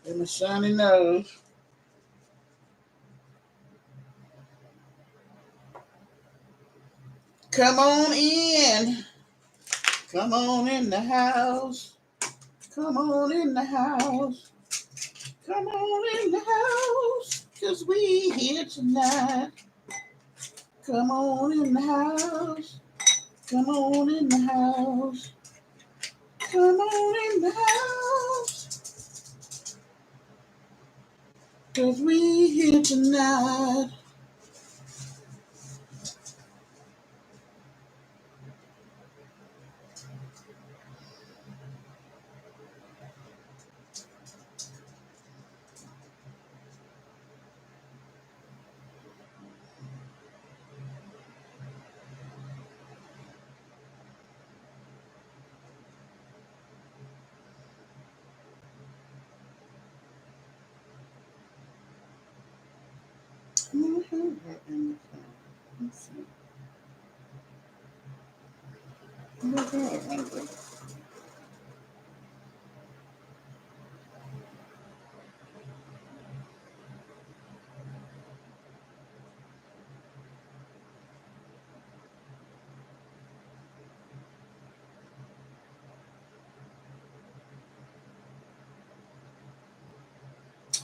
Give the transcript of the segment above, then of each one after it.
And my shiny nose. Come on in. Come on in the house. Come on in the house. Come on in the house. Cause we here tonight. Come on in the house. Come on in the house. Come on in the house. Cause we here tonight.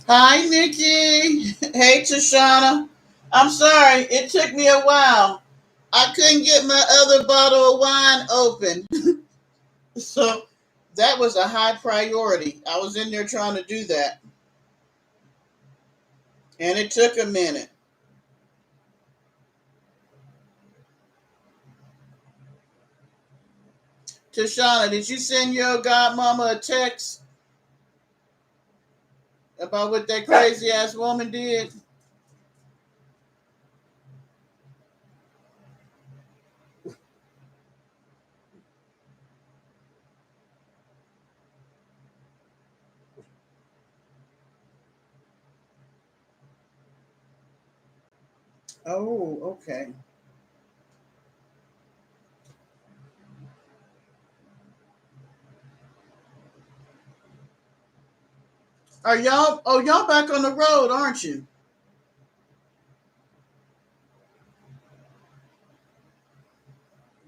Hi, Nikki. Hey, Tashana. I'm sorry, it took me a while. I couldn't get my other bottle of wine open. So that was a high priority. I was in there trying to do that, and it took a minute. Tashana, did you send your godmama a text about what that crazy ass woman did? Oh, okay. Are y'all? Oh, y'all back on the road, aren't you?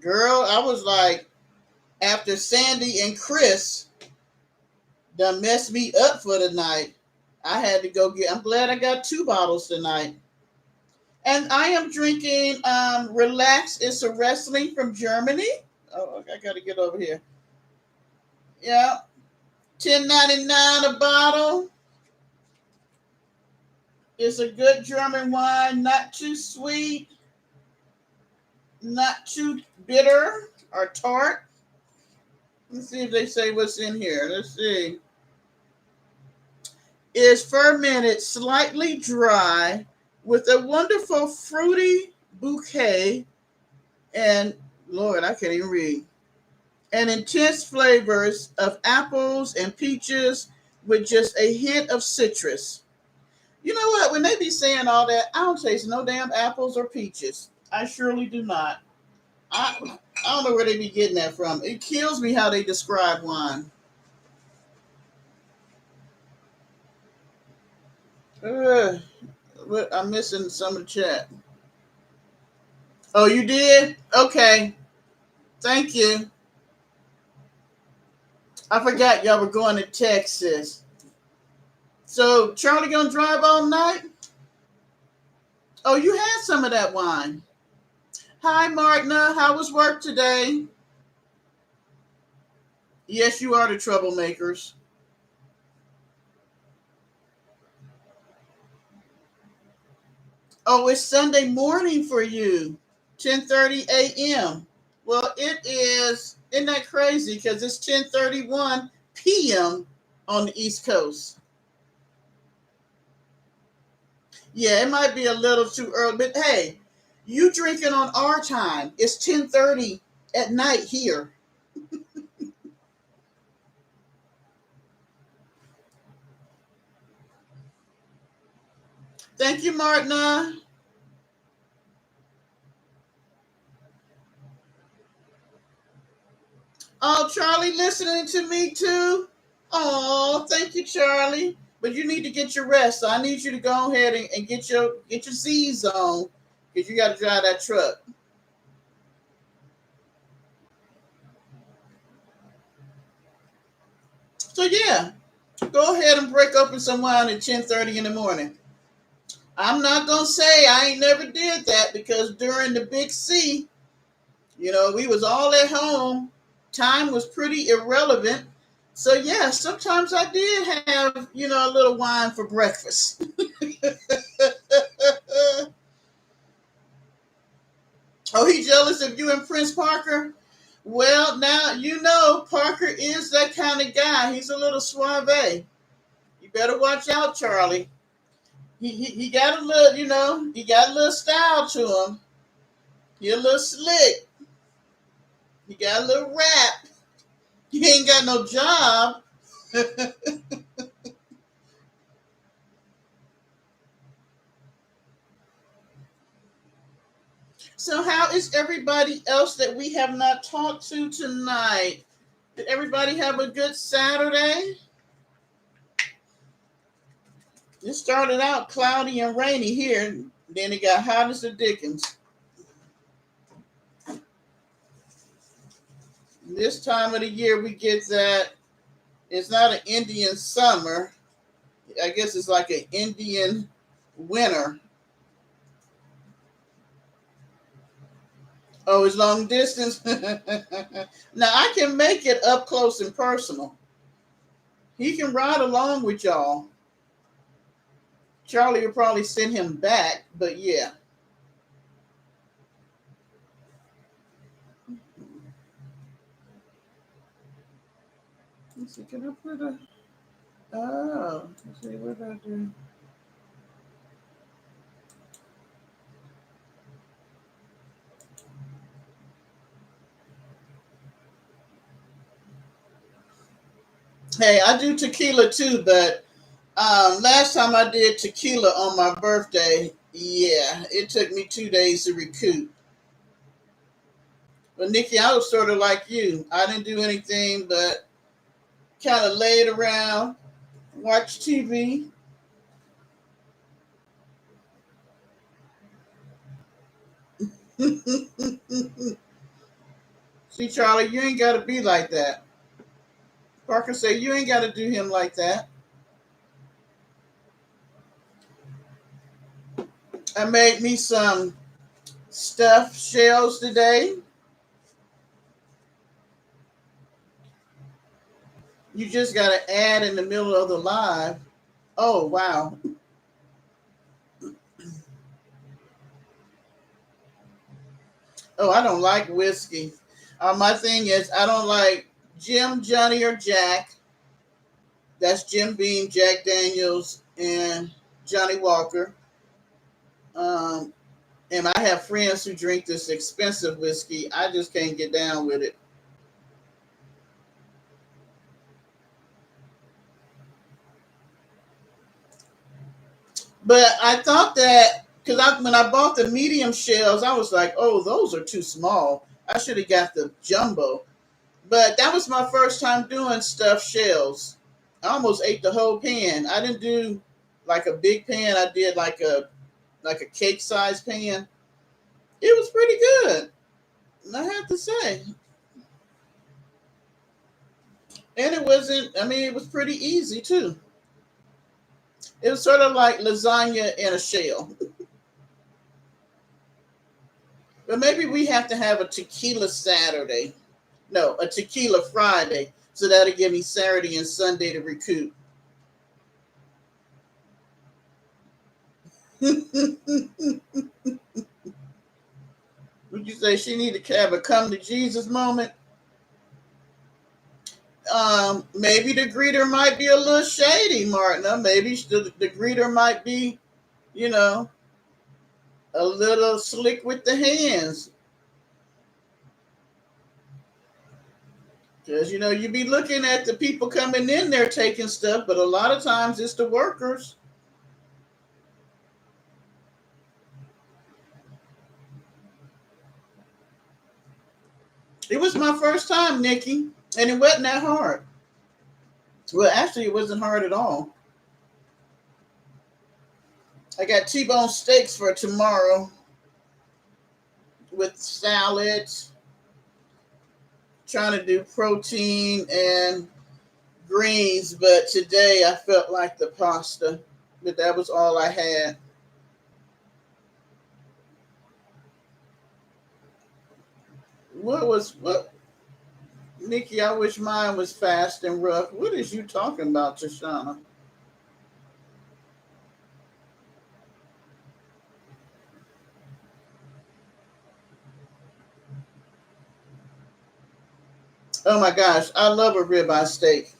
Girl, I was like, after Sandy and Chris done messed me up for the night, I had to go get. I'm glad I got two bottles tonight. And I am drinking Relax. It's a wrestling from Germany. Oh, okay, I got to get over here. Yeah, 10.99 a bottle. It's a good German wine, not too sweet, not too bitter or tart. Let's see if they say what's in here. Let's see. Is fermented, slightly dry, with a wonderful fruity bouquet, and Lord, I can't even read. And intense flavors of apples and peaches with just a hint of citrus. You know what? When they be saying all that, I don't taste no damn apples or peaches. I surely do not. I don't know where they be getting that from. It kills me how they describe wine. Ugh, I'm missing some of the chat. Oh, you did? Okay. Thank you. I forgot y'all were going to Texas. So Charlie gonna drive all night? Oh, you had some of that wine. Hi, Martina. How was work today? Yes, you are the troublemakers. Oh, it's Sunday morning for you. 10:30 a.m. Well, it is. Isn't that crazy? Because it's 10:31 p.m. on the East Coast. Yeah, it might be a little too early, but hey, you drinking on our time. It's 10:30 at night here. Thank you, Martina. Oh, Charlie listening to me too. Oh, thank you, Charlie. But you need to get your rest. So I need you to go ahead and get your Z's on because you got to drive that truck. So yeah, go ahead and break open some wine at 10:30 in the morning. I'm not gonna say I ain't never did that because during the big C, we was all at home. Time was pretty irrelevant. So yeah, sometimes I did have, a little wine for breakfast. Oh, he jealous of you and Prince Parker? Well, now Parker is that kind of guy. He's a little suave. You better watch out, Charlie. He got a little, he got a little style to him. He a little slick. He got a little rap. He ain't got no job. So how is everybody else that we have not talked to tonight? Did everybody have a good Saturday? It started out cloudy and rainy here. Then it got hot as the dickens. This time of the year we get that it's not an Indian summer. I guess it's like an Indian winter. Oh, it's long distance. Now I can make it up close and personal. He can ride along with y'all. Charlie will probably send him back, but yeah. Let's see, can I put a oh, let's see what I do. Hey, I do tequila too, but last time I did tequila on my birthday, yeah, it took me 2 days to recoup. But Nikki, I was sort of like you. I didn't do anything but kind of laid around, watch TV. See, Charlie, you ain't got to be like that. Parker said you ain't got to do him like that. I made me some stuffed shells today. You just got to add in the middle of the live. Oh, wow. Oh, I don't like whiskey. My thing is, I don't like Jim, Johnny, or Jack. That's Jim Beam, Jack Daniels, and Johnny Walker. Um, and I have friends who drink this expensive whiskey. I just can't get down with it. But I thought that because when I bought the medium shells, I was like, oh, those are too small. I should have got the jumbo. But that was my first time doing stuffed shells. I almost ate the whole pan. I didn't do like a big pan. I did like a cake size pan. It was pretty good, I have to say. And it wasn't. I mean, it was pretty easy too. It was sort of like lasagna in a shell. But maybe we have to have a tequila Saturday. No, a tequila Friday. So that'll give me Saturday and Sunday to recoup. Would you say she need to have a come to Jesus moment? Maybe the greeter might be a little shady, Martina. Maybe the greeter might be, you know, a little slick with the hands. Because, you be looking at the people coming in there taking stuff, but a lot of times it's the workers. It was my first time, Nikki, and it wasn't that hard. Well, actually, it wasn't hard at all. I got T-bone steaks for tomorrow with salads. Trying to do protein and greens, but today I felt like the pasta. But that was all I had. What Nikki, I wish mine was fast and rough. What is you talking about, Tashana? Oh my gosh, I love a ribeye steak.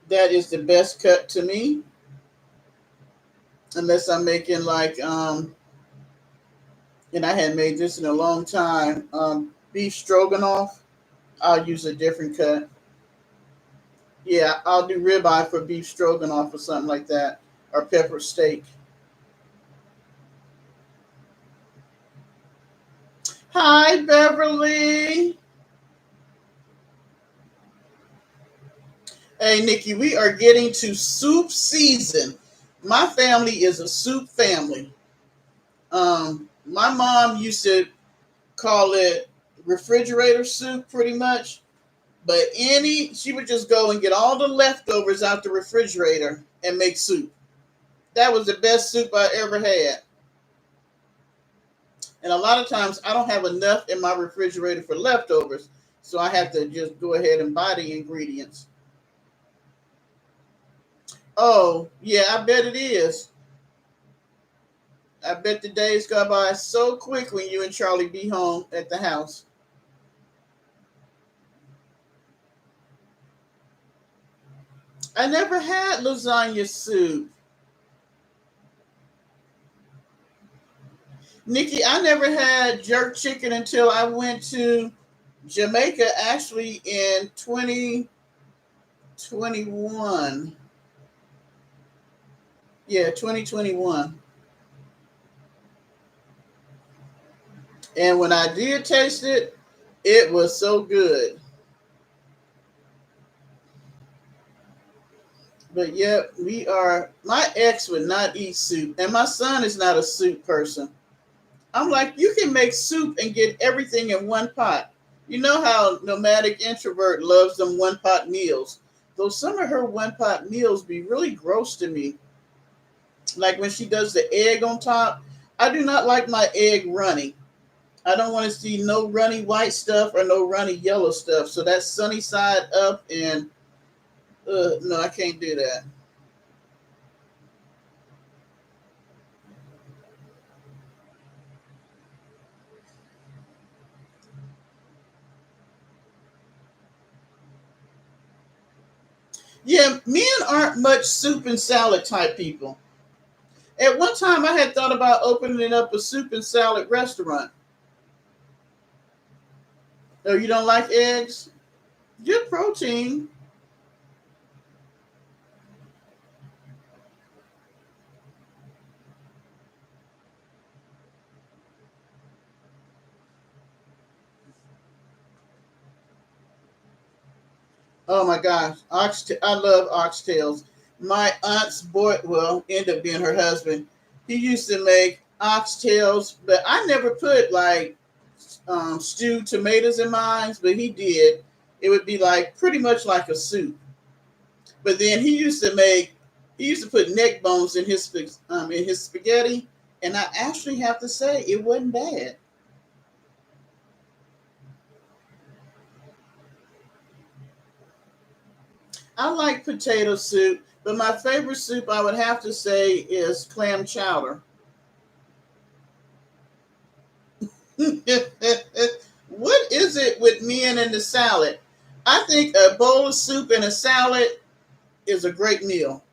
That is the best cut to me, unless I'm making like and I hadn't made this in a long time. Beef stroganoff, I'll use a different cut. Yeah, I'll do ribeye for beef stroganoff or something like that, or pepper steak. Hi, Beverly. Hey, Nikki, we are getting to soup season. My family is a soup family. My mom used to call it refrigerator soup pretty much, but she would just go and get all the leftovers out the refrigerator and make soup. That was the best soup I ever had. And a lot of times I don't have enough in my refrigerator for leftovers, so I have to just go ahead and buy the ingredients. Oh, yeah, I bet it is. I bet the days go by so quick when you and Charlie be home at the house. I never had lasagna soup. Nikki, I never had jerk chicken until I went to Jamaica actually in 2021. Yeah, 2021. And when I did taste it, it was so good. But yep, my ex would not eat soup, and my son is not a soup person. I'm like, you can make soup and get everything in one pot. You know how nomadic introvert loves them one pot meals. Though some of her one pot meals be really gross to me. Like when she does the egg on top, I do not like my egg runny. I don't want to see no runny white stuff or no runny yellow stuff. So that's sunny side up, and no, I can't do that. Yeah, men aren't much soup and salad type people. At one time, I had thought about opening up a soup and salad restaurant. Oh, you don't like eggs? Good protein. Oh my gosh, I love oxtails. My aunt's boy, well, ended up being her husband. He used to make oxtails, but I never put like stewed tomatoes in mine, but he did. It would be like pretty much like a soup. But then he used to put neck bones in his spaghetti, and I actually have to say it wasn't bad. I like potato soup, but my favorite soup I would have to say is clam chowder. What is it with men and the salad? I think a bowl of soup and a salad is a great meal.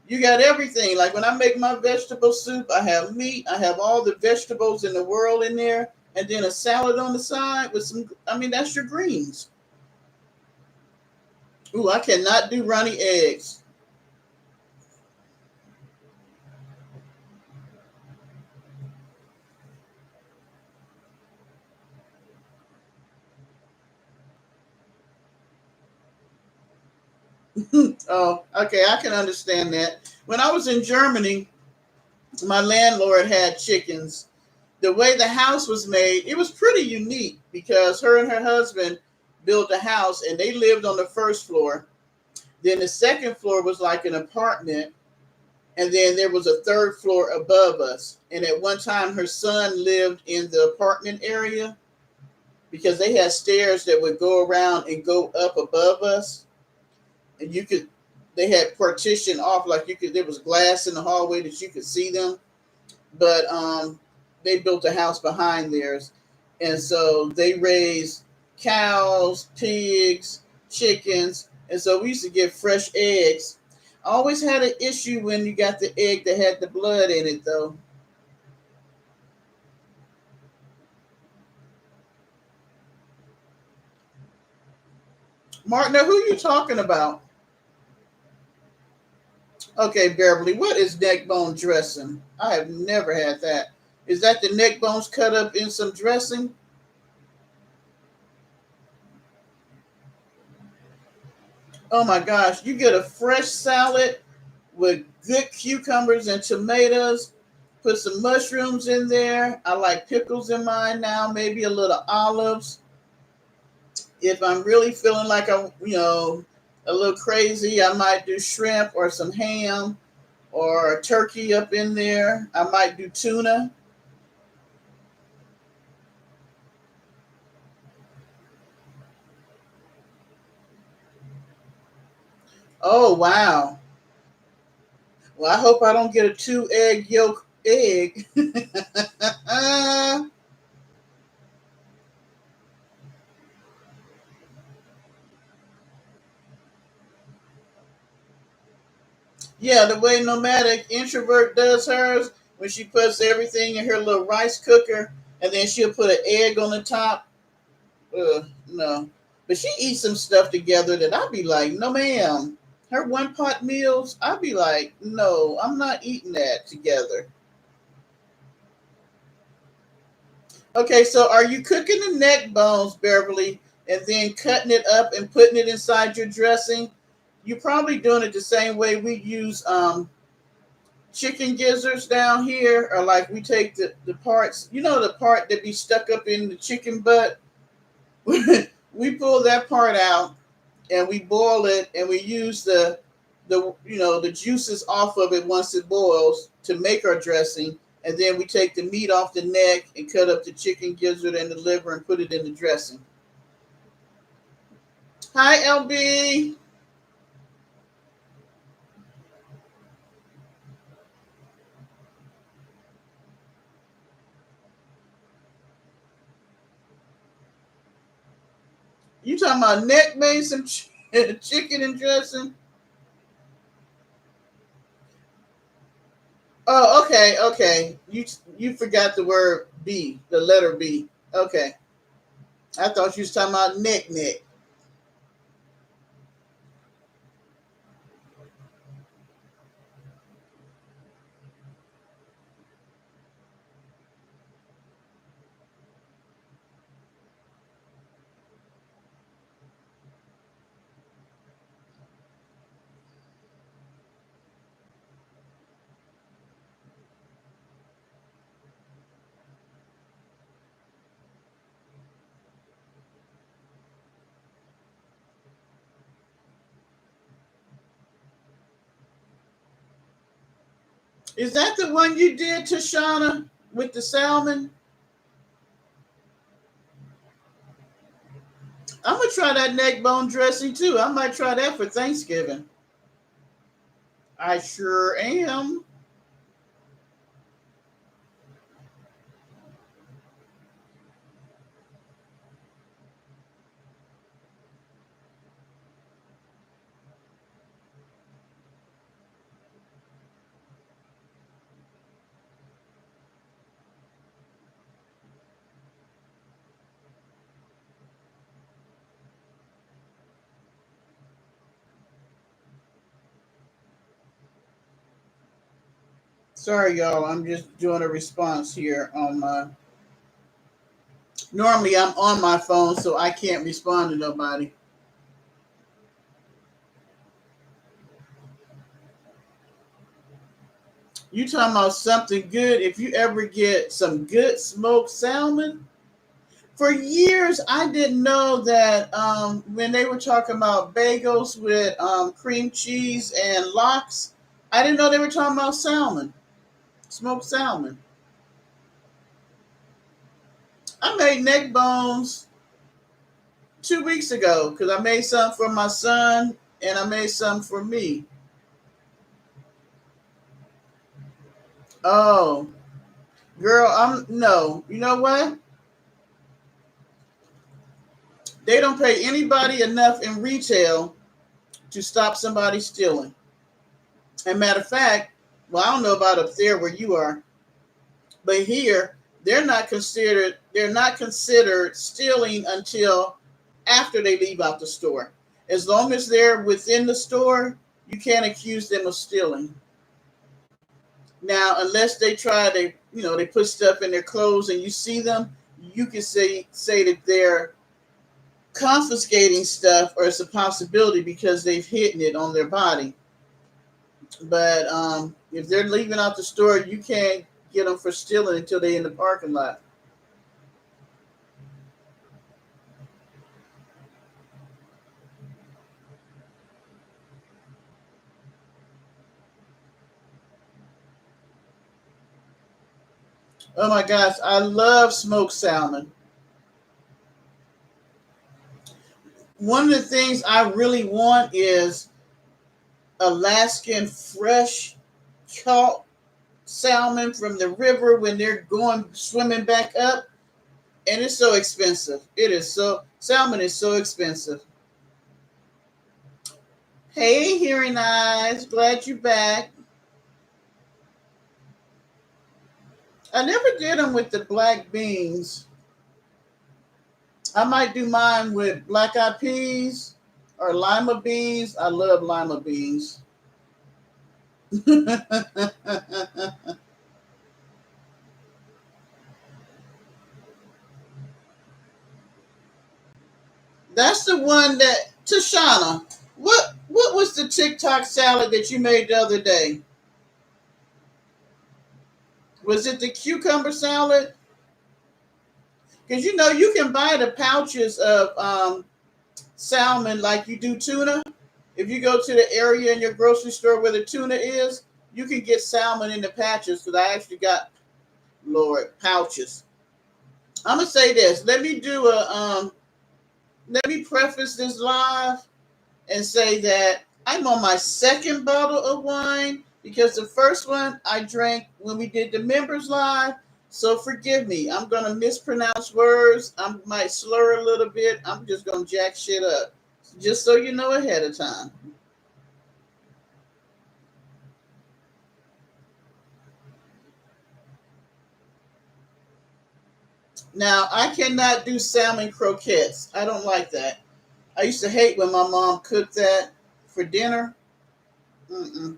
You got everything. Like when I make my vegetable soup, I have meat, I have all the vegetables in the world in there, and then a salad on the side with some, I mean, that's your greens. Ooh, I cannot do runny eggs. Oh, okay, I can understand that. When I was in Germany, My landlord had chickens. The way the house was made, it was pretty unique because her and her husband built a house and they lived on the first floor. Then the second floor was like an apartment, and then there was a third floor above us. And at one time, her son lived in the apartment area because they had stairs that would go around and go up above us, and you could. They had partition off, like you could. There was glass in the hallway that you could see them, but they built a house behind theirs, and so they raised cows, pigs, chickens, and so we used to get fresh eggs. I always had an issue when you got the egg that had the blood in it, though. Martina, who you talking about? Okay, Beverly, what is neck bone dressing? I have never had that. Is that the neck bones cut up in some dressing? Oh my gosh, you get a fresh salad with good cucumbers and tomatoes. Put some mushrooms in there. I like pickles in mine now, maybe a little olives. If I'm really feeling like I'm, a little crazy, I might do shrimp or some ham or turkey up in there. I might do tuna. Oh, wow. Well, I hope I don't get a two egg yolk egg. Yeah, the way Nomadic Introvert does hers, when she puts everything in her little rice cooker and then she'll put an egg on the top. No. But she eats some stuff together that I'd be like, no, ma'am. Her one pot meals, I'd be like, no, I'm not eating that together. Okay, so are you cooking the neck bones, Beverly, and then cutting it up and putting it inside your dressing? You're probably doing it the same way we use chicken gizzards down here, or like we take the parts, the part that be stuck up in the chicken butt. We pull that part out and we boil it and we use the juices off of it once it boils to make our dressing, and then we take the meat off the neck and cut up the chicken gizzard and the liver and put it in the dressing. Hi, LB. You talking about neck made some chicken and dressing? Oh, okay, okay. You forgot the word B, the letter B. Okay, I thought you was talking about neck. Is that the one you did, Tashana, with the salmon? I'm gonna try that neck bone dressing too. I might try that for Thanksgiving. I sure am. Sorry, y'all. I'm just doing a response here on my. Normally, I'm on my phone, so I can't respond to nobody. You talking about something good? If you ever get some good smoked salmon, for years I didn't know that when they were talking about bagels with cream cheese and lox, I didn't know they were talking about salmon, smoked salmon. I made neck bones 2 weeks ago because I made some for my son and I made some for me. Oh, girl, I'm no. You know what? They don't pay anybody enough in retail to stop somebody stealing. And matter of fact, well, I don't know about up there where you are, but here they're not considered stealing until after they leave out the store. As long as they're within the store, you can't accuse them of stealing. Now, unless they try to, they put stuff in their clothes and you see them, you can say that they're confiscating stuff, or it's a possibility because they've hidden it on their body. But if they're leaving out the store, you can't get them for stealing until they're in the parking lot. Oh my gosh, I love smoked salmon. One of the things I really want is Alaskan fresh caught salmon from the river when they're going swimming back up, and it's so expensive. Salmon is so expensive. Hey, hearing eyes, glad you're back. I never did them with the black beans. I might do mine with black eyed peas or lima beans. I love lima beans. That's the one that Tashana. What was the TikTok salad that you made the other day? Was it the cucumber salad? Because you can buy the pouches of salmon like you do tuna. If you go to the area in your grocery store where the tuna is, you can get salmon in the patches. Because I actually got, Lord, pouches. I'm gonna say this. Let me preface this live and say that I'm on my second bottle of wine because the first one I drank when we did the members live. So forgive me. I'm gonna mispronounce words. I might slur a little bit. I'm just gonna jack shit up. Just so you know ahead of time. Now I cannot do salmon croquettes. I don't like that. I used to hate when my mom cooked that for dinner. Mm-mm.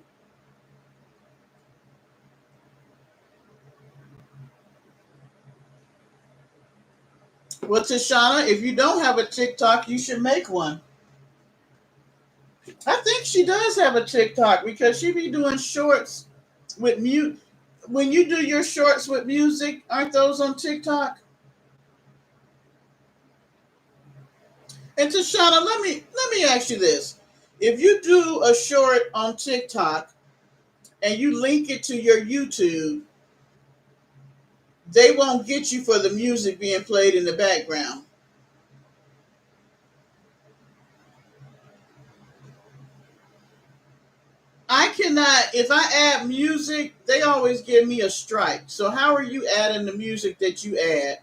Well, Tashana, if you don't have a TikTok, you should make one. I think she does have a TikTok because she be doing shorts with mute. When you do your shorts with music, aren't those on TikTok? And Tashana, let me ask you this: if you do a short on TikTok and you link it to your YouTube, they won't get you for the music being played in the background. I cannot. If I add music, they always give me a strike. So how are you adding the music that you add?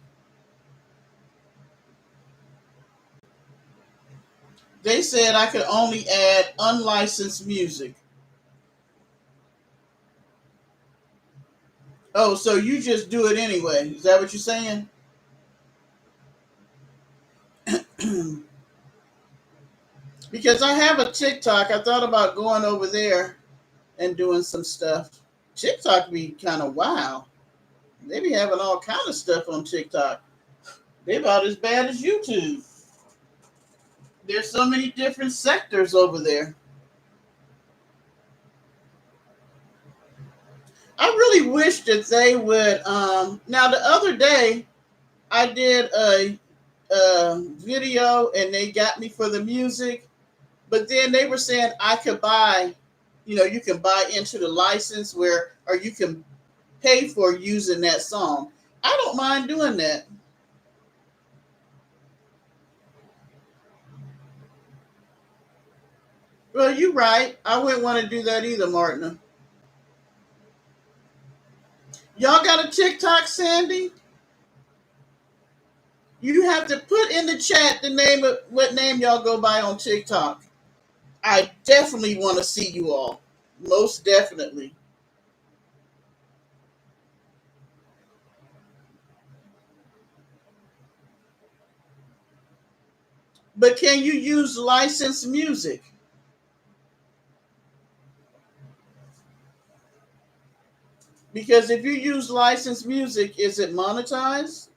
They said I could only add unlicensed music. Oh, so you just do it anyway? Is that what you're saying? Because I have a TikTok. I thought about going over there and doing some stuff. TikTok be kind of wild. They be having all kind of stuff on TikTok. They about as bad as YouTube. There's so many different sectors over there. I really wish that they would. Now the other day I did a video and they got me for the music, but then they were saying I could buy, you can buy into the license where, or you can pay for using that song. I don't mind doing that. Well, you're right. I wouldn't want to do that either, Martina. Y'all got a TikTok, Sandy? You have to put in the chat the name of what name y'all go by on TikTok. I definitely want to see you all. Most definitely. But can you use licensed music? Because if you use licensed music, is it monetized?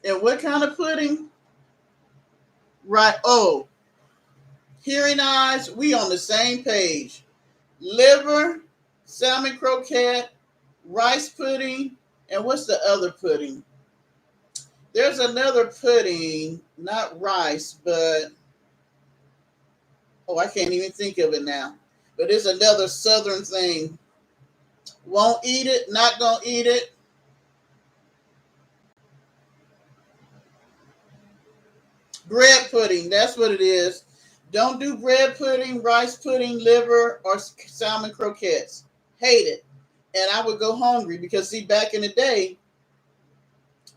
And what kind of pudding? Right. Oh, hearing eyes, we on the same page. Liver, salmon croquette, rice pudding, and what's the other pudding? There's another pudding, not rice, but oh, I can't even think of it now. But it's another southern thing. Won't eat it, not gonna eat it. Bread pudding, that's what it is. Don't do bread pudding, rice pudding, liver, or salmon croquettes. Hate it. And I would go hungry because, see, back in the day,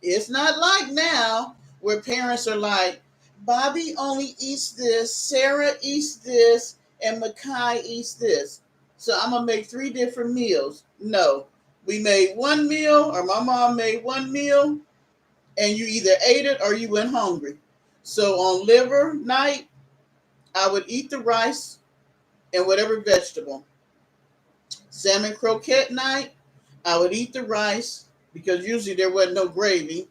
it's not like now where parents are like, Bobby only eats this, Sarah eats this, and Makai eats this. So I'm going to make three different meals. No, we made one meal, or my mom made one meal, and you either ate it or you went hungry. So on liver night, I would eat the rice and whatever vegetable. Salmon croquette night, I would eat the rice because usually there wasn't no gravy,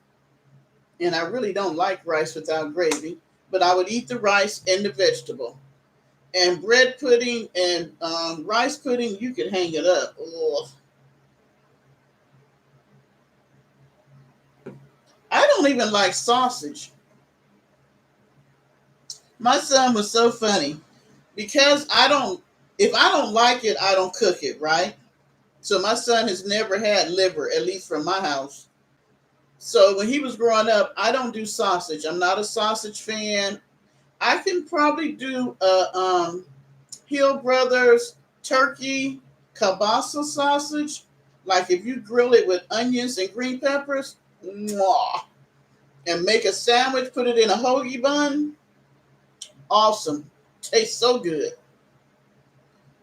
and I really don't like rice without gravy. But I would eat the rice and the vegetable. And bread pudding and rice pudding, you could hang it up. Ugh. I don't even like sausage. My son was so funny because I don't. If I don't like it, I don't cook it, right? So my son has never had liver, at least from my house. So when he was growing up, I don't do sausage. I'm not a sausage fan. I can probably do a Hill Brothers turkey kielbasa sausage. Like if you grill it with onions and green peppers, mwah, and make a sandwich, put it in a hoagie bun. Awesome. Tastes so good.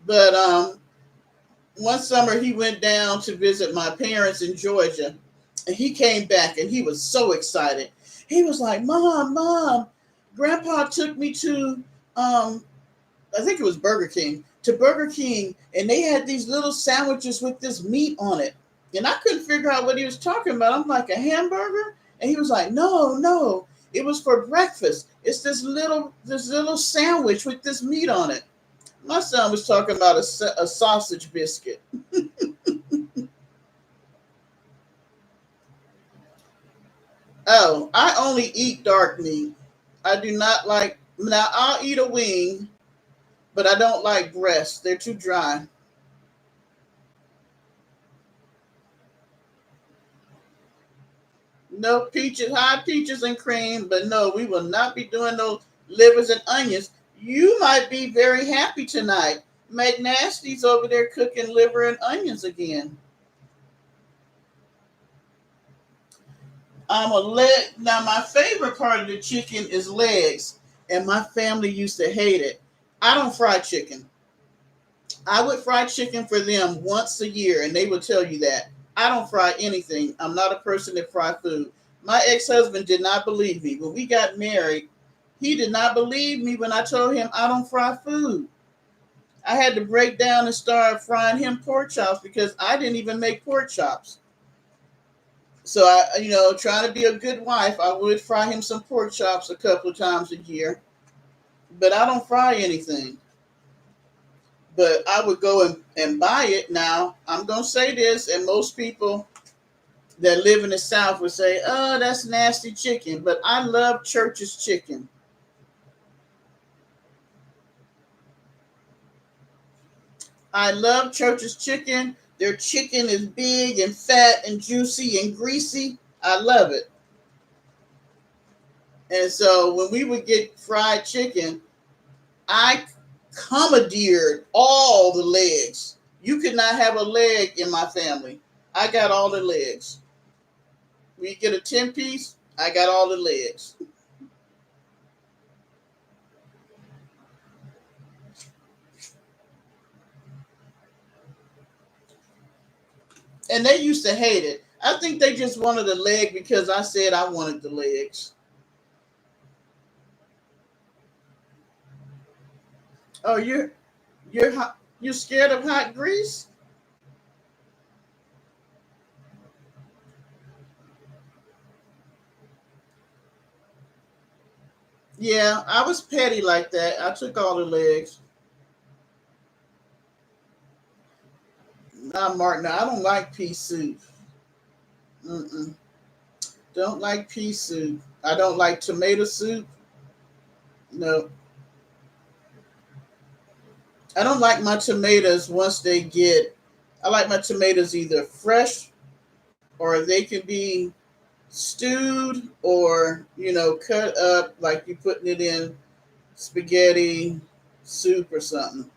But one summer he went down to visit my parents in Georgia, and he came back and he was so excited. He was like, Mom, Grandpa took me to I think it was Burger King, to Burger King, and they had these little sandwiches with this meat on it. And I couldn't figure out what he was talking about. I'm like, a hamburger? And he was like, no, it was for breakfast. It's this little sandwich with this meat on it. My son was talking about a sausage biscuit. Oh, I only eat dark meat. I do not like, now I'll eat a wing, but I don't like breasts. They're too dry. No peaches, high peaches and cream, but no, we will not be doing those livers and onions. You might be very happy tonight. McNasty's over there cooking liver and onions again. I'm a leg. Now, my favorite part of the chicken is legs, and my family used to hate it. I don't fry chicken. I would fry chicken for them once a year, and they would tell you that. I don't fry anything. I'm not a person that fry food. My ex-husband did not believe me. When we got married, he did not believe me when I told him I don't fry food. I had to break down and start frying him pork chops because I didn't even make pork chops. So I, trying to be a good wife, I would fry him some pork chops a couple of times a year. But I don't fry anything. But I would go and buy it. Now I'm gonna say this, and most people that live in the South would say, "Oh, that's nasty chicken." But I love Church's chicken. I love Church's chicken. Their chicken is big and fat and juicy and greasy. I love it. And so when we would get fried chicken, I commandeered all the legs. You could not have a leg in my family. I got all the legs. We get a 10 piece, I got all the legs. And they used to hate it. I think they just wanted the leg because I said I wanted the legs. Oh, you're you're scared of hot grease? Yeah, I was petty like that. I took all the legs. Nah, Martin, I don't like pea soup. Mm-mm. Don't like pea soup. I don't like tomato soup. No, I don't like my tomatoes once they get. I like my tomatoes either fresh or they can be stewed or cut up like you putting it in spaghetti soup or something.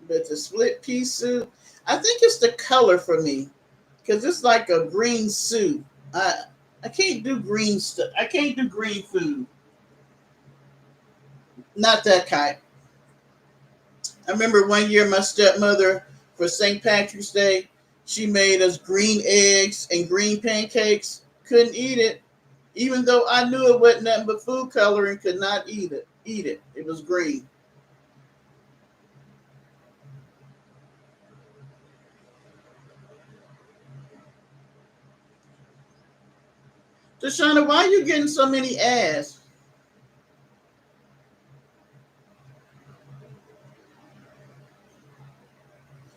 But the split pea soup, I think it's the color for me because it's like a green soup. I I can't do green stuff. I can't do green food. Not that kind. I remember one year my stepmother for St. Patrick's Day, she made us green eggs and green pancakes. Couldn't eat it, even though I knew it wasn't nothing but food coloring. Could not eat it. Eat it. It was green. Deshauna, why are you getting so many ass?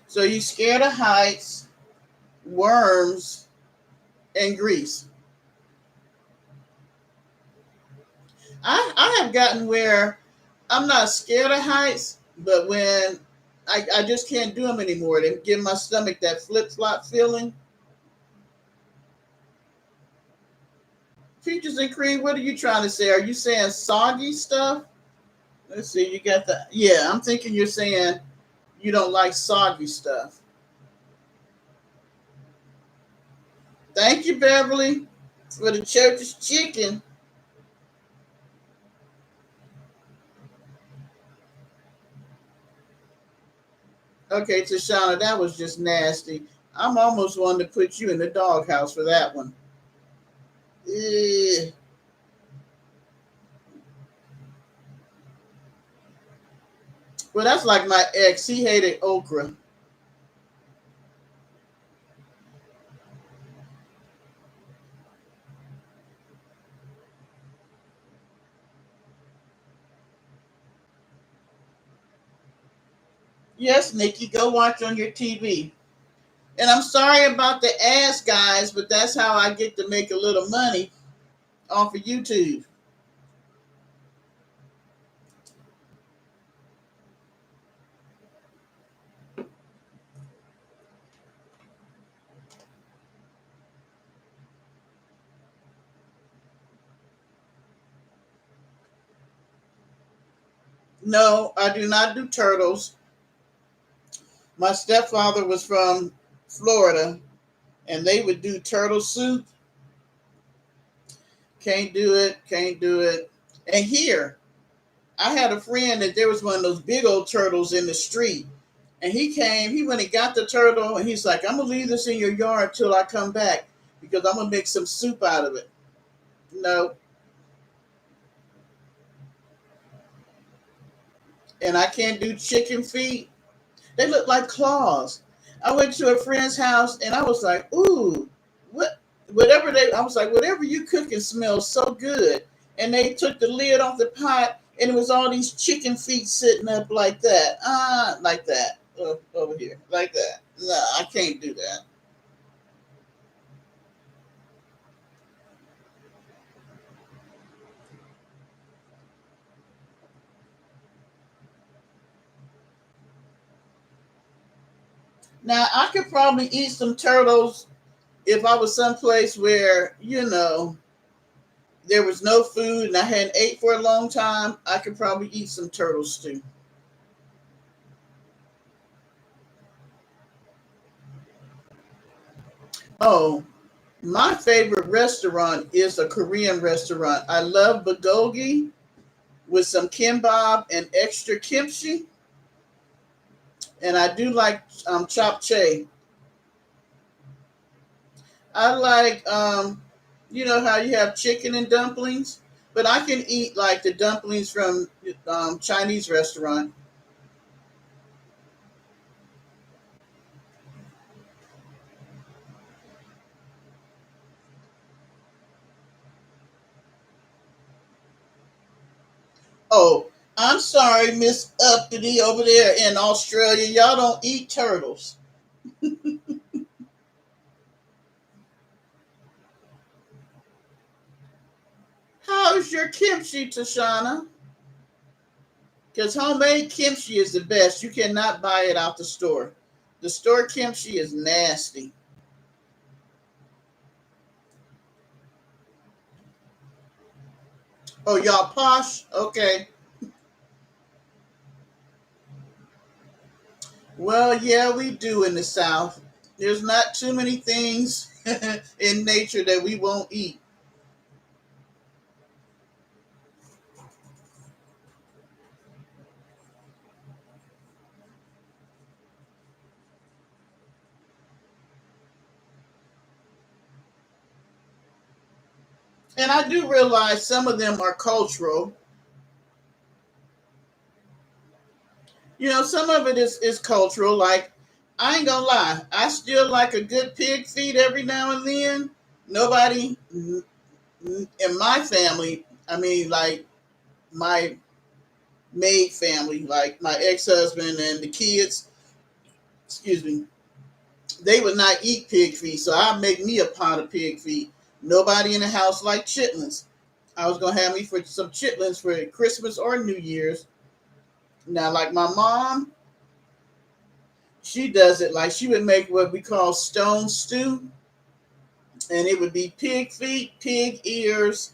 So you scared of heights, worms, and grease. I have gotten where I'm not scared of heights, but when I just can't do them anymore. They give my stomach that flip flop feeling. Peaches and cream, what are you trying to say? Are you saying soggy stuff? Let's see, you got the. Yeah, I'm thinking you're saying you don't like soggy stuff. Thank you, Beverly, for the church's chicken. Okay, Tashana, that was just nasty. I'm almost wanting to put you in the doghouse for that one. Eh. Well, that's like my ex. He hated okra. Yes, Nikki, go watch on your TV. And I'm sorry about the ass, guys, but that's how I get to make a little money off of YouTube. No, I do not do turtles. My stepfather was from Florida, and they would do turtle soup. Can't do it. Can't do it. And here, I had a friend that there was one of those big old turtles in the street. And he came, he went and got the turtle, and he's like, I'm going to leave this in your yard till I come back because I'm going to make some soup out of it. No, and I can't do chicken feet. They look like claws. I went to a friend's house and I was like, ooh, what whatever they I was like, whatever you cooking smells so good. And they took the lid off the pot and it was all these chicken feet sitting up like that. Like that. Over here. Like that. No, I can't do that. Now I could probably eat some turtles if I was someplace where, there was no food and I hadn't ate for a long time. I could probably eat some turtle stew. Oh, my favorite restaurant is a Korean restaurant. I love bulgogi with some kimbap and extra kimchi, and I do like japchae. I like you know how you have chicken and dumplings, but I can eat like the dumplings from Chinese restaurant. Oh, I'm sorry, Miss Uppity over there in Australia. Y'all don't eat turtles. How's your kimchi, Tashana? Because homemade kimchi is the best. You cannot buy it out the store. The store kimchi is nasty. Oh, y'all posh? Okay. Well, yeah, we do in the South. There's not too many things in nature that we won't eat. And I do realize some of them are cultural. Some of it is cultural. Like, I ain't gonna lie, I still like a good pig feet every now and then. Nobody in my family, I mean, like my maid family, like my ex husband and the kids, excuse me, they would not eat pig feet. So I make me a pot of pig feet. Nobody in the house like chitlins. I was gonna have me for some chitlins for Christmas or New Year's. Now, like my mom, she does it like she would make what we call stone stew, and it would be pig feet, pig ears,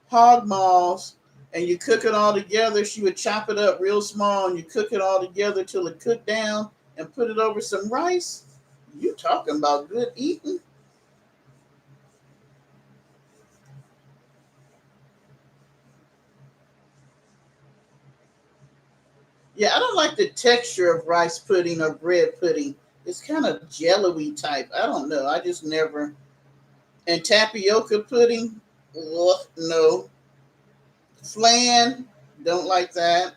hog maws, and you cook it all together. She would chop it up real small, and you cook it all together till it cooked down, and put it over some rice. You talking about good eating? Yeah, I don't like the texture of rice pudding or bread pudding. It's kind of jello-y type. I don't know. I just never. And tapioca pudding, ugh, no. Flan, don't like that.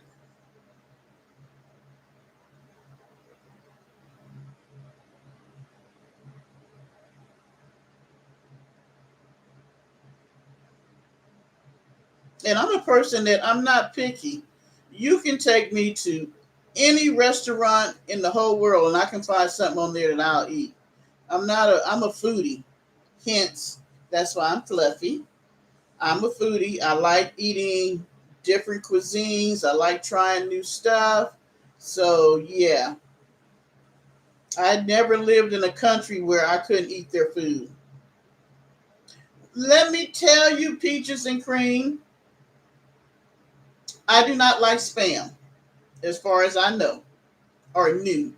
And I'm a person that I'm not picky. You can take me to any restaurant in the whole world and I can find something on there that I'll eat. I'm a foodie. Hence, that's why I'm fluffy. I'm a foodie. I like eating different cuisines. I like trying new stuff. So yeah, I never lived in a country where I couldn't eat their food. Let me tell you, peaches and cream, I do not like spam, as far as I know or knew.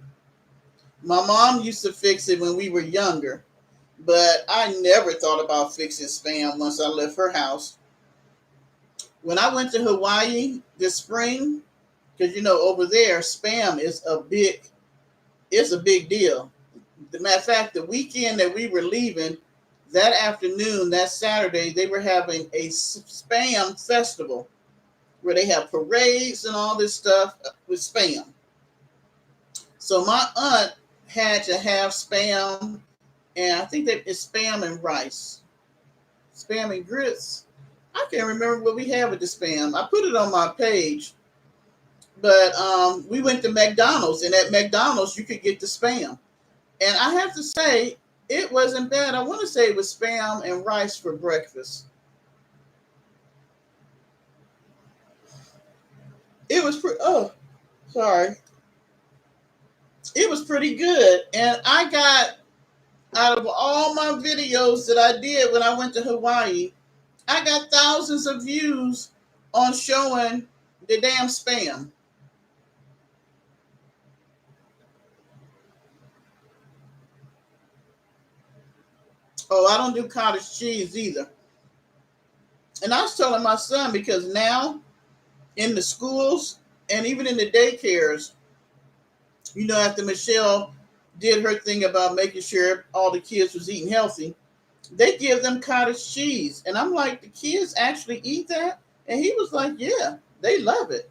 My mom used to fix it when we were younger, but I never thought about fixing spam once I left her house. When I went to Hawaii this spring, because over there spam is a big deal. The matter of fact, the weekend that we were leaving, that afternoon, that Saturday, they were having a spam festival. where they have parades and all this stuff with Spam. So my aunt had to have Spam, and I think that it's Spam and rice, Spam and grits. I can't remember what we had with the Spam. I put it on my page, but we went to McDonald's, and at McDonald's you could get the Spam, and I have to say it wasn't bad. I want to say it was Spam and rice for breakfast. It was oh, sorry. It was pretty good, and I got out of all my videos that I did when I went to Hawaii, I got thousands of views on showing the damn Spam. Oh, I don't do cottage cheese either. And I was telling my son because now in the schools and even in the daycares, after Michelle did her thing about making sure all the kids was eating healthy, they give them cottage cheese. And I'm like, the kids actually eat that? And he was like, yeah, they love it.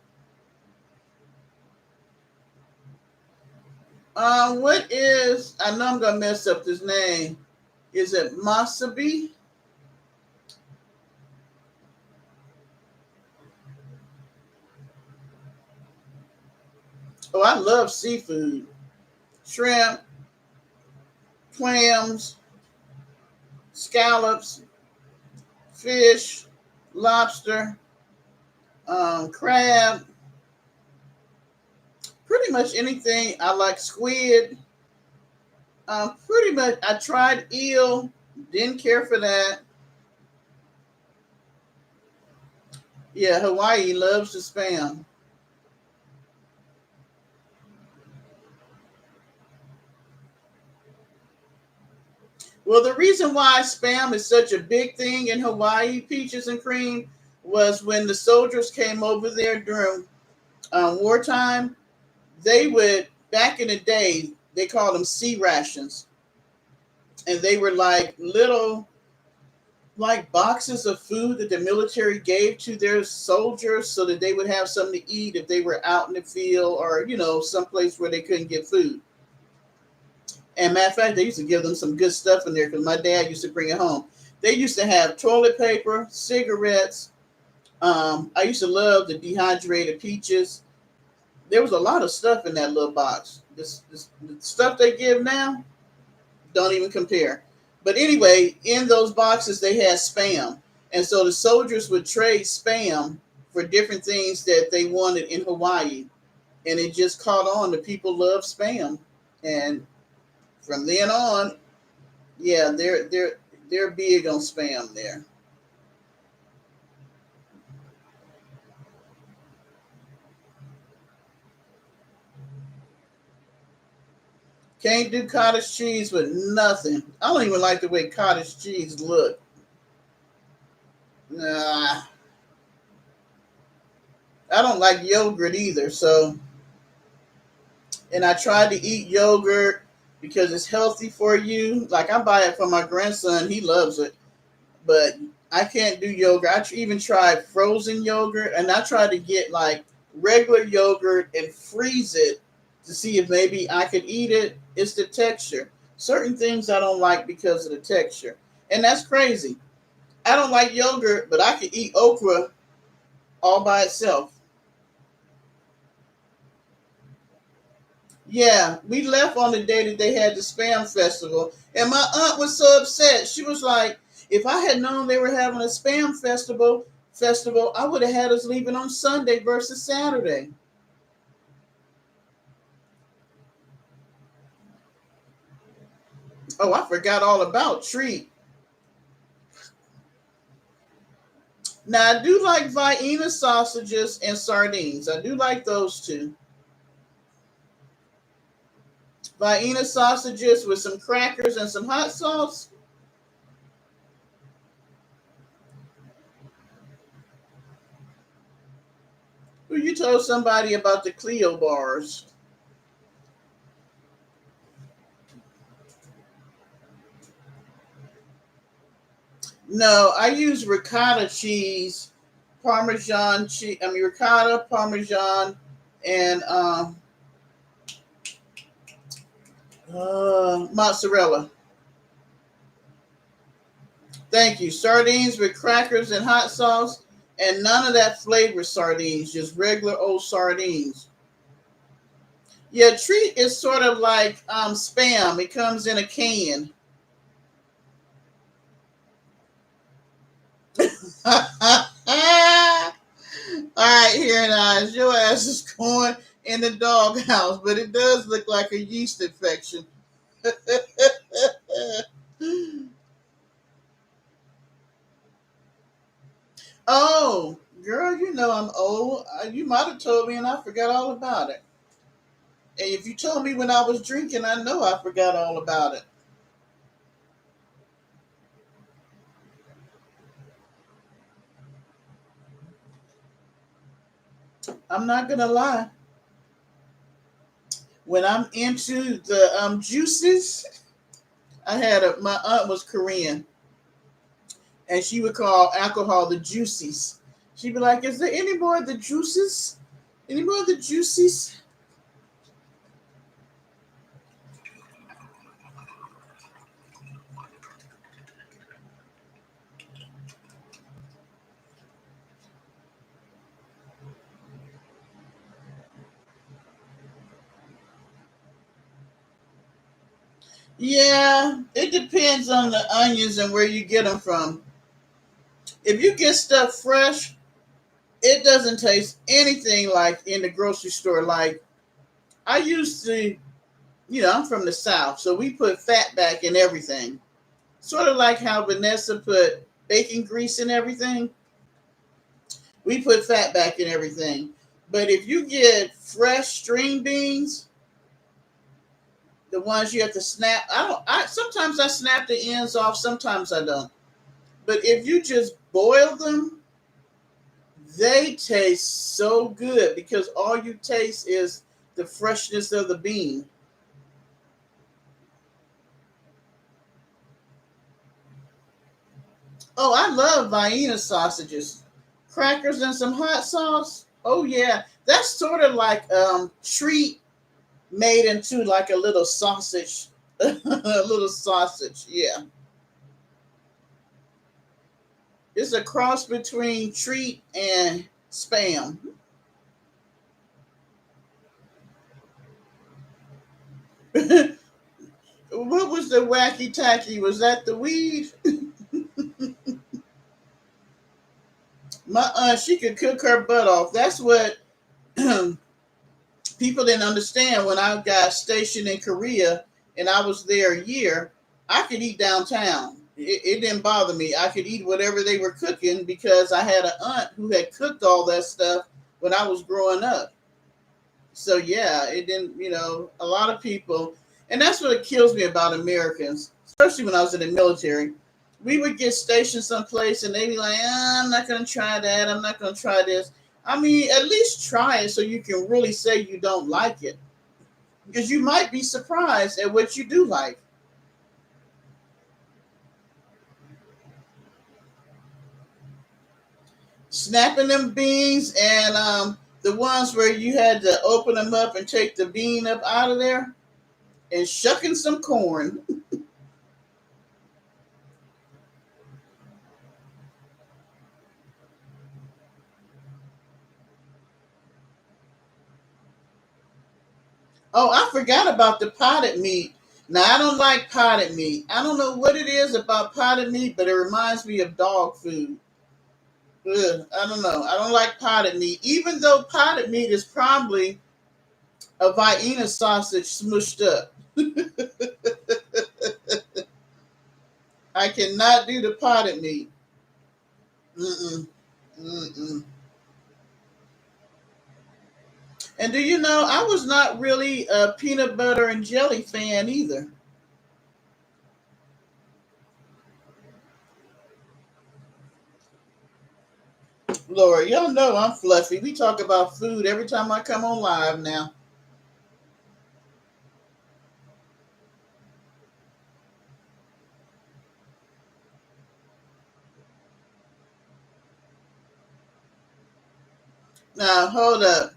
What is, I know I'm going to mess up this name. Is it Masabi? Oh, I love seafood. Shrimp, clams, scallops, fish, lobster, crab, pretty much anything. I like squid. Pretty much, I tried eel, didn't care for that. Yeah, Hawaii loves the Spam. Well, the reason why Spam is such a big thing in Hawaii, peaches and cream, was when the soldiers came over there during wartime. They would, back in the day, they called them sea rations, and they were like little, like boxes of food that the military gave to their soldiers so that they would have something to eat if they were out in the field or someplace where they couldn't get food. And matter of fact, they used to give them some good stuff in there because my dad used to bring it home. They used to have toilet paper, cigarettes. I used to love the dehydrated peaches. There was a lot of stuff in that little box. This the stuff they give now don't even compare. But anyway, in those boxes they had Spam, and so the soldiers would trade Spam for different things that they wanted in Hawaii, and it just caught on. The people love Spam, and from then on, yeah, they're big on Spam there. Can't do cottage cheese with nothing. I don't even like the way cottage cheese look. Nah, I don't like yogurt either. So, and I tried to eat yogurt because it's healthy for you. Like I buy it for my grandson, he loves it. But I can't do yogurt. Even tried frozen yogurt, and I tried to get like regular yogurt and freeze it to see if maybe I could eat it. It's the texture. Certain things I don't like because of the texture, and that's crazy. I don't like yogurt, but I could eat okra all by itself. Yeah, we left on the day that they had the Spam Festival, and my aunt was so upset. She was like, "If I had known they were having a Spam Festival, I would have had us leaving on Sunday versus Saturday." Oh, I forgot all about treat. Now I do like Vienna sausages and sardines. I do like those two. Vienna sausages with some crackers and some hot sauce. Well, you told somebody about the Clio bars. No, I use ricotta cheese Parmesan cheese. I mean ricotta, Parmesan, and mozzarella. Thank you. Sardines with crackers and hot sauce, and none of that flavored sardines, just regular old sardines. Yeah, treat is sort of like spam. It comes in a can. All right, here and eyes. Your ass is going in the doghouse, but it does look like a yeast infection. Oh, girl, you know I'm old. You might have told me and I forgot all about it. And if you told me when I was drinking, I know I forgot all about it. I'm not gonna lie. When I'm into the juices, my aunt was Korean, and she would call alcohol the juices. She'd be like, "Is there any more of the juices? Any more of the juices?" Yeah, it depends on the onions and where you get them from. If you get stuff fresh, it doesn't taste anything like in the grocery store. Like I used to, I'm from the South, so we put fat back in everything. Sort of like how Vanessa put bacon grease in everything. We put fat back in everything. But if you get fresh string beans, the ones you have to snap, I sometimes I snap the ends off, sometimes I don't. But if you just boil them, they taste so good because all you taste is the freshness of the bean. Oh, I love Vienna sausages. Crackers and some hot sauce. Oh yeah. That's sort of like treat made into like a little sausage. A little sausage, yeah. It's a cross between treat and spam. What was the wacky tacky? Was that the weed? My aunt, she could cook her butt off. That's what people didn't understand when I got stationed in Korea and I was there a year. I could eat downtown. It didn't bother me. I could eat whatever they were cooking because I had an aunt who had cooked all that stuff when I was growing up. So yeah, it didn't, a lot of people, and that's what it kills me about Americans, especially when I was in the military. We would get stationed someplace and they'd be like, I'm not going to try that. I'm not going to try this. I mean, at least try it so you can really say you don't like it. Because you might be surprised at what you do like. Snapping them beans and the ones where you had to open them up and take the bean up out of there and shucking some corn. Oh, I forgot about the potted meat. Now, I don't like potted meat. I don't know what it is about potted meat, but it reminds me of dog food. Ugh, I don't know. I don't like potted meat, even though potted meat is probably a Vienna sausage smushed up. I cannot do the potted meat. Mm-mm, mm-mm. And do you know, I was not really a peanut butter and jelly fan either. Lord, y'all know I'm fluffy. We talk about food every time I come on live now. Now hold up.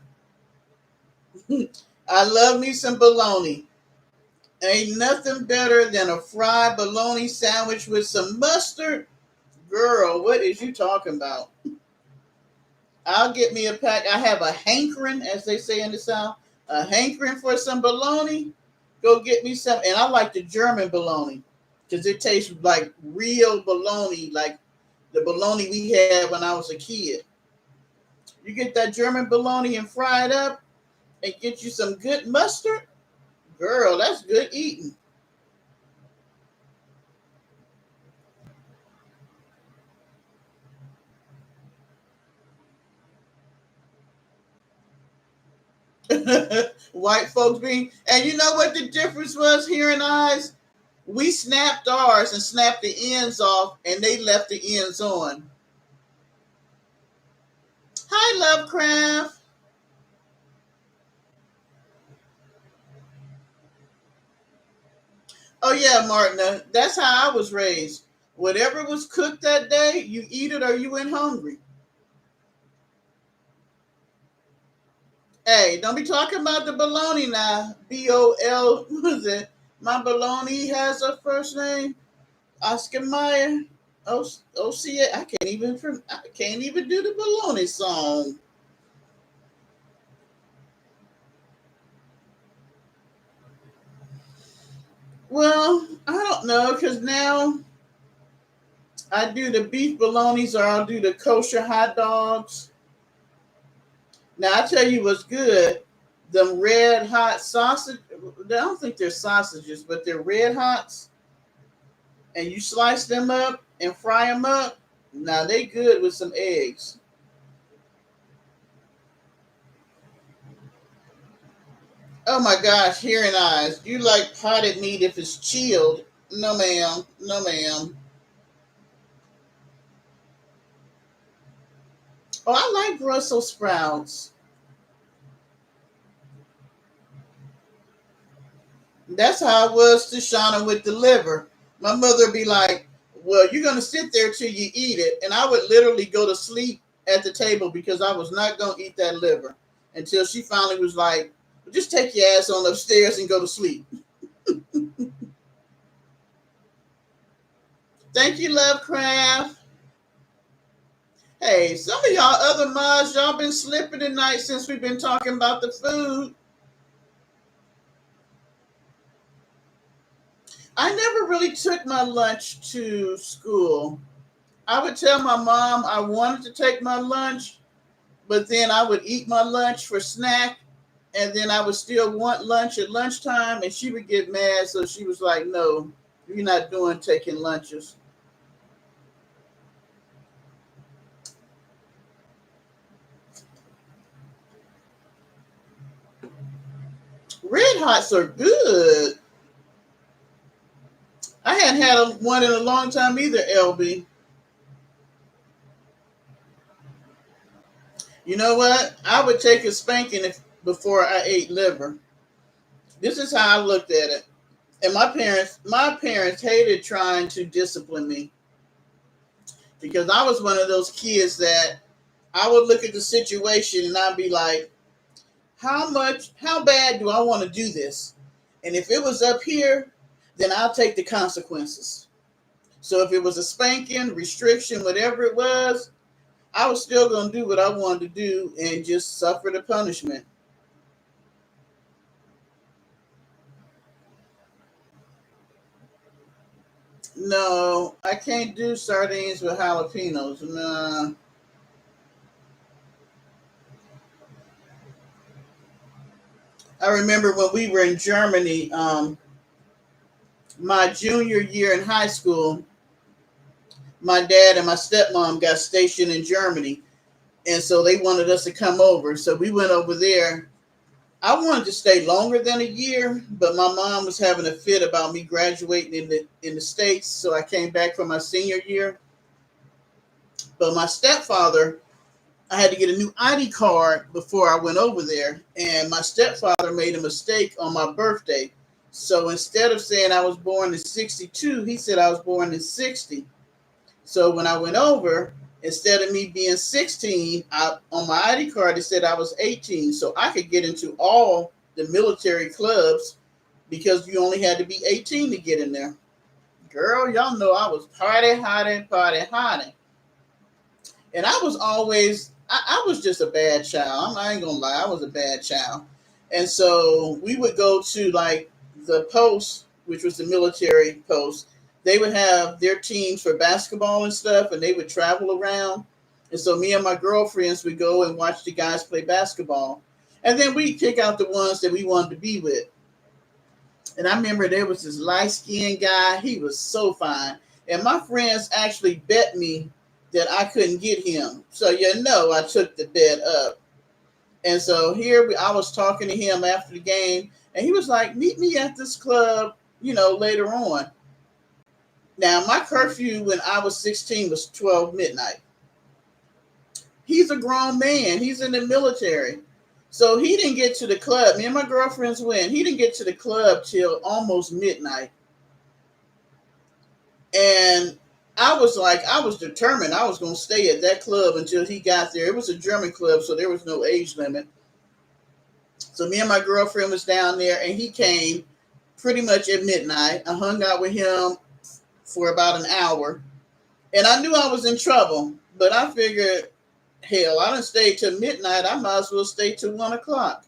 I love me some bologna. Ain't nothing better than a fried bologna sandwich with some mustard. Girl, what is you talking about? I'll get me a pack. I have a hankering, as they say in the South, a hankering for some bologna. Go get me some. And I like the German bologna because it tastes like real bologna, like the bologna we had when I was a kid. You get that German bologna and fry it up and get you some good mustard. Girl, that's good eating. White folks being, and you know what the difference was here in ours? We snapped ours and snapped the ends off, and they left the ends on. Hi, Lovecraft. Oh yeah, Martina. That's how I was raised. Whatever was cooked that day, you eat it or you went hungry. Hey, don't be talking about the bologna now. BOL, was it? My bologna has a first name. Oscar Mayer. OCA. I can't even do the bologna song. Well, I don't know because now I do the beef bolognas or I'll do the kosher hot dogs. Now I tell you what's good. Them red hot sausage. I don't think they're sausages, but they're red hots, and you slice them up and fry them up. Now they good with some eggs. Oh my gosh, hearing eyes. You like potted meat if it's chilled? No, ma'am. No, ma'am. Oh, I like Brussels sprouts. That's how it was to Shauna with the liver. My mother would be like, "Well, you're gonna sit there till you eat it," and I would literally go to sleep at the table because I was not gonna eat that liver until she finally was like, well, "Just take your ass on upstairs and go to sleep." Thank you, Lovecraft. Hey, some of y'all other mods, y'all been slipping tonight since we've been talking about the food. I never really took my lunch to school. I would tell my mom I wanted to take my lunch, but then I would eat my lunch for snack, and then I would still want lunch at lunchtime, and she would get mad. So she was like, "No, you're not doing taking lunches." Red Hots are good. I hadn't had one in a long time either, LB. You know what? I would take a spanking if before I ate liver. This is how I looked at it. And my parents hated trying to discipline me because I was one of those kids that I would look at the situation and I'd be like, how bad do I want to do this? And if it was up here, then I'll take the consequences. So if it was a spanking, restriction, whatever it was, I was still going to do what I wanted to do and just suffer the punishment. No, I can't do sardines with jalapenos. Nah. I remember when we were in Germany, my junior year in high school, my dad and my stepmom got stationed in Germany. And so they wanted us to come over. So we went over there. I wanted to stay longer than a year, but my mom was having a fit about me graduating in the States. So I came back for my senior year. But my stepfather, I had to get a new ID card before I went over there. And my stepfather made a mistake on my birthday. So instead of saying I was born in 62, he said I was born in 60. So when I went over, Instead of me being 16, on my ID card it said I was 18, so I could get into all the military clubs because you only had to be 18 to get in there. Girl, y'all know I was party. And I was always, I was just a bad child. I ain't gonna lie, I was a bad child. And so we would go to like the post, which was the military post. They would have their teams for basketball and stuff, and they would travel around. And so me and my girlfriends would go and watch the guys play basketball. And then we'd pick out the ones that we wanted to be with. And I remember there was this light skinned guy. He was so fine. And my friends actually bet me that I couldn't get him. So, I took the bet up. And so I was talking to him after the game. And he was like, meet me at this club, later on. Now, my curfew when I was 16 was 12 midnight. He's a grown man. He's in the military. So he didn't get to the club. Me and my girlfriends went. He didn't get to the club till almost midnight. And I was determined I was going to stay at that club until he got there. It was a German club, so there was no age limit. So me and my girlfriend was down there, and he came pretty much at midnight. I hung out with him for about an hour. And I knew I was in trouble, but I figured, hell, I done stayed till midnight. I might as well stay till 1 o'clock.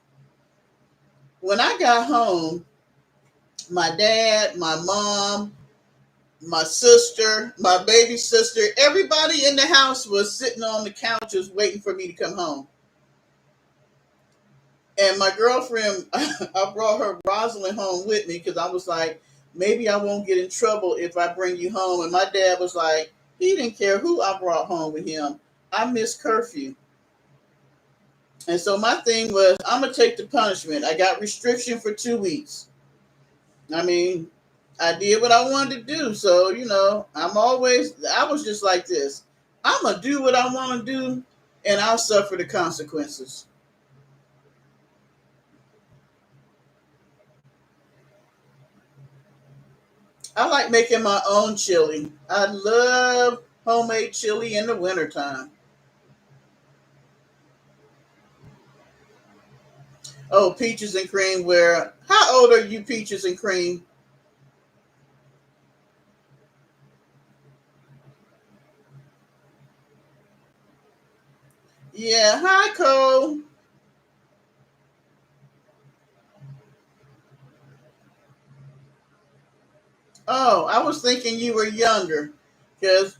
When I got home, my dad, my mom, my sister, my baby sister, everybody in the house was sitting on the couches waiting for me to come home. And my girlfriend, I brought her Rosalind home with me because I was like, maybe I won't get in trouble if I bring you home. And my dad was like, he didn't care who I brought home with him. I missed curfew. And so my thing was, I'm going to take the punishment. I got restriction for 2 weeks. I mean, I did what I wanted to do. So, I was just like this. I'm going to do what I want to do, and I'll suffer the consequences. I like making my own chili. I love homemade chili in the wintertime. Oh, peaches and cream. How old are you, peaches and cream? Yeah, hi, Cole. Oh, I was thinking you were younger because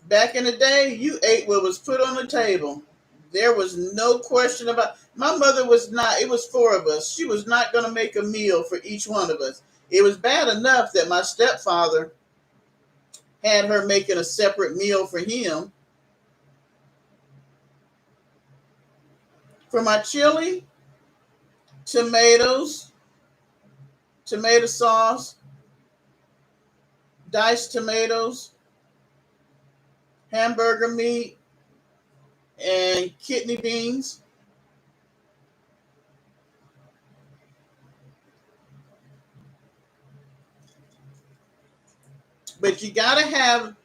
back in the day, you ate what was put on the table. There was no question about. My mother was not. It was four of us. She was not going to make a meal for each one of us. It was bad enough that my stepfather had her making a separate meal for him. For my chili, tomatoes, tomato sauce, diced tomatoes, hamburger meat, and kidney beans. But you got to have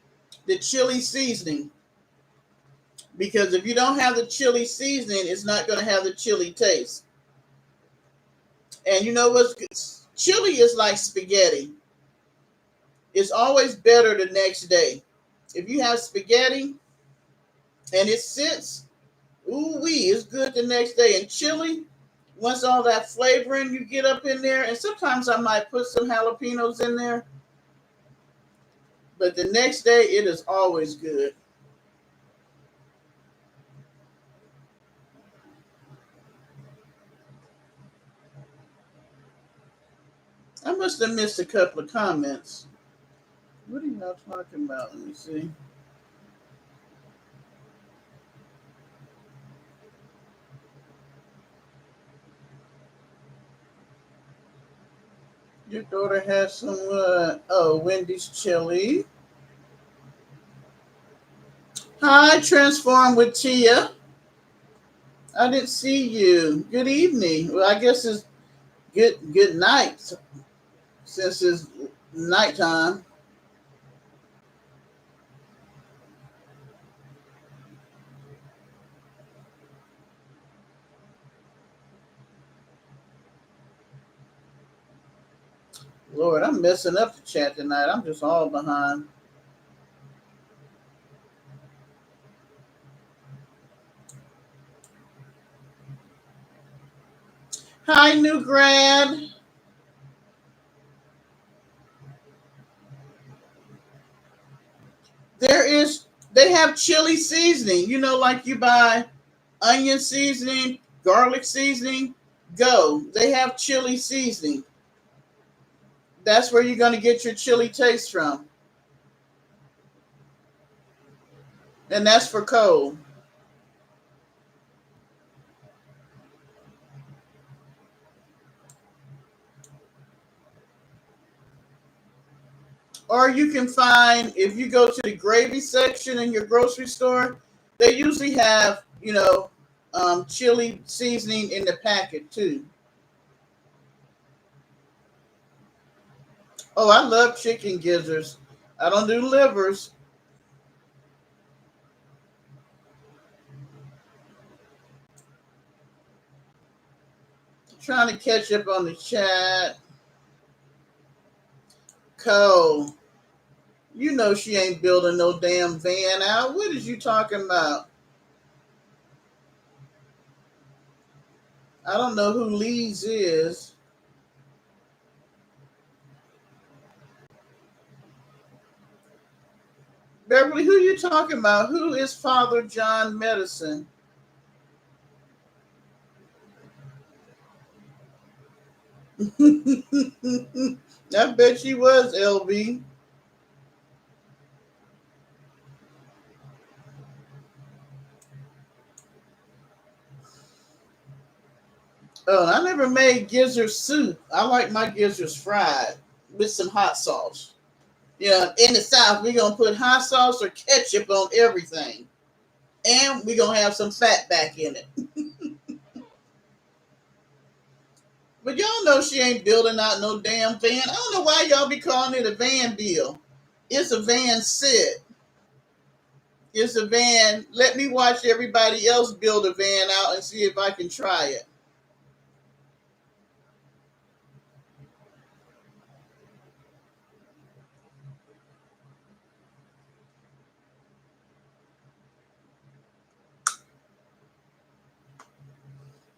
the chili seasoning because if you don't have the chili seasoning, it's not going to have the chili taste. And you know what's good? Chili is like spaghetti. It's always better the next day. If you have spaghetti and it sits, ooh wee, it's good the next day. And chili, once all that flavoring you get up in there, and sometimes I might put some jalapenos in there, but the next day it is always good. I must have missed a couple of comments. What are y'all talking about? Let me see. Your daughter has some, Wendy's chili. Hi, Transform with Tia. I didn't see you. Good evening. Well, I guess it's good night since it's nighttime. Lord, I'm messing up the chat tonight. I'm just all behind. Hi, new grad. There is, they have chili seasoning. You know, like you buy onion seasoning, garlic seasoning. Go. They have chili seasoning. That's where you're going to get your chili taste from. And that's for cold. Or you can find, if you go to the gravy section in your grocery store, they usually have, chili seasoning in the packet too. Oh, I love chicken gizzards. I don't do livers. Trying to catch up on the chat. Cole, you know she ain't building no damn van out. What is you talking about? I don't know who Lee's is. Beverly, who you talking about? Who is Father John Medicine? I bet she was, LB. Oh, I never made gizzard soup. I like my gizzards fried with some hot sauce. Yeah, in the South, we're going to put hot sauce or ketchup on everything. And we're going to have some fat back in it. But y'all know she ain't building out no damn van. I don't know why y'all be calling it a van deal. It's a van sit. It's a van. Let me watch everybody else build a van out and see if I can try it.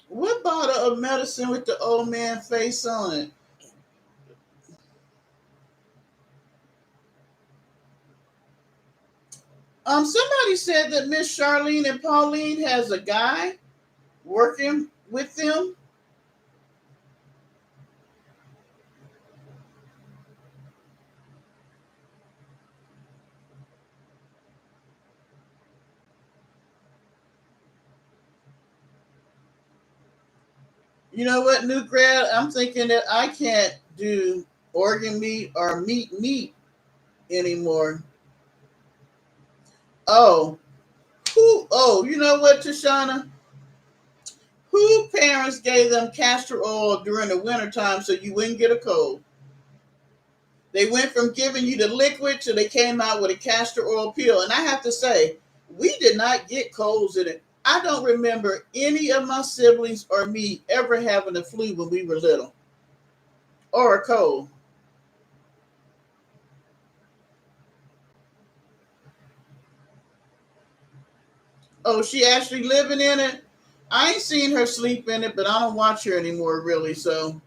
What bottle of medicine with the old man face on it? Somebody said that Miss Charlene and Pauline has a guy working with them. You know what, new grad? I'm thinking that I can't do organ meat or meat anymore. Oh, who? Oh, you know what, Tashana? Who parents gave them castor oil during the wintertime so you wouldn't get a cold? They went from giving you the liquid to they came out with a castor oil pill. And I have to say, we did not get colds in it. I don't remember any of my siblings or me ever having a flu when we were little or a cold. Oh, she actually living in it? I ain't seen her sleep in it, but I don't watch her anymore, really. So,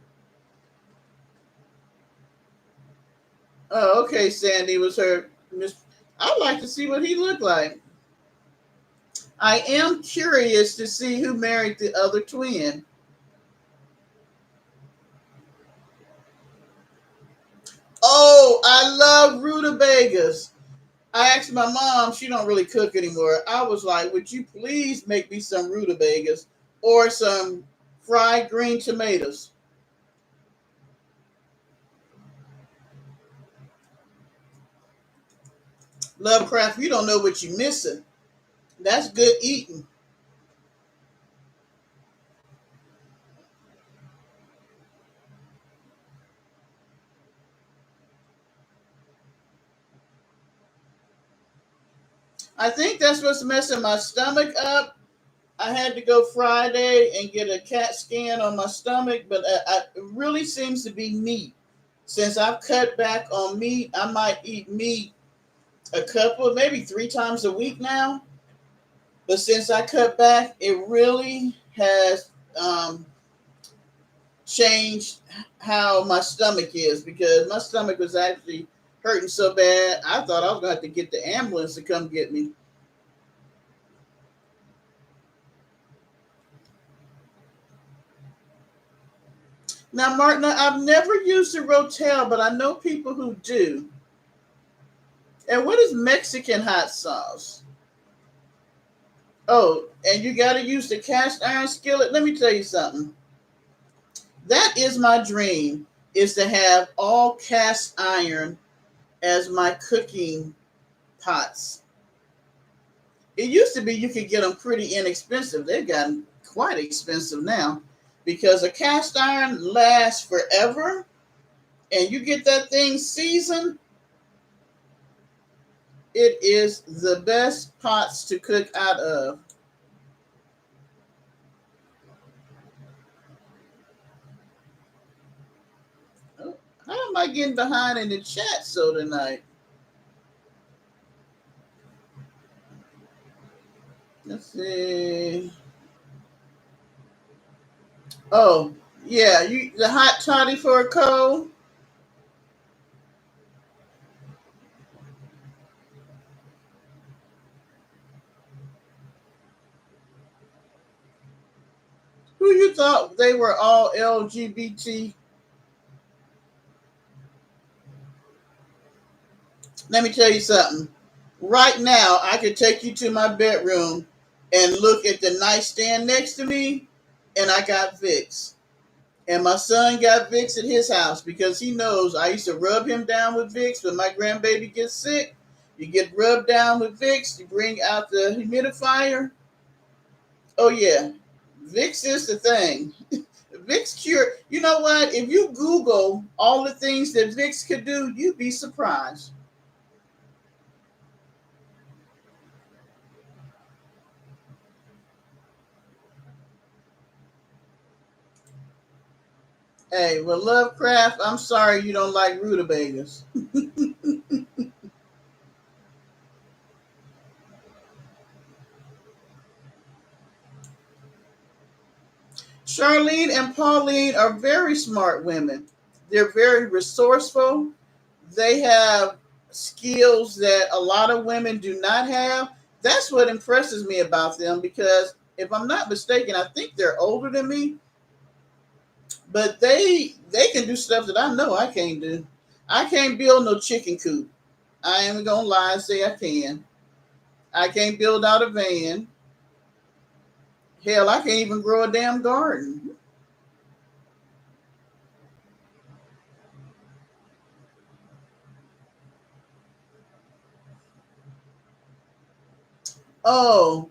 oh, okay, Sandy was her. I'd like to see what he looked like. I am curious to see who married the other twin. Oh, I love rutabagas. I asked my mom, she don't really cook anymore. I was like, would you please make me some rutabagas or some fried green tomatoes? Lovecraft, you don't know what you're missing. That's good eating. I think that's what's messing my stomach up. I had to go Friday and get a CAT scan on my stomach, but it really seems to be meat. Since I've cut back on meat, I might eat meat a couple, maybe 3 times a week now. But since I cut back, it really has changed how my stomach is, because my stomach was actually hurting so bad. I thought I was going to have to get the ambulance to come get me. Now, Martina, I've never used a Rotel, but I know people who do. And what is Mexican hot sauce? Oh, and you got to use the cast iron skillet. Let me tell you something. That is my dream, is to have all cast iron as my cooking pots. It used to be you could get them pretty inexpensive. They've gotten quite expensive now, because a cast iron lasts forever, and you get that thing seasoned. It is the best pots to cook out of. Oh, how am I getting behind in the chat so tonight? Let's see. Oh, yeah, you the hot toddy for a cold. Who you thought they were all LGBT? Let me tell you something. Right now, I could take you to my bedroom and look at the nightstand next to me, and I got Vicks. And my son got Vicks at his house because he knows I used to rub him down with Vicks when my grandbaby gets sick. You get rubbed down with Vicks, you bring out the humidifier. Oh, yeah. Vicks is the thing. Vicks cure. You know what? If you Google all the things that Vicks could do, you'd be surprised. Hey, well, Lovecraft, I'm sorry you don't like rutabagas. Charlene and Pauline are very smart women. They're very resourceful. They have skills that a lot of women do not have. That's what impresses me about them, because if I'm not mistaken, I think they're older than me, but they can do stuff that I know I can't do. I can't build no chicken coop. I ain't gonna lie and say I can. I can't build out a van. Hell, I can't even grow a damn garden. Oh,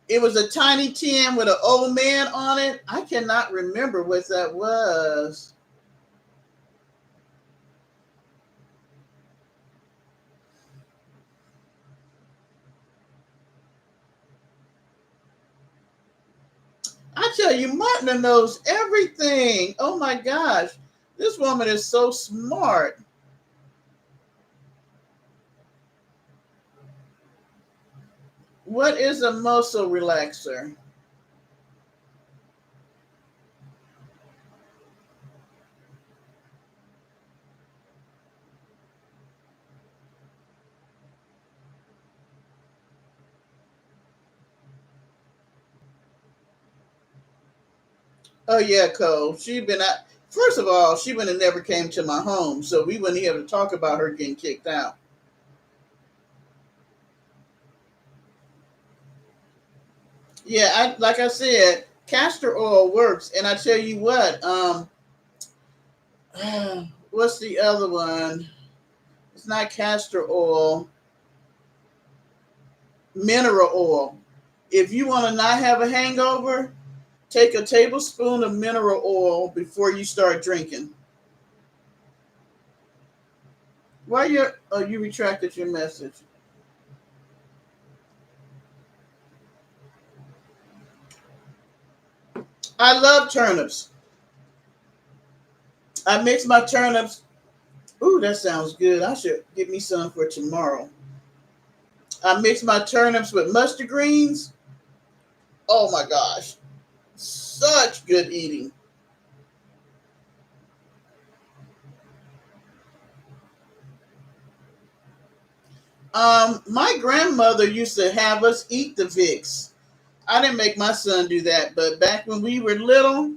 it was a tiny tin with an old man on it. I cannot remember what that was. I tell you, Martina knows everything. Oh my gosh. This woman is so smart. What is a muscle relaxer? Oh yeah, Cole. She been at first of all, she would have never came to my home, so we wouldn't even talk about her getting kicked out. Yeah, like I said, castor oil works, and I tell you what, what's the other one? It's not castor oil, mineral oil. If you want to not have a hangover, take a tablespoon of mineral oil before you start drinking. Why you retracted your message? I love turnips. I mix my turnips. Ooh, that sounds good. I should get me some for tomorrow. I mix my turnips with mustard greens. Oh my gosh, such good eating. My grandmother used to have us eat the Vicks. I didn't make my son do that, but back when we were little,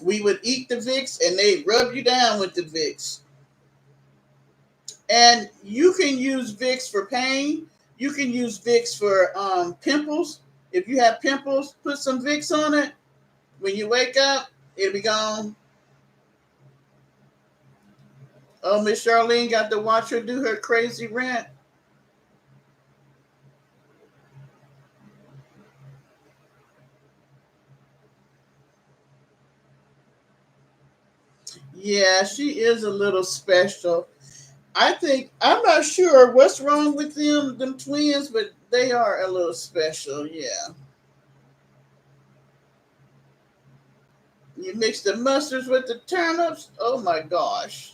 we would eat the Vicks and they rub you down with the Vicks. And you can use Vicks for pain. You can use Vicks for pimples. If you have pimples, put some Vicks on it. When you wake up, it'll be gone. Oh, Miss Charlene got to watch her do her crazy rant. Yeah, she is a little special. I think I'm not sure what's wrong with them twins, but they are a little special. Yeah, you mix the mustards with the turnips. Oh my gosh!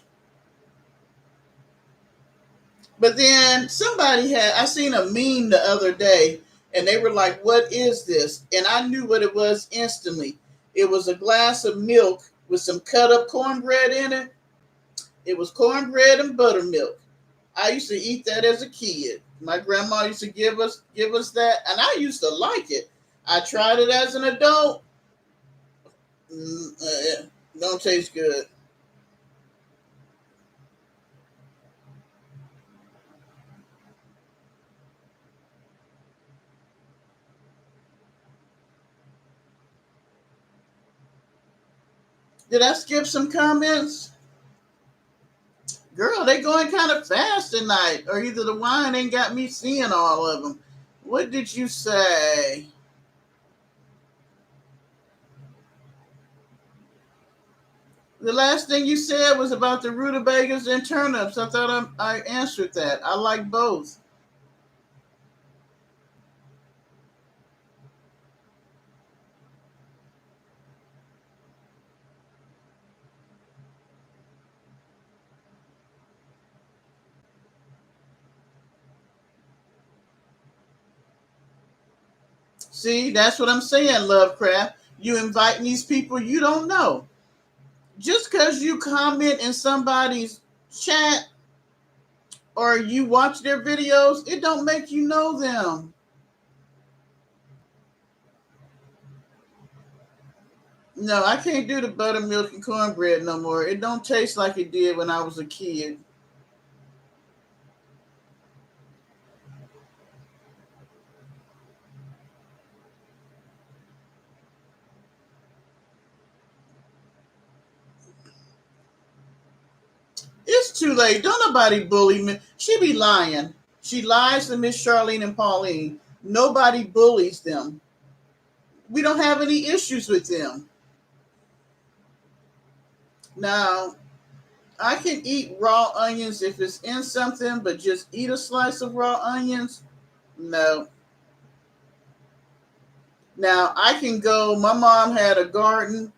But then somebody had I seen a meme the other day, and they were like, "What is this?" And I knew what it was instantly. It was a glass of milk with some cut up cornbread in it. It was cornbread and buttermilk. I used to eat that as a kid. My grandma used to give us that, and I used to like it. I tried it as an adult. Don't taste good. Did I skip some comments? Girl, they going kind of fast tonight, or either the wine ain't got me seeing all of them. What did you say? The last thing you said was about the rutabagas and turnips. I thought I answered that. I like both. See, that's what I'm saying, Lovecraft. You inviting these people you don't know. Just because you comment in somebody's chat or you watch their videos, it don't make you know them. No, I can't do the buttermilk and cornbread no more. It don't taste like it did when I was a kid. It's too late. Don't nobody bully me. She be lying. She lies to Miss Charlene and Pauline. Nobody bullies them. We don't have any issues with them. Now, I can eat raw onions if it's in something, but just eat a slice of raw onions? No. Now I can go. My mom had a garden,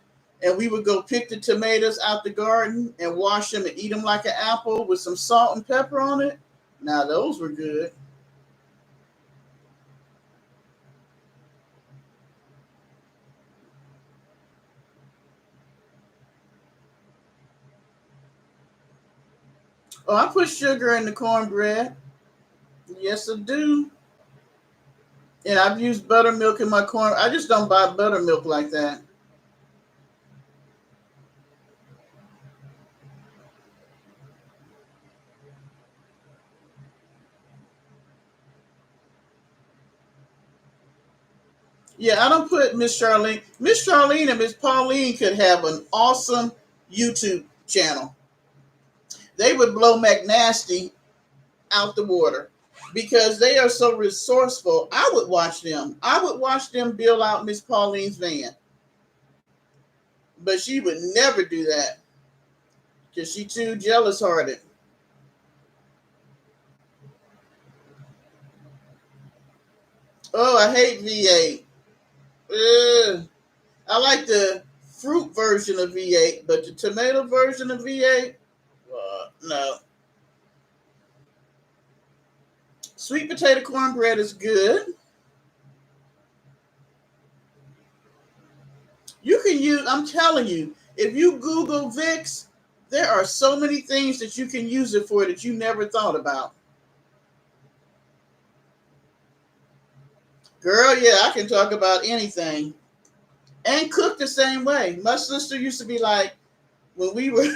and we would go pick the tomatoes out the garden and wash them and eat them like an apple with some salt and pepper on it. Now those were good. Oh, I put sugar in the cornbread. Yes, I do. And I've used buttermilk in my corn. I just don't buy buttermilk like that. Yeah, I don't put Miss Charlene. Miss Charlene and Miss Pauline could have an awesome YouTube channel. They would blow McNasty out the water because they are so resourceful. I would watch them. I would watch them build out Miss Pauline's van, but she would never do that because she too jealous hearted. Oh, I hate V8. Ugh. I like the fruit version of V8, but the tomato version of V8, no. Sweet potato cornbread is good. You can use, I'm telling you, if you Google Vicks, there are so many things that you can use it for that you never thought about. Girl, yeah, I can talk about anything. And cook the same way. My sister used to be like, when we were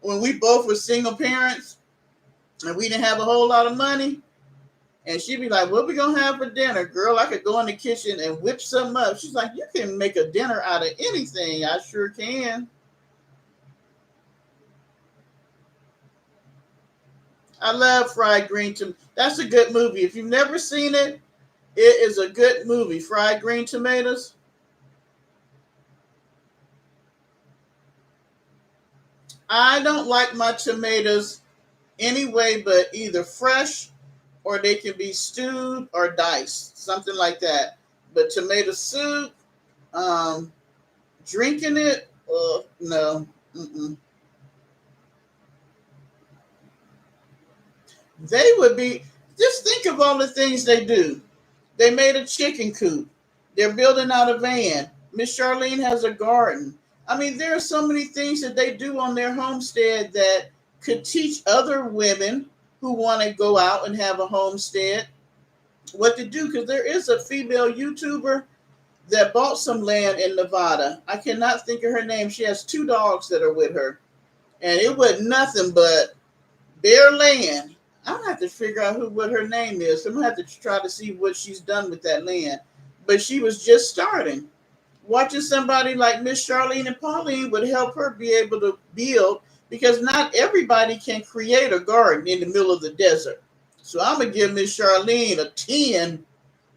when we both were single parents and we didn't have a whole lot of money, and she'd be like, "What we gonna have for dinner?" Girl, I could go in the kitchen and whip something up. She's like, "You can make a dinner out of anything." I sure can. I love fried green tomatoes. That's a good movie. If you've never seen it, it is a good movie. Fried green tomatoes. I don't like my tomatoes anyway, but either fresh or they can be stewed or diced, something like that. But tomato soup, um, drinking it, no. Mm-mm. They would be, just think of all the things they do. They made a chicken coop. They're building out a van. Miss Charlene has a garden. I mean, there are so many things that they do on their homestead that could teach other women who want to go out and have a homestead what to do. Because there is a female YouTuber that bought some land in Nevada. I cannot think of her name. She has two dogs that are with her. And it was nothing but bare land. I'm gonna have to figure out what her name is. I'm gonna have to try to see what she's done with that land. But she was just starting. Watching somebody like Miss Charlene and Pauline would help her be able to build because not everybody can create a garden in the middle of the desert. So I'm gonna give Miss Charlene a 10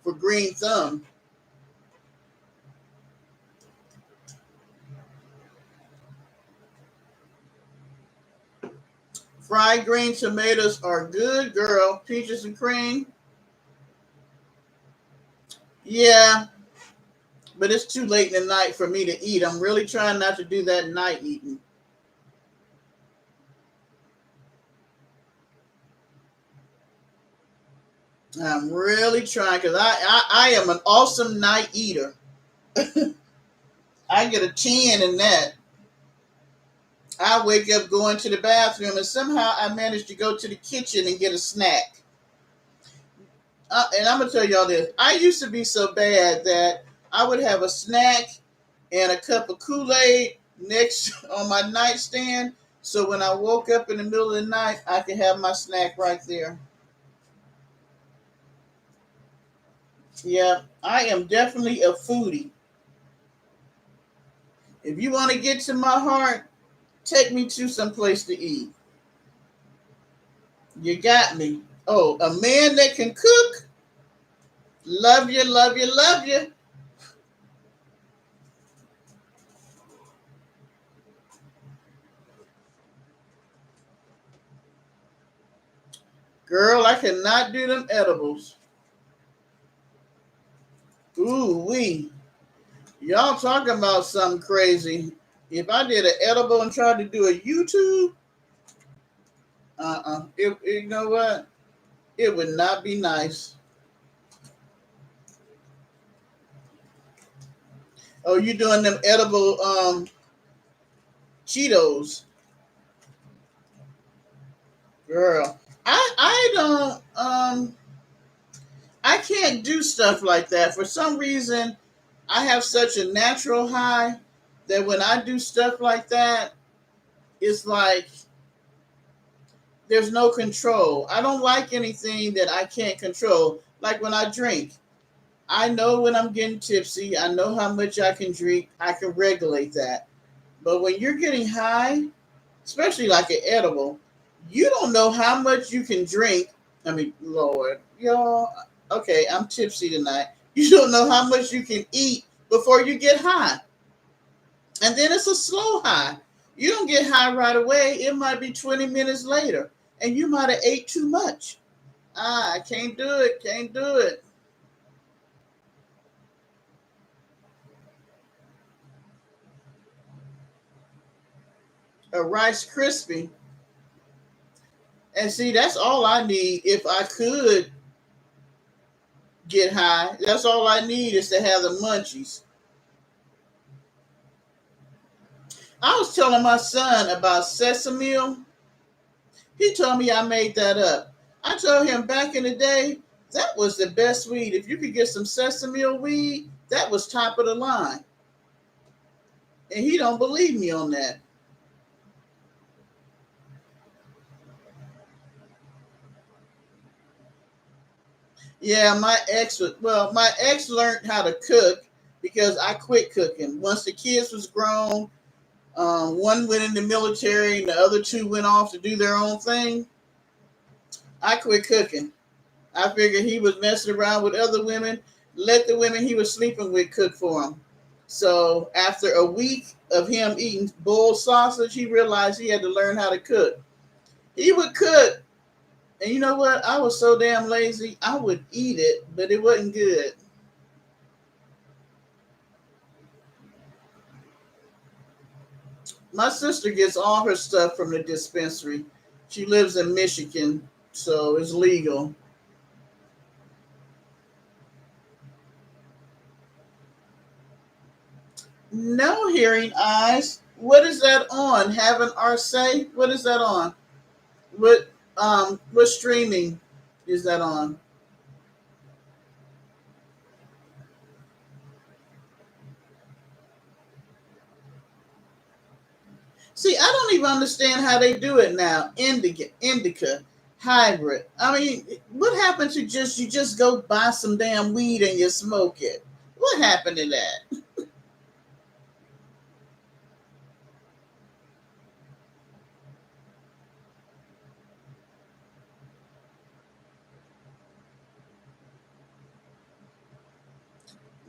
for green thumb. Fried green tomatoes are good, girl. Peaches and cream. Yeah, but it's too late in the night for me to eat. I'm really trying not to do that night eating. I'm really trying because I am an awesome night eater. I get a 10 in that. I wake up going to the bathroom and somehow I manage to go to the kitchen and get a snack. And I'm gonna tell y'all this. I used to be so bad that I would have a snack and a cup of Kool-Aid next on my nightstand. So when I woke up in the middle of the night, I could have my snack right there. Yeah, I am definitely a foodie. If you want to get to my heart, take me to some place to eat. You got me. Oh, a man that can cook. Love you, love you, love you. Girl, I cannot do them edibles. Ooh, wee. Y'all talking about something crazy. If I did an edible and tried to do a YouTube, you know what? It would not be nice. Oh, you doing them edible Cheetos. Girl. I don't I can't do stuff like that. For some reason, I have such a natural high that when I do stuff like that, it's like there's no control. I don't like anything that I can't control. Like when I drink, I know when I'm getting tipsy, I know how much I can drink, I can regulate that. But when you're getting high, especially like an edible, you don't know how much you can drink. I mean, Lord, y'all, okay, I'm tipsy tonight. You don't know how much you can eat before you get high. And then it's a slow high. You don't get high right away. It might be 20 minutes later. And you might have ate too much. I can't do it. Can't do it. a Rice Krispie. And see, that's all I need. If I could get high, that's all I need is to have the munchies. I was telling my son about sesame. He told me I made that up. I told him back in the day, that was the best weed. If you could get some sesame weed, that was top of the line. And he don't believe me on that. Yeah, my ex learned how to cook because I quit cooking. Once the kids was grown, one went in the military and the other two went off to do their own thing. I quit cooking. I figured he was messing around with other women. Let the women he was sleeping with cook for him. So after a week of him eating boiled sausage, he realized he had to learn how to cook. He would cook, and you know what? I was so damn lazy. I would eat it, but it wasn't good. My sister gets all her stuff from the dispensary. She lives in Michigan, so it's legal. No hearing eyes. What is that on? Having our say? What is that on? What streaming is that on? See, I don't even understand how they do it now. Indica, hybrid. I mean, what happened to just you just go buy some damn weed and you smoke it? What happened to that?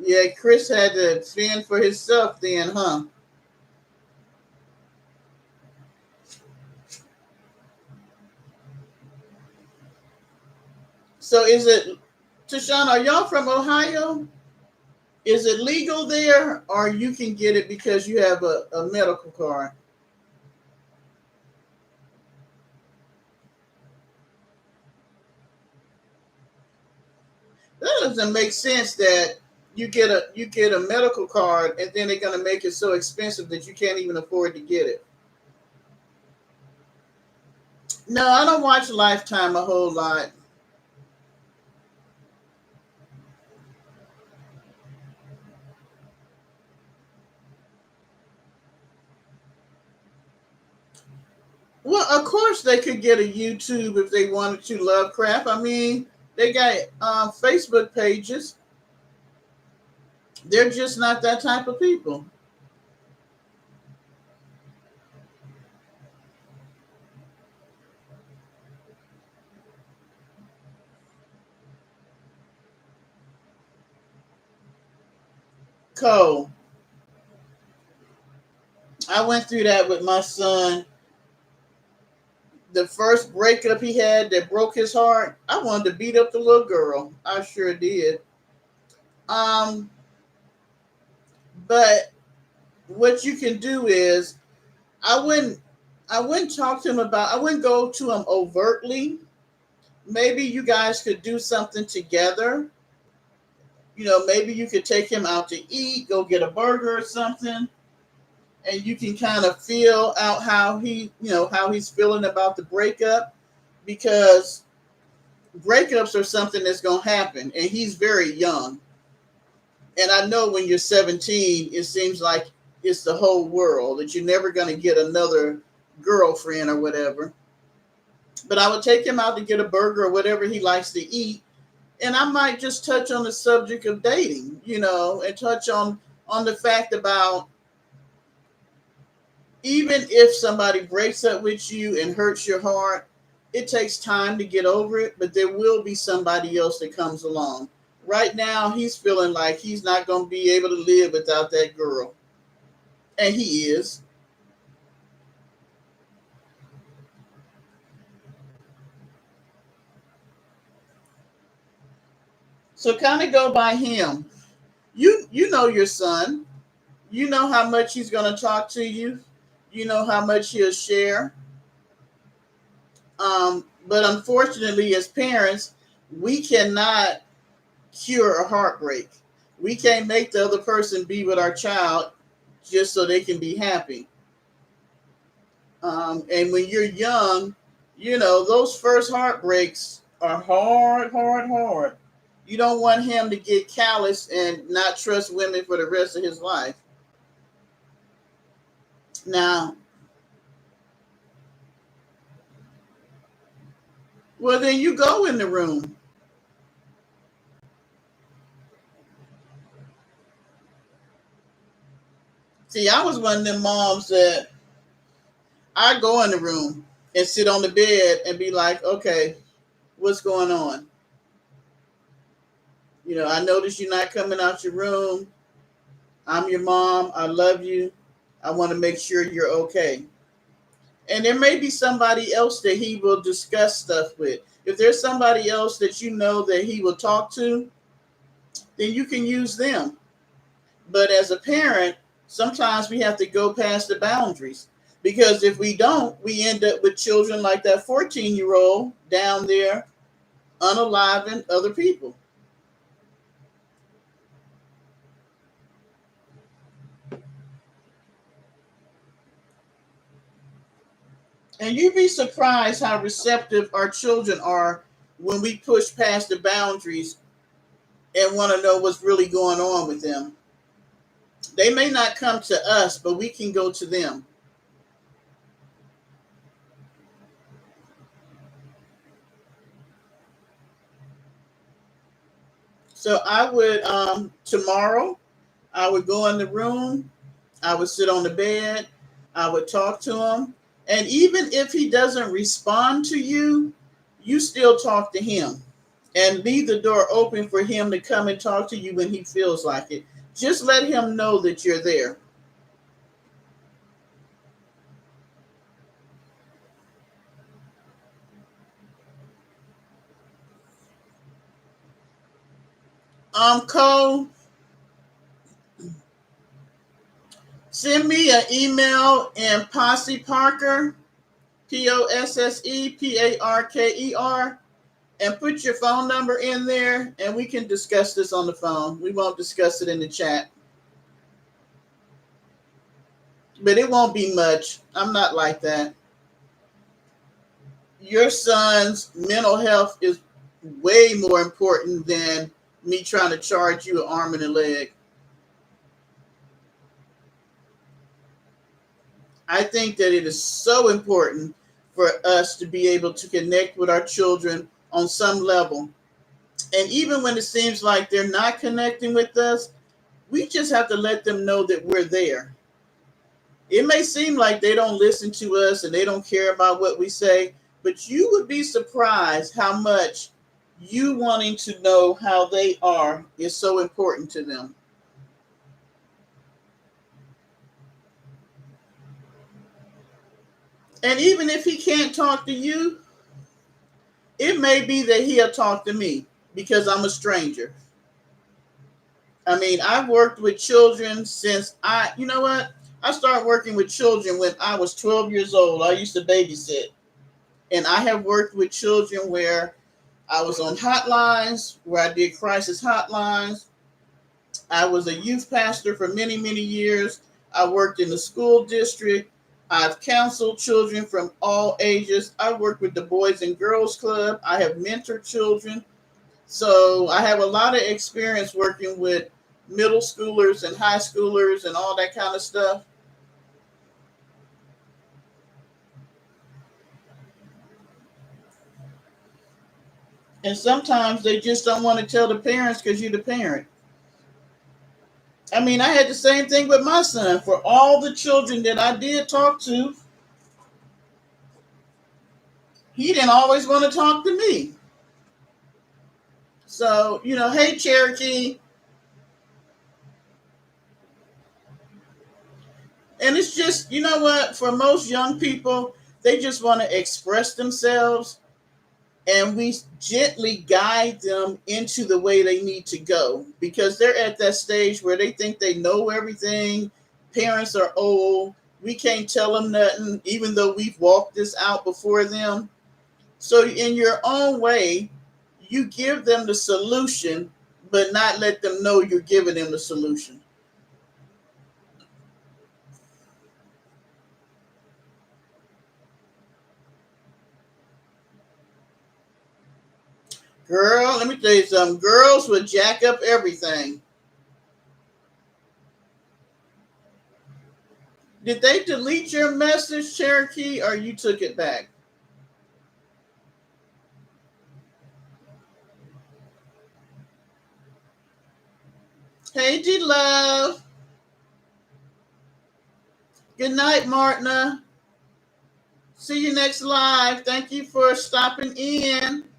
Yeah, Chris had to fend for himself then, huh? So is it, Tashawn, are y'all from Ohio? Is it legal there or you can get it because you have a medical card? That doesn't make sense that you get a medical card and then they're gonna make it so expensive that you can't even afford to get it. No, I don't watch Lifetime a whole lot. Well, of course they could get a YouTube if they wanted to. Lovecraft. I mean, they got Facebook pages. They're just not that type of people. Cole, I went through that with my son. The first breakup he had that broke his heart, I wanted to beat up the little girl. I sure did. Um, but what you can do is I wouldn't I wouldn't talk to him about I wouldn't go to him overtly. Maybe you guys could do something together. Maybe you could take him out to eat, go get a burger or something, and you can kind of feel out how he's feeling about the breakup because breakups are something that's going to happen and he's very young. And I know when you're 17, it seems like it's the whole world that you're never going to get another girlfriend or whatever. But I would take him out to get a burger or whatever he likes to eat, and I might just touch on the subject of dating, and touch on the fact about even if somebody breaks up with you and hurts your heart, it takes time to get over it, but there will be somebody else that comes along. Right now, he's feeling like he's not going to be able to live without that girl, and he is. So kind of go by him. You know your son. You know how much he's going to talk to you. you know how much he'll share. But unfortunately, as parents, we cannot cure a heartbreak. We can't make the other person be with our child just so they can be happy. And when you're young, you know, those first heartbreaks are hard, hard, hard. You don't want him to get callous and not trust women for the rest of his life. Now, well, then you go in the room. See, I was one of them moms that I go in the room and sit on the bed and be like, okay, what's going on? You know, I notice you're not coming out your room. I'm your mom. I love you. I want to make sure you're okay. And there may be somebody else that he will discuss stuff with. If there's somebody else that you know that he will talk to, then you can use them. But as a parent, sometimes we have to go past the boundaries. Because if we don't, we end up with children like that 14-year-old down there unaliving other people. And you'd be surprised how receptive our children are when we push past the boundaries and want to know what's really going on with them. They may not come to us, but we can go to them. So I would tomorrow I would go in the room, I would sit on the bed, I would talk to him, and even if he doesn't respond to you, you still talk to him and leave the door open for him to come and talk to you when he feels like it. Just let him know that you're there. Cole, send me an email in Posse Parker, POSSEPARKER, and put your phone number in there and we can discuss this on the phone. We won't discuss it in the chat. But it won't be much. I'm not like that. Your son's mental health is way more important than me trying to charge you an arm and a leg. I think that it is so important for us to be able to connect with our children on some level. And even when it seems like they're not connecting with us, we just have to let them know that we're there. It may seem like they don't listen to us and they don't care about what we say, but you would be surprised how much you wanting to know how they are is so important to them. And even if he can't talk to you, it may be that he'll talk to me because I'm a stranger. I mean, I've worked with children since you know what? I started working with children when I was 12 years old. I used to babysit. And I have worked with children where I was on hotlines, where I did crisis hotlines. I was a youth pastor for many, many years. I worked in the school district. I've counseled children from all ages. I worked with the Boys and Girls Club. I have mentored children. So I have a lot of experience working with middle schoolers and high schoolers and all that kind of stuff. And sometimes they just don't want to tell the parents because you're the parent. I mean, I had the same thing with my son. For all the children that I did talk to, he didn't always want to talk to me. So, you know, hey, Cherokee. And it's just, you know what? For most young people, they just want to express themselves and we gently guide them into the way they need to go because they're at that stage where they think they know everything. Parents are old. We can't tell them nothing, even though we've walked this out before them. So, in your own way, you give them the solution, but not let them know you're giving them the solution. Girl, let me tell you something. Girls would jack up everything. Did they delete your message, Cherokee, or you took it back? Hey, G Love. Good night, Martina. See you next live. Thank you for stopping in.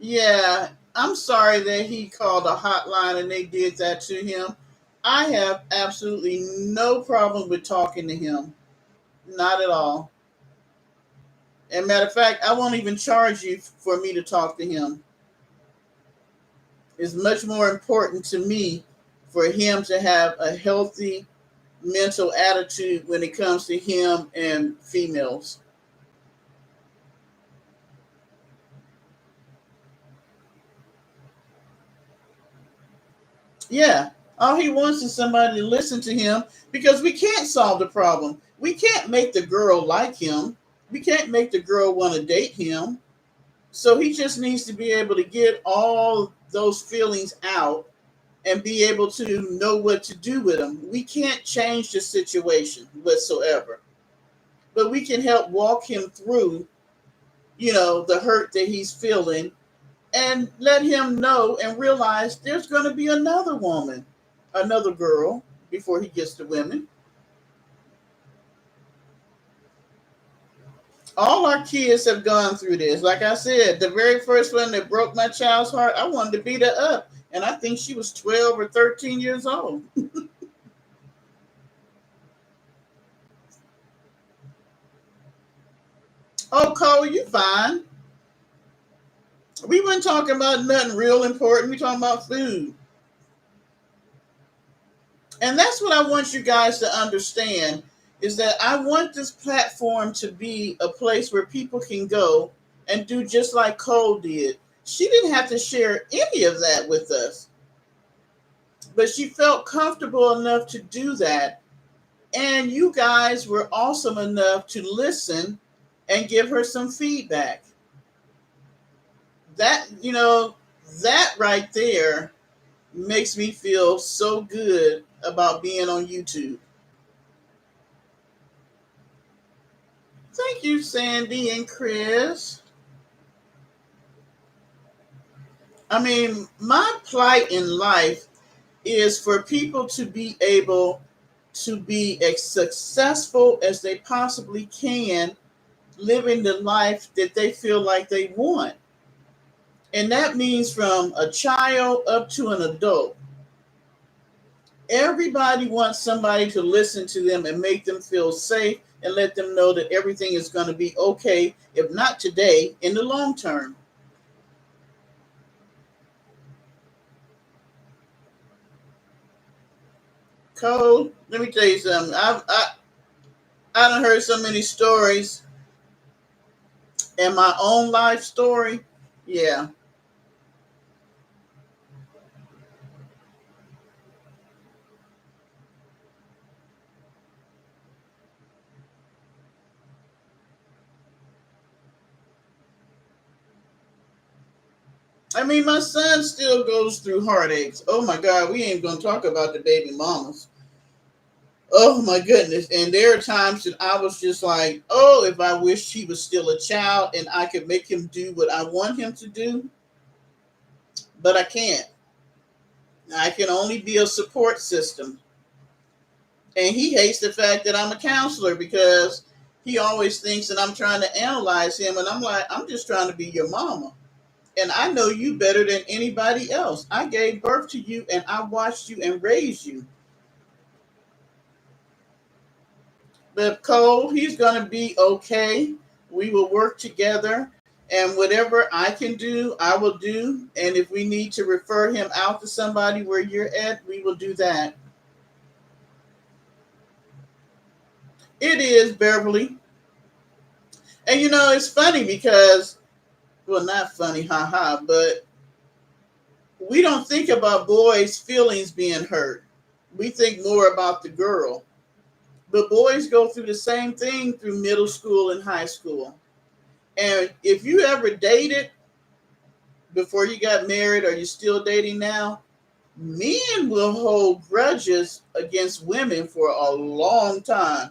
Yeah, I'm sorry that he called a hotline and they did that to him. I have absolutely no problem with talking to him. Not at all. And matter of fact, I won't even charge you for me to talk to him. It's much more important to me for him to have a healthy mental attitude when it comes to him and females. Yeah. All he wants is somebody to listen to him because we can't solve the problem. We can't make the girl like him. We can't make the girl want to date him. So he just needs to be able to get all those feelings out and be able to know what to do with them. We can't change the situation whatsoever, but we can help walk him through, the hurt that he's feeling and let him know and realize there's going to be another woman, another girl before he gets to women. All our kids have gone through this. Like I said, the very first one that broke my child's heart, I wanted to beat her up. And I think she was 12 or 13 years old. Oh, Cole, you fine. We weren't talking about nothing real important. We talking about food. And that's what I want you guys to understand is that I want this platform to be a place where people can go and do just like Cole did. She didn't have to share any of that with us, but she felt comfortable enough to do that. And you guys were awesome enough to listen and give her some feedback. That, that right there makes me feel so good about being on YouTube. Thank you, Sandy and Chris. I mean, my plight in life is for people to be able to be as successful as they possibly can, living the life that they feel like they want. And that means from a child up to an adult. Everybody wants somebody to listen to them and make them feel safe and let them know that everything is going to be okay, if not today, in the long term. Cole, let me tell you something. I done heard so many stories and my own life story. Yeah. I mean, my son still goes through heartaches. Oh my God, we ain't gonna talk about the baby mamas. Oh my goodness. And there are times that I was just like, oh, if I wished he was still a child and I could make him do what I want him to do, but I can't. I can only be a support system. And he hates the fact that I'm a counselor because he always thinks that I'm trying to analyze him. And I'm like, I'm just trying to be your mama. And I know you better than anybody else. I gave birth to you and I watched you and raised you. But Cole, he's going to be okay. We will work together. And whatever I can do, I will do. And if we need to refer him out to somebody where you're at, we will do that. It is, Beverly. And it's funny because, well, not funny, haha, but we don't think about boys' feelings being hurt. We think more about the girl. But boys go through the same thing through middle school and high school. And if you ever dated before you got married or you're still dating now, men will hold grudges against women for a long time.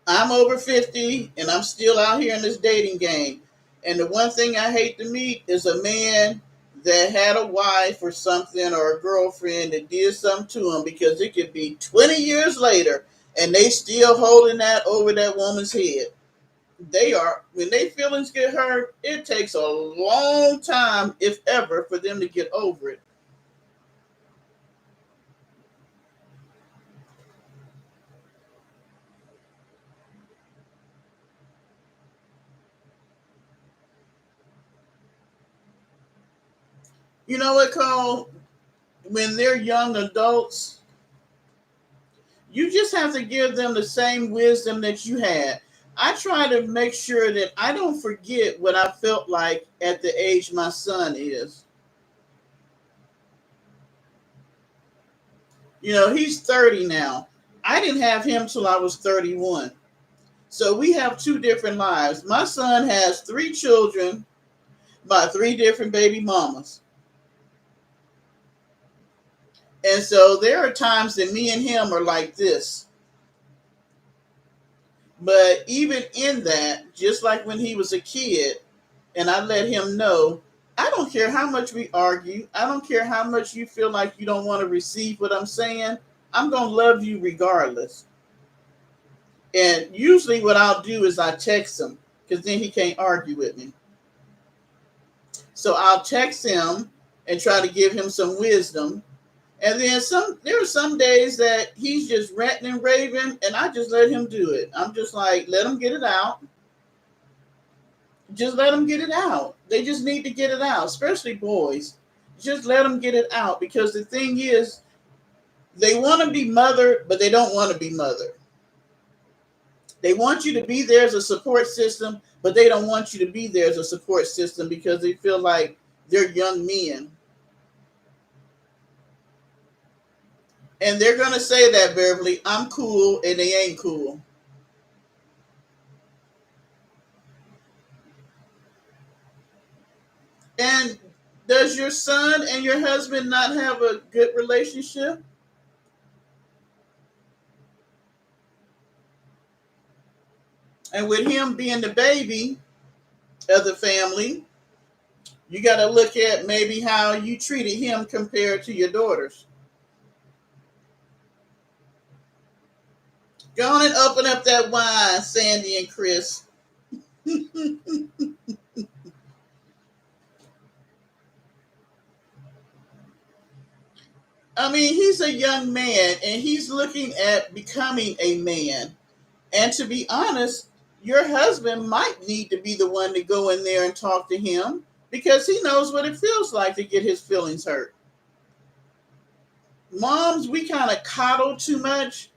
I'm over 50 and I'm still out here in this dating game. And the one thing I hate to meet is a man that had a wife or something or a girlfriend that did something to him, because it could be 20 years later and they still holding that over that woman's head. When their feelings get hurt, it takes a long time, if ever, for them to get over it. You know what, Cole? When they're young adults, you just have to give them the same wisdom that you had. I try to make sure that I don't forget what I felt like at the age my son is. He's 30 now. I didn't have him till I was 31. So we have two different lives. My son has three children by three different baby mamas. And so there are times that me and him are like this. But even in that, just like when he was a kid, and I let him know, I don't care how much we argue. I don't care how much you feel like you don't want to receive what I'm saying. I'm going to love you regardless. And usually what I'll do is I text him, because then he can't argue with me. So I'll text him and try to give him some wisdom. And then there are some days that he's just ranting and raving, and I just let him do it. I'm just like, let him get it out. Just let them get it out. They just need to get it out, especially boys. Just let them get it out, because the thing is, they want to be mothered, but they don't want to be mothered. They want you to be there as a support system, but they don't want you to be there as a support system because they feel like they're young men. And they're going to say that, Beverly, I'm cool, and they ain't cool. And does your son and your husband not have a good relationship? And with him being the baby of the family, you got to look at maybe how you treated him compared to your daughters. Go on and open up that wine, Sandy and Chris. I mean, he's a young man and he's looking at becoming a man. And to be honest, your husband might need to be the one to go in there and talk to him, because he knows what it feels like to get his feelings hurt. Moms, we kind of coddle too much.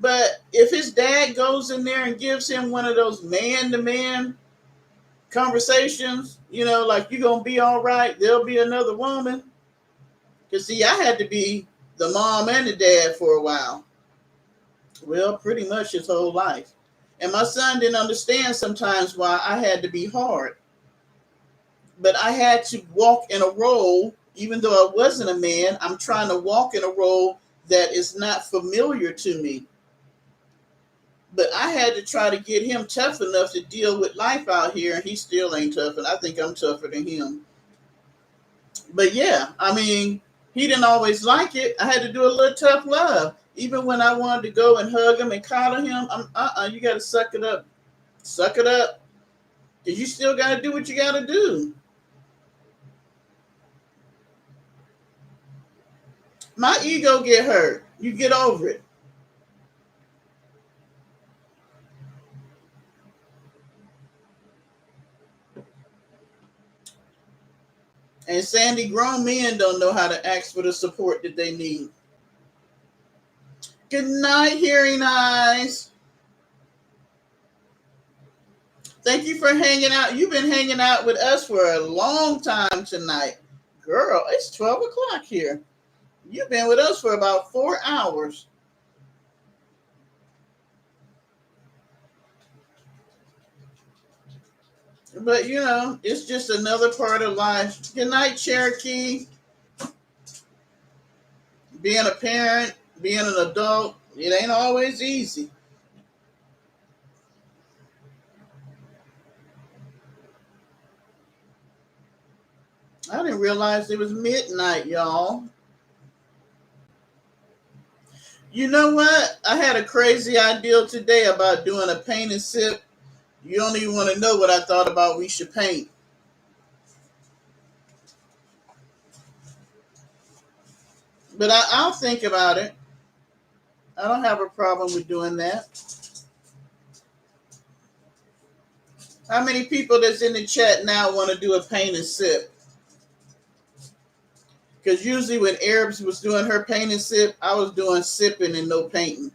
But if his dad goes in there and gives him one of those man to man conversations, like, you're going to be all right, there'll be another woman. Because, see, I had to be the mom and the dad for a while. Well, pretty much his whole life. And my son didn't understand sometimes why I had to be hard. But I had to walk in a role, even though I wasn't a man, I'm trying to walk in a role that is not familiar to me. But I had to try to get him tough enough to deal with life out here, and he still ain't tough, and I think I'm tougher than him. But yeah, I mean, he didn't always like it. I had to do a little tough love. Even when I wanted to go and hug him and coddle him, you got to suck it up. Suck it up. Because you still got to do what you got to do. My ego get hurt. You get over it. And Sandy, grown men don't know how to ask for the support that they need. Good night, hearing eyes. Thank you for hanging out. You've been hanging out with us for a long time tonight. Girl, it's 12 o'clock here. You've been with us for about 4 hours. But, it's just another part of life. Good night, Cherokee. Being a parent, being an adult, it ain't always easy. I didn't realize it was midnight, y'all. You know what? I had a crazy idea today about doing a paint and sip. You don't even want to know what I thought about we should paint. But I'll think about it. I don't have a problem with doing that. How many people that's in the chat now want to do a paint and sip? Because usually when Arabs was doing her paint and sip, I was doing sipping and no painting.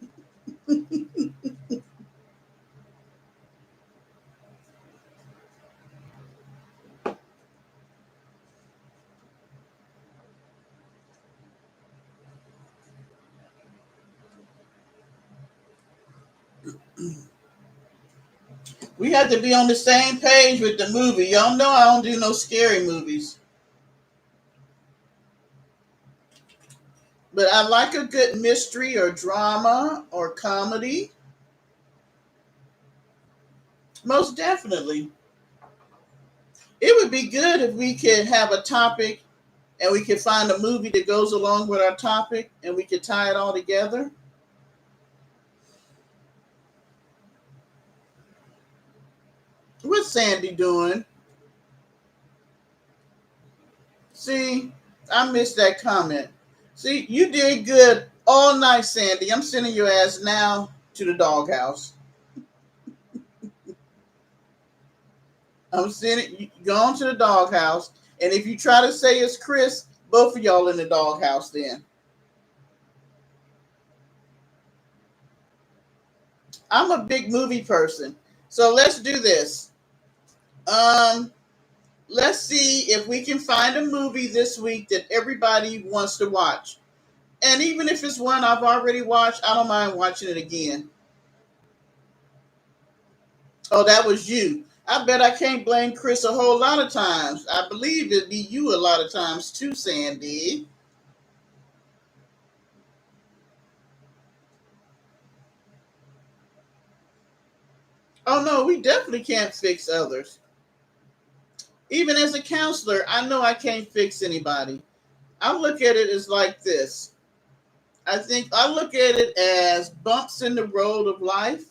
We have to be on the same page with the movie. Y'all know I don't do no scary movies. But I like a good mystery or drama or comedy. Most definitely. It would be good if we could have a topic and we could find a movie that goes along with our topic and we could tie it all together. What's Sandy doing? See, I missed that comment. See, you did good all night, Sandy. I'm sending your ass now to the doghouse. I'm sending you going to the doghouse. And if you try to say it's Chris, both of y'all in the doghouse then. I'm a big movie person. So let's do this. Um, let's see if we can find a movie this week that everybody wants to watch. And even if it's one I've already watched, I don't mind watching it again. Oh, that was you. I bet I can't blame Chris a whole lot of times. I believe it'd be you a lot of times too, Sandy. Oh no, we definitely can't fix others. Even as a counselor, I know I can't fix anybody. I look at it as like this. I look at it as bumps in the road of life,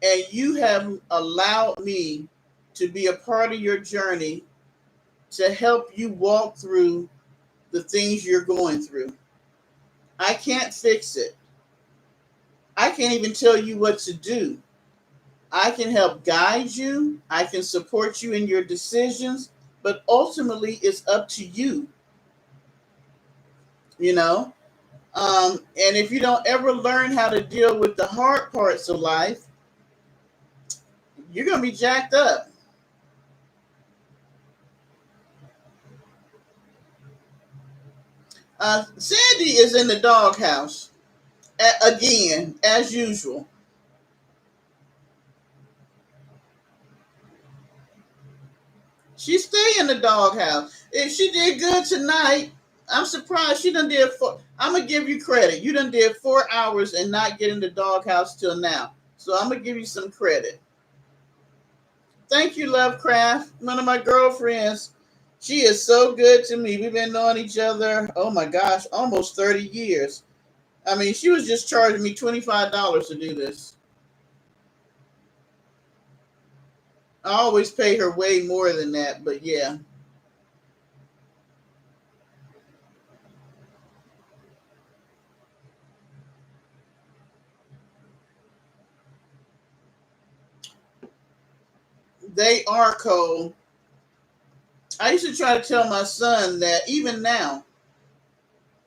and you have allowed me to be a part of your journey to help you walk through the things you're going through. I can't fix it. I can't even tell you what to do. I can help guide you. I can support you in your decisions, but ultimately it's up to you, you know? And if you don't ever learn how to deal with the hard parts of life, you're going to be jacked up. Sandy is in the doghouse again, as usual. She stay in the doghouse. If she did good tonight, I'm surprised she done did four. I'm gonna give you credit. You done did 4 hours and not get in the doghouse till now. So I'm gonna give you some credit. Thank you, Lovecraft. One of my girlfriends. She is so good to me. We've been knowing each other, oh my gosh, almost 30 years. I mean, she was just charging me $25 to do this. I always pay her way more than that, but yeah. They are cold. I used to try to tell my son that even now,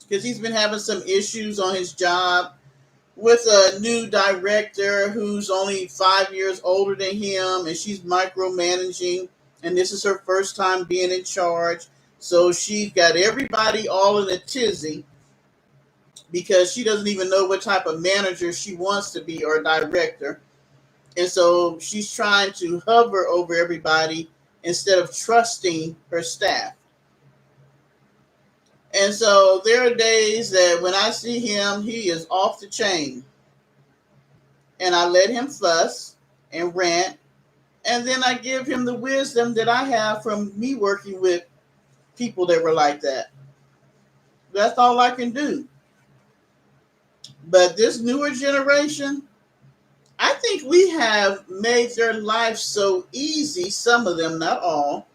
because he's been having some issues on his job with a new director who's only 5 years older than him, and she's micromanaging, and this is her first time being in charge. So she got everybody all in a tizzy because she doesn't even know what type of manager she wants to be or director. And so she's trying to hover over everybody instead of trusting her staff. And so there are days that when I see him, he is off the chain. And I let him fuss and rant. And then I give him the wisdom that I have from me working with people that were like that. That's all I can do. But this newer generation, I think we have made their life so easy, some of them, not all,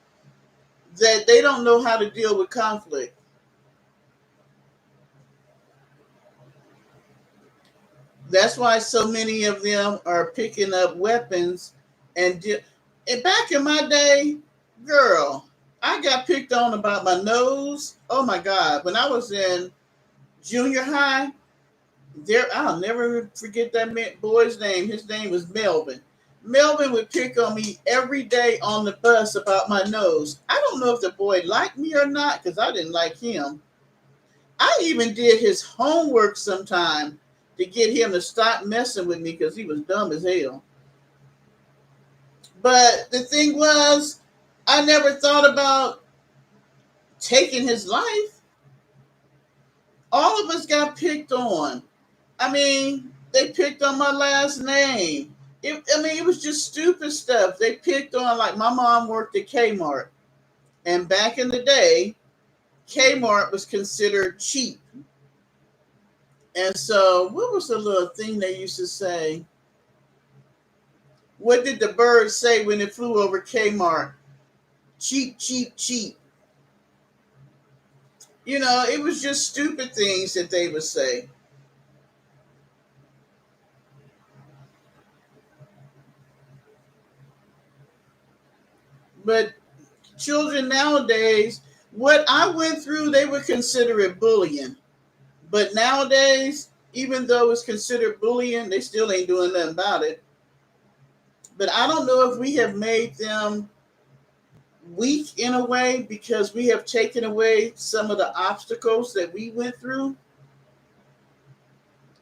that they don't know how to deal with conflict. That's why so many of them are picking up weapons and back in my day, girl, I got picked on about my nose. Oh my God. When I was in junior high, there I'll never forget that boy's name. His name was Melvin. Melvin would pick on me every day on the bus about my nose. I don't know if the boy liked me or not because I didn't like him. I even did his homework sometime to get him to stop messing with me because he was dumb as hell. But the thing was, I never thought about taking his life. All of us got picked on. I mean, they picked on my last name. It was just stupid stuff. They picked on, like, my mom worked at Kmart. And back in the day, Kmart was considered cheap. And so, what was the little thing they used to say? What did the bird say when it flew over Kmart? Cheap, cheap, cheap. It was just stupid things that they would say. But children nowadays, what I went through, they would consider it bullying. But nowadays, even though it's considered bullying, they still ain't doing nothing about it. But I don't know if we have made them weak in a way because we have taken away some of the obstacles that we went through.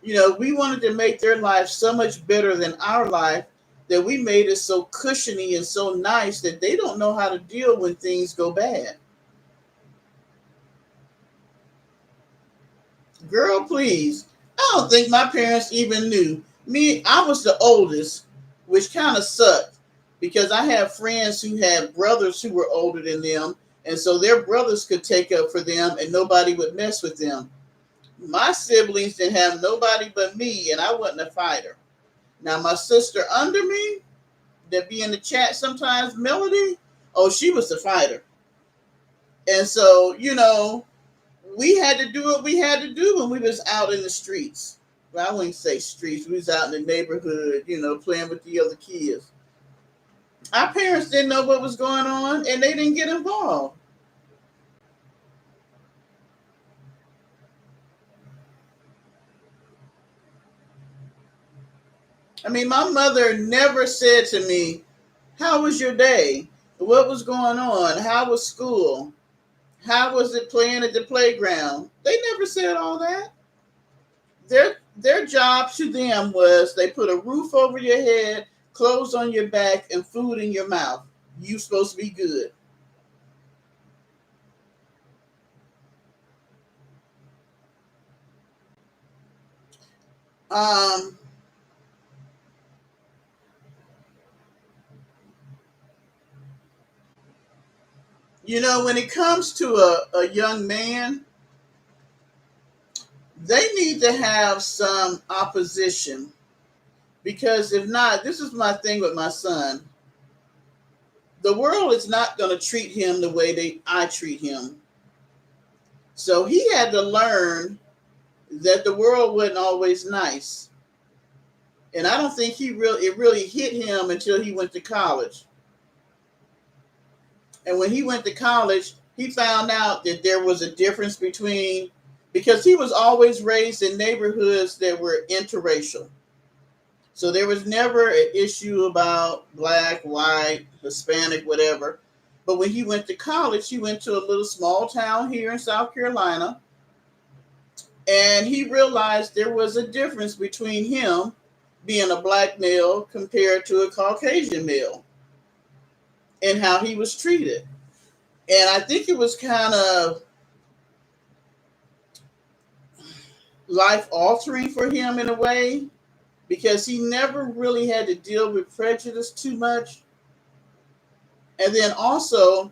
We wanted to make their life so much better than our life that we made it so cushiony and so nice that they don't know how to deal when things go bad. Girl, please. I don't think my parents even knew. Me, I was the oldest, which kind of sucked because I have friends who had brothers who were older than them, and so their brothers could take up for them and nobody would mess with them. My siblings didn't have nobody but me, and I wasn't a fighter. Now, my sister under me, that be in the chat sometimes, Melody, oh, she was the fighter. And so, we had to do what we had to do when we was out in the streets. Well, I wouldn't say streets. We was out in the neighborhood, playing with the other kids. Our parents didn't know what was going on, and they didn't get involved. I mean, my mother never said to me, "How was your day? What was going on? How was school? How was it playing at the playground?" They never said all that. Their job to them was they put a roof over your head, clothes on your back, and food in your mouth. You supposed to be good. Um, when it comes to a young man, they need to have some opposition because if not, this is my thing with my son. The world is not going to treat him the way I treat him. So he had to learn that the world wasn't always nice. And I don't think it really hit him until he went to college. And when he went to college, he found out that there was a difference between, because he was always raised in neighborhoods that were interracial. So there was never an issue about black, white, Hispanic, whatever. But when he went to college, he went to a little small town here in South Carolina, and he realized there was a difference between him being a black male compared to a Caucasian male and how he was treated. And I think it was kind of life altering for him in a way, because he never really had to deal with prejudice too much. And then also,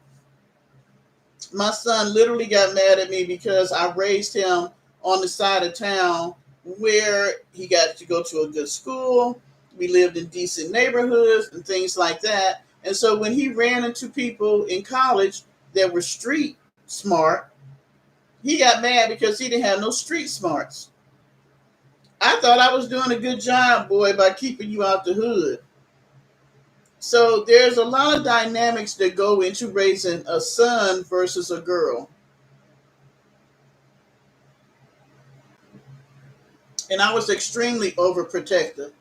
my son literally got mad at me because I raised him on the side of town where he got to go to a good school. We lived in decent neighborhoods and things like that. And so when he ran into people in college that were street smart, he got mad because he didn't have no street smarts. I thought I was doing a good job, boy, by keeping you out the hood. So there's a lot of dynamics that go into raising a son versus a girl. And I was extremely overprotective.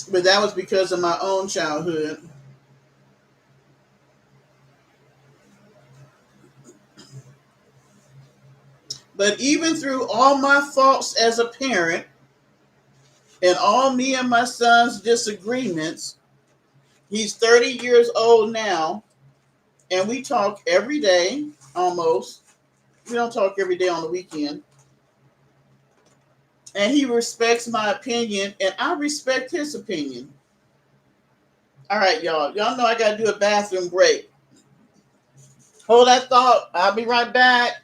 But that was because of my own childhood. But even through all my faults as a parent and all me and my son's disagreements, he's 30 years old now, and we talk every day almost. We don't talk every day on the weekend. And he respects my opinion, and I respect his opinion. All right, y'all. Y'all know I got to do a bathroom break. Hold that thought. I'll be right back.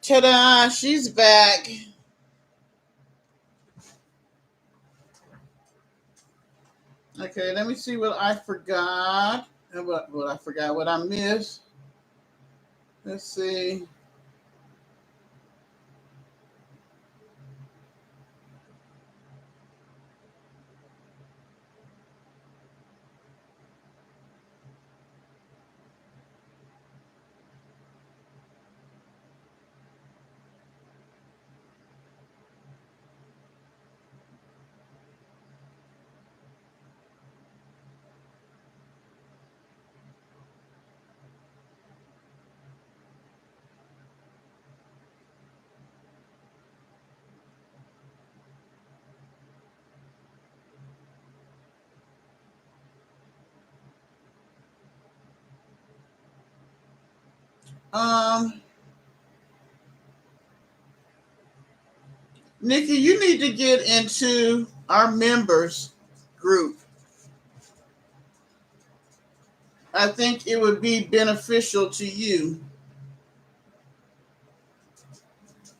Ta-da! She's back. Okay, let me see what I forgot. What I forgot, what I missed. Let's see. Um, Nikki, you need to get into our members group. I think it would be beneficial to you.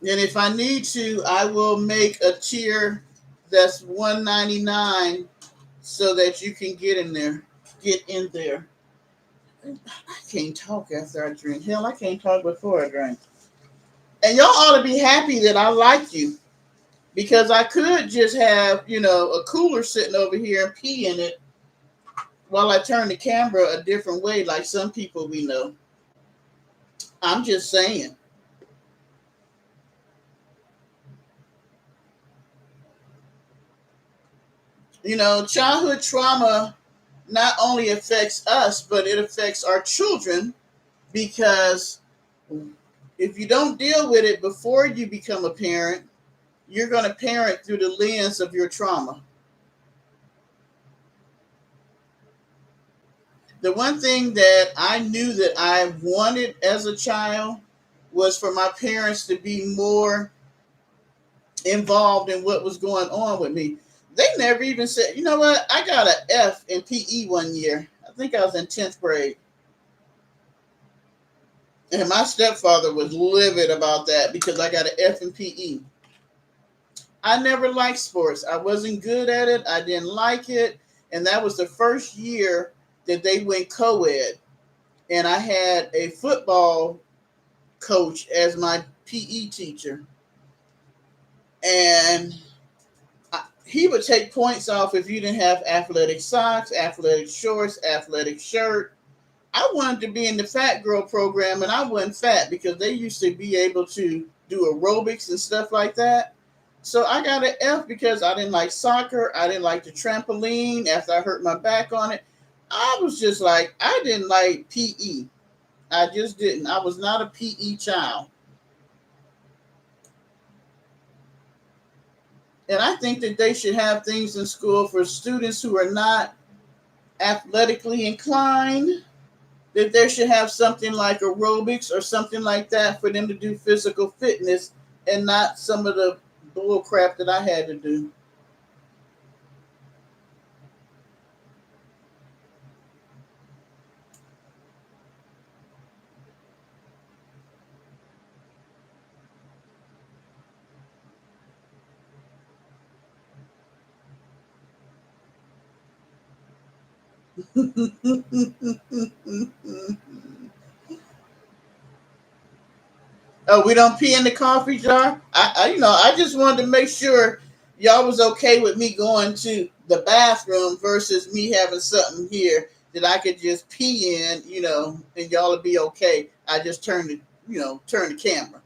And if I need to, I will make a tier that's $199 so that you can get in there. Get in there. I can't talk after I drink. Hell, I can't talk before I drink. And y'all ought to be happy that I like you because I could just have, a cooler sitting over here and pee in it while I turn the camera a different way, like some people we know. I'm just saying. Childhood trauma not only affects us, but it affects our children because if you don't deal with it before you become a parent, you're going to parent through the lens of your trauma. The one thing that I knew that I wanted as a child was for my parents to be more involved in what was going on with me. They never even said, you know what, I got an F in PE one year. I think I was in 10th grade. And my stepfather was livid about that because I got an F in PE. I never liked sports. I wasn't good at it. I didn't like it. And that was the first year that they went co-ed. And I had a football coach as my PE teacher. And he would take points off if you didn't have athletic socks, athletic shorts, athletic shirt. I wanted to be in the fat girl program, and I wasn't fat because they used to be able to do aerobics and stuff like that. So I got an F because I didn't like soccer. I didn't like the trampoline after I hurt my back on it. I was just like, I didn't like PE. I just didn't. I was not a PE child. And I think that they should have things in school for students who are not athletically inclined, that there should have something like aerobics or something like that for them to do physical fitness and not some of the bull crap that I had to do. Oh, we don't pee in the coffee jar. I just wanted to make sure y'all was okay with me going to the bathroom versus me having something here that I could just pee in, and y'all would be okay. I just turn the camera,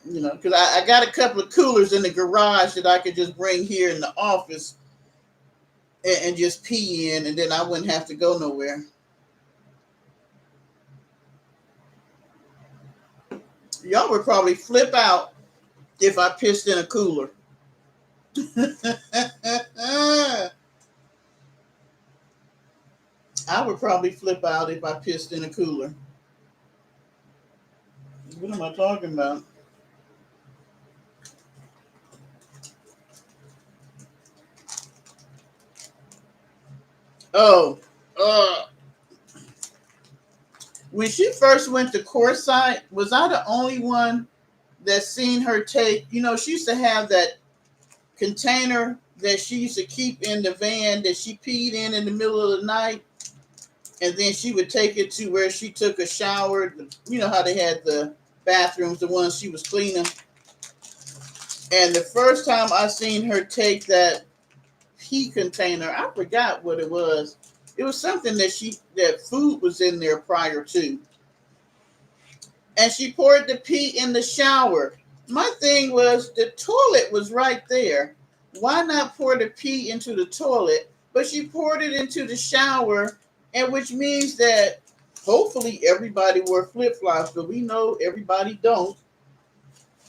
because I got a couple of coolers in the garage that I could just bring here in the office and just pee in, and then I wouldn't have to go nowhere. Y'all would probably flip out if I pissed in a cooler. I would probably flip out if I pissed in a cooler. What am I talking about? Oh, uh, when she first went to Courtside, was I the only one that seen her take? She used to have that container that she used to keep in the van that she peed in the middle of the night, and then she would take it to where she took a shower. You know how they had the bathrooms, the ones she was cleaning. And the first time I seen her take that pea container, I forgot what it was. It was something that food was in there prior to. And she poured the pee in the shower. My thing was the toilet was right there. Why not pour the pee into the toilet? But she poured it into the shower, and which means that hopefully everybody wore flip flops, but we know everybody don't.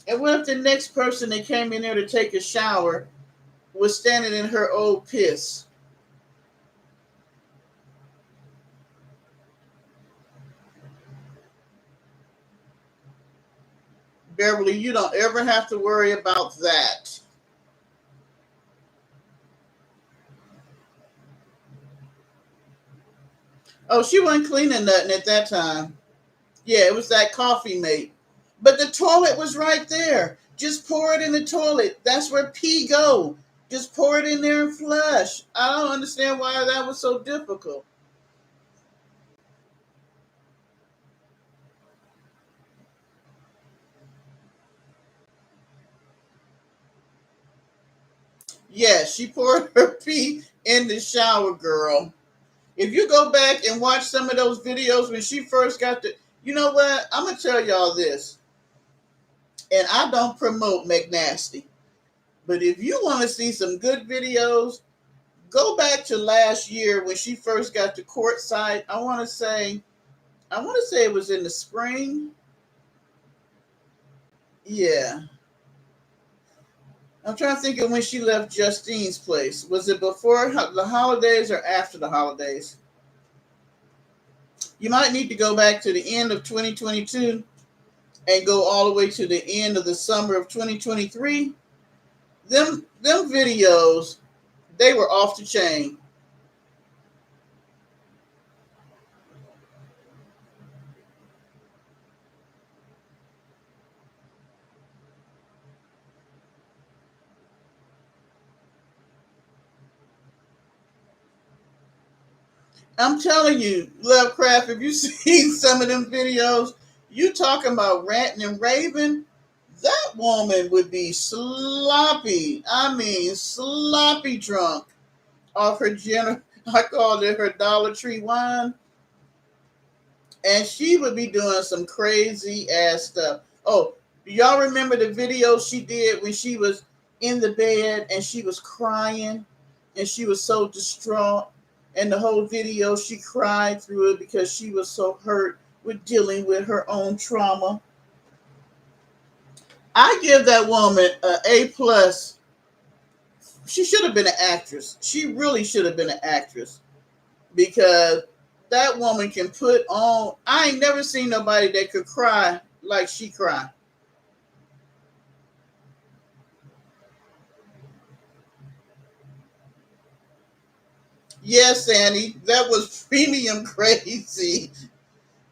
And what if the next person that came in there to take a shower was standing in her old piss. Beverly, you don't ever have to worry about that. Oh, she wasn't cleaning nothing at that time. Yeah, it was that coffee mate. But the toilet was right there. Just pour it in the toilet. That's where pee go. Just pour it in there and flush. I don't understand why that was so difficult. Yeah, she poured her pee in the shower, girl. If you go back and watch some of those videos when she first got the, you know what? I'm gonna tell y'all this, and I don't promote McNasty, but if you want to see some good videos, go back to last year when she first got to courtside. I want to say it was in the spring. Yeah, I'm trying to think of when she left Justine's place. Was it before the holidays or after the holidays? You might need to go back to the end of 2022 and go all the way to the end of the summer of 2023. Them videos, they were off the chain. I'm telling you, Lovecraft, if you see some of them videos, you talking about ranting and raving, that woman would be sloppy. I mean, sloppy drunk off her I called it her Dollar Tree wine. And she would be doing some crazy ass stuff. Oh, do y'all remember the video she did when she was in the bed and she was crying and she was so distraught? And the whole video she cried through it because she was so hurt with dealing with her own trauma. I give that woman a A plus. She should have been an actress. She really should have been an actress because that woman can put on. I ain't never seen nobody that could cry like she cried. Yes, Annie, that was premium crazy.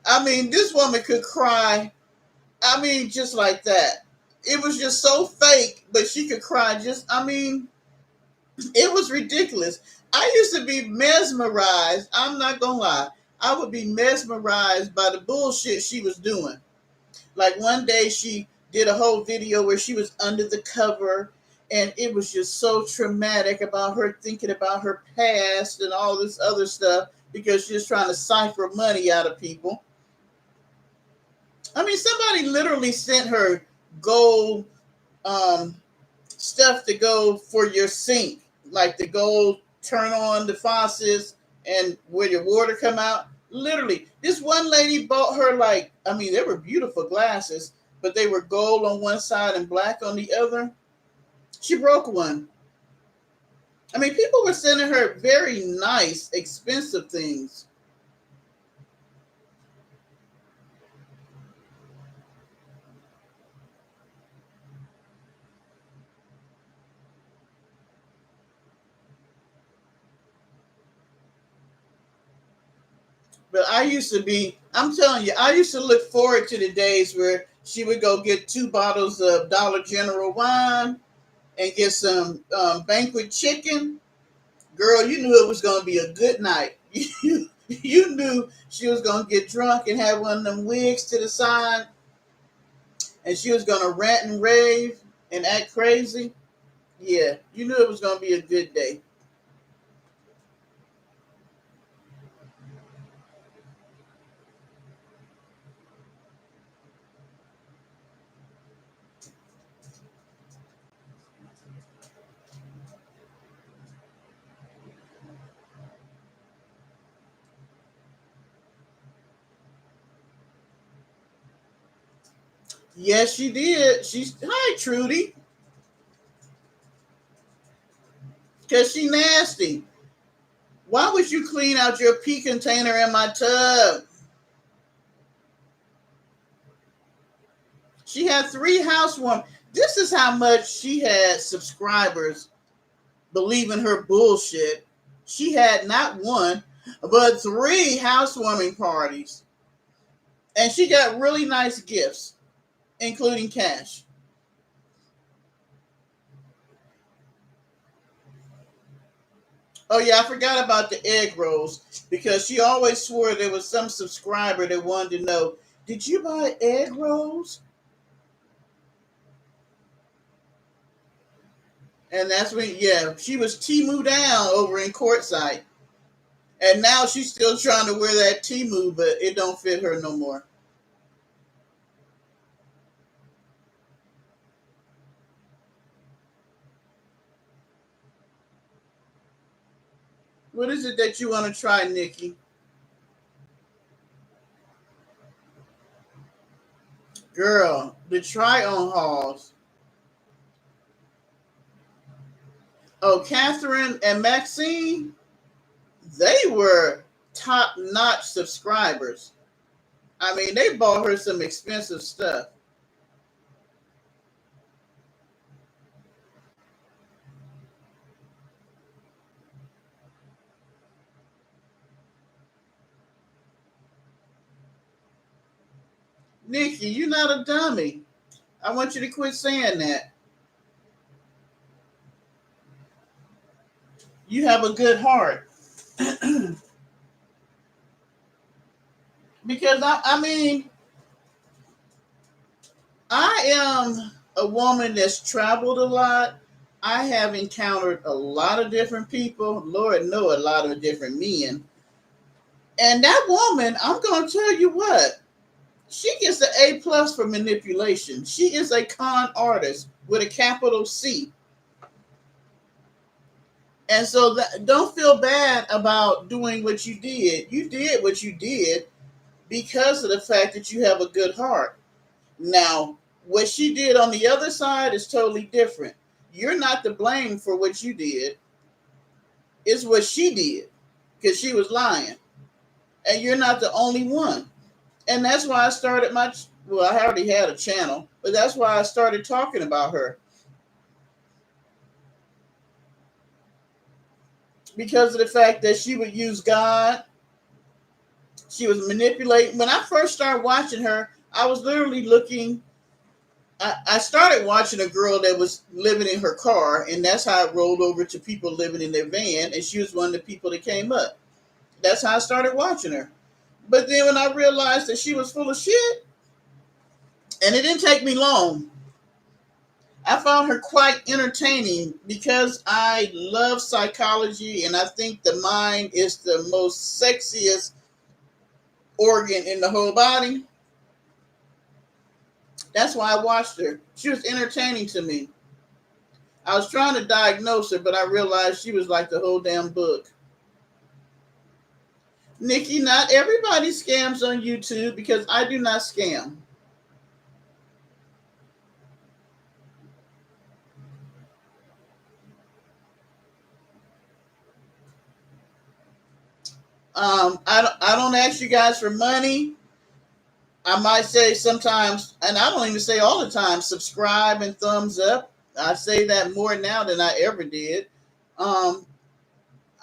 I mean, this woman could cry. I mean, just like that. It was just so fake, but she could cry. I mean, it was ridiculous. I used to be mesmerized. I'm not gonna lie. I would be mesmerized by the bullshit she was doing. Like one day she did a whole video where she was under the cover and it was just so traumatic about her thinking about her past and all this other stuff because she was trying to cipher money out of people. I mean, somebody literally sent her gold um, stuff to go for your sink, like the gold turn on the faucets and where your water come out. Literally, this one lady bought her like, I mean, they were beautiful glasses, but they were gold on one side and black on the other. She broke one. I mean, people were sending her very nice, expensive things. But I'm telling you, I used to look forward to the days where she would go get 2 bottles of Dollar General wine and get some banquet chicken. Girl, you knew it was going to be a good night. You knew she was going to get drunk and have one of them wigs to the side and she was going to rant and rave and act crazy. Yeah, you knew it was going to be a good day. Yes, she did. Hi, Trudy. Because she nasty. Why would you clean out your pee container in my tub? She had 3 housewarming. This is how much she had subscribers believing her bullshit. She had not one, but 3 housewarming parties. And she got really nice gifts, including cash. Oh yeah, I forgot about the egg rolls because she always swore there was some subscriber that wanted to know, did you buy egg rolls? And that's when, yeah, she was Timu down over in Courtside. And now she's still trying to wear that Timu, but it don't fit her no more. What is it that you want to try, Nikki? Girl, the try-on hauls. Oh, Catherine and Maxine, they were top-notch subscribers. I mean, they bought her some expensive stuff. Nikki, you're not a dummy. I want you to quit saying that. You have a good heart. Because I mean, I am a woman that's traveled a lot. I have encountered a lot of different people. Lord know a lot of different men. And that woman, I'm gonna tell you what, she gets an A+ for manipulation. She is a con artist with a capital C. And so don't feel bad about doing what you did. You did what you did because of the fact that you have a good heart. Now, what she did on the other side is totally different. You're not to blame for what you did. It's what she did because she was lying. And you're not the only one. And that's why I started well, I already had a channel, but that's why I started talking about her. Because of the fact that she would use God. She was manipulating. When I first started watching her, I was literally looking. I started watching a girl that was living in her car, and that's how it rolled over to people living in their van, and she was one of the people that came up. That's how I started watching her. But then when I realized that she was full of shit, and it didn't take me long, I found her quite entertaining because I love psychology, and I think the mind is the most sexiest organ in the whole body. That's why I watched her. She was entertaining to me. I was trying to diagnose her, but I realized she was like the whole damn book. Nikki, not everybody scams on YouTube because I do not scam. I don't ask you guys for money. I might say sometimes, and I don't even say all the time, subscribe and thumbs up. I say that more now than I ever did. Um,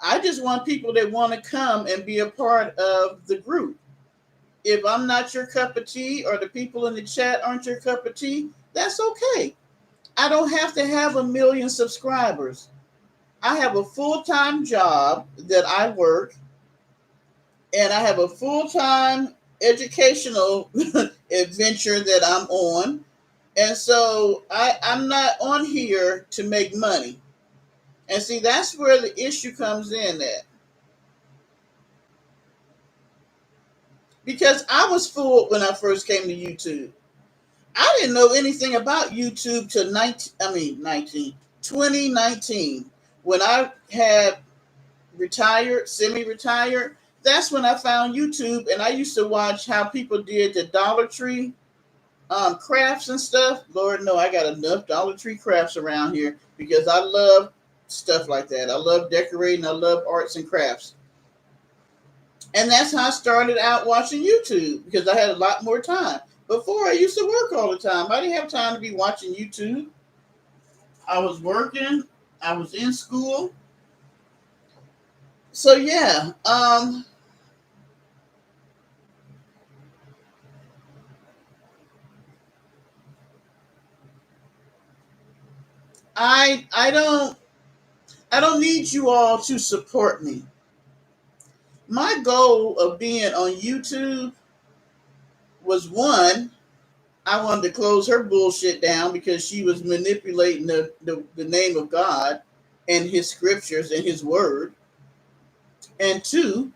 I just want people that want to come and be a part of the group. If I'm not your cup of tea or the people in the chat aren't your cup of tea, that's okay. I don't have to have a million subscribers. I have a full-time job that I work, and I have a full-time educational adventure that I'm on. And so I'm not on here to make money. And see, that's where the issue comes in at. Because I was fooled when I first came to YouTube. I didn't know anything about YouTube till 2019. When I had retired, semi-retired, that's when I found YouTube, and I used to watch how people did the Dollar Tree crafts and stuff. Lord, no, I got enough Dollar Tree crafts around here because I love stuff like that. I love decorating. I love arts and crafts. And that's how I started out watching YouTube because I had a lot more time. Before I used to work all the time. I didn't have time to be watching YouTube. I was working. I was in school. So yeah, I don't need you all to support me. My goal of being on YouTube was one, I wanted to close her bullshit down because she was manipulating the name of God and his scriptures and his word. And two,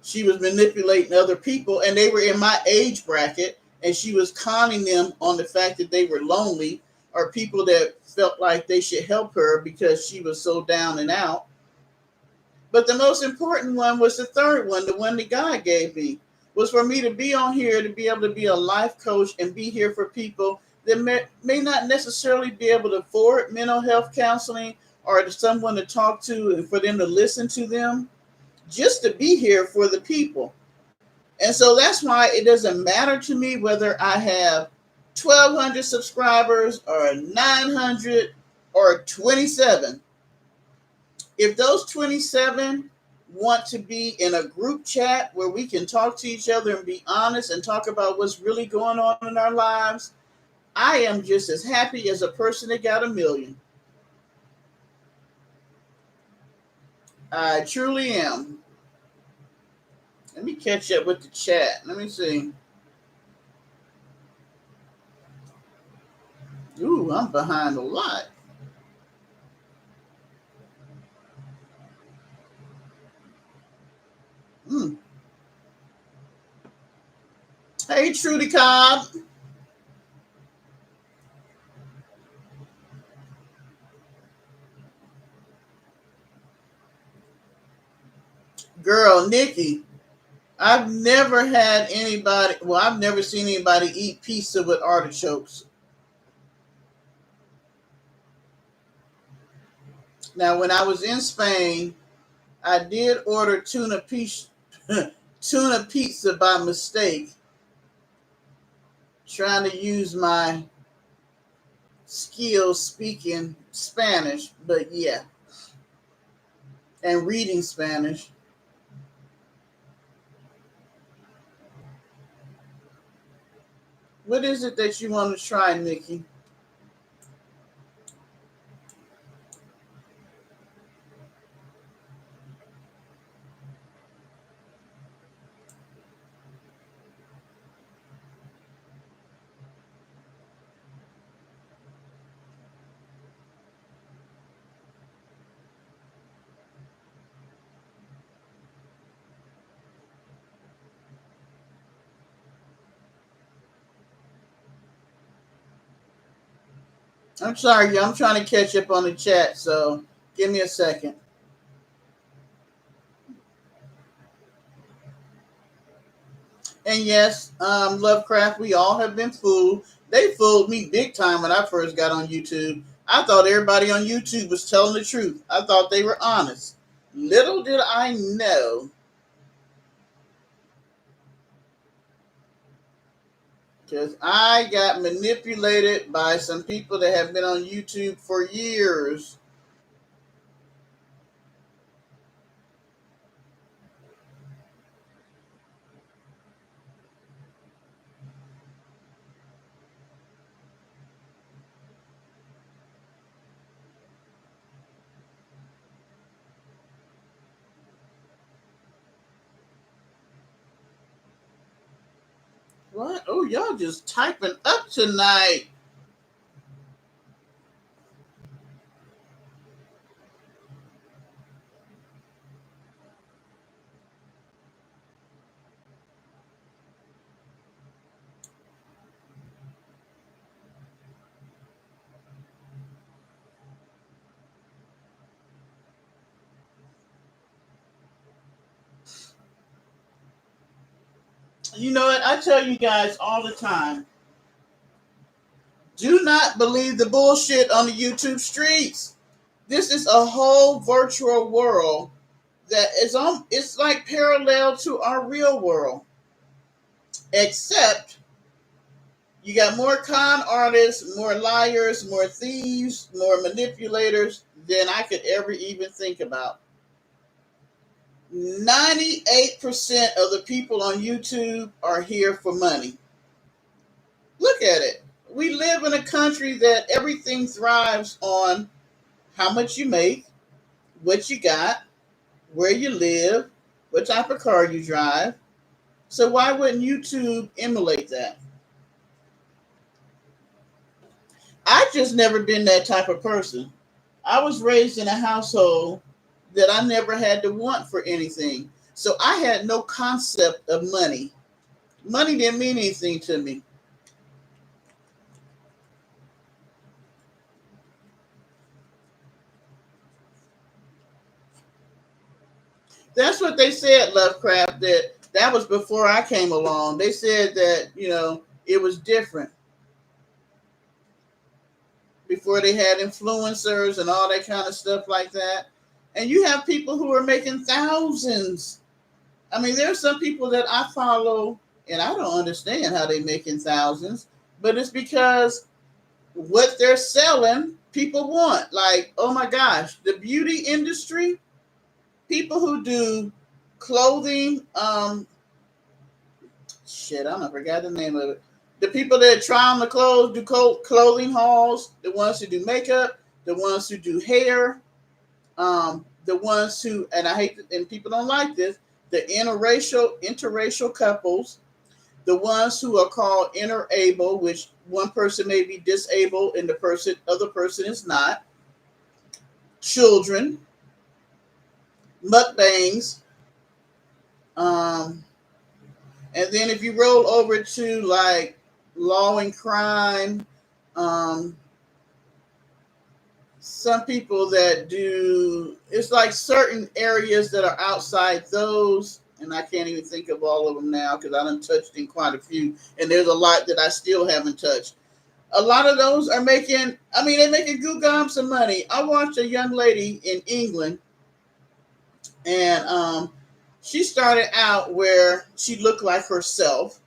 she was manipulating other people and they were in my age bracket and she was conning them on the fact that they were lonely or people that felt like they should help her because she was so down and out. But the most important one was the third one, the one that God gave me, was for me to be on here to be able to be a life coach and be here for people that may not necessarily be able to afford mental health counseling or to someone to talk to and for them to listen to them, just to be here for the people. And so that's why it doesn't matter to me whether I have 1,200 subscribers or 900 or 27. If those 27 want to be in a group chat where we can talk to each other and be honest and talk about what's really going on in our lives, I am just as happy as a person that got a million. I truly am. Let me catch up with the chat. Let me see. Ooh, I'm behind a lot. Mm. Hey, Trudy Cobb. Girl, Nikki. I've never had anybody, well, I've never seen anybody eat pizza with artichokes. Now, when I was in Spain, I did order tuna pizza by mistake, trying to use my skills speaking Spanish, but yeah, and reading Spanish. What is it that you want to try, Nikki? I'm sorry, I'm trying to catch up on the chat, so give me a second. And yes, Lovecraft, we all have been fooled. They fooled me big time when I first got on YouTube. I thought everybody on YouTube was telling the truth. I thought they were honest. Little did I know, because I got manipulated by some people that have been on YouTube for years. What? Oh, y'all just typing up tonight. You know what? I tell you guys all the time, do not believe the bullshit on the YouTube streets. This is a whole virtual world that is on. It's like parallel to our real world, except you got more con artists, more liars, more thieves, more manipulators than I could ever even think about. 98% of the people on YouTube are here for money. Look at it. We live in a country that everything thrives on how much you make, what you got, where you live, what type of car you drive. So why wouldn't YouTube emulate that? I just never been that type of person. I was raised in a household that I never had to want for anything. So I had no concept of money. Money didn't mean anything to me. That's what they said, Lovecraft, that was before I came along. They said that, it was different before they had influencers and all that kind of stuff like that. And you have people who are making thousands. I mean, there are some people that I follow and I don't understand how they're making thousands, but it's because what they're selling, people want. Like, oh my gosh, the beauty industry, people who do clothing, shit, I don't forgot the name of it. The people that try on the clothes, do clothing hauls, the ones who do makeup, the ones who do hair, the ones who, and I hate, and people don't like this, the interracial couples, the ones who are called interable, which one person may be disabled and the other person is not, children, mukbangs, and then if you roll over to like law and crime, um, some people that do, it's like certain areas that are outside those, and I can't even think of all of them now because I done touched in quite a few, and there's a lot that I still haven't touched. A lot of those are making, I mean, they're making goo gums some money. I watched a young lady in England, and she started out where she looked like herself,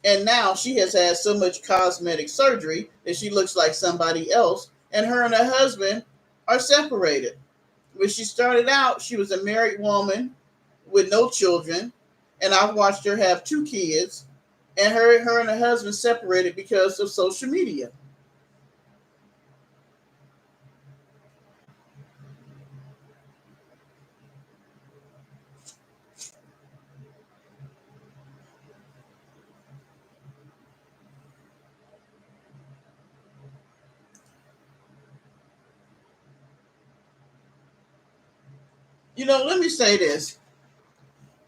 and now she has had so much cosmetic surgery that she looks like somebody else. And her and her husband are separated. When she started out, she was a married woman with no children. And I've watched her have two kids. And her and her husband separated because of social media. Let me say this.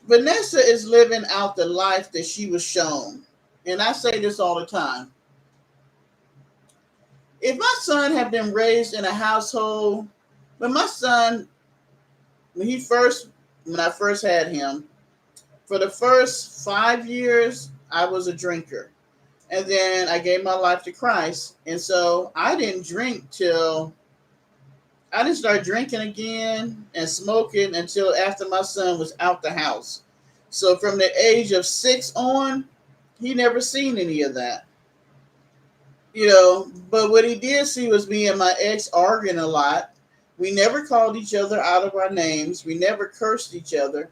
Vanessa is living out the life that she was shown. And I say this all the time. If my son had been raised in a household, when my son, when he first, when I first had him, for the first 5 years, I was a drinker. And then I gave my life to Christ. And so I didn't drink till I didn't start drinking again and smoking until after my son was out the house. So from the age of 6 on, he never seen any of that. But what he did see was me and my ex arguing a lot. We never called each other out of our names. We never cursed each other.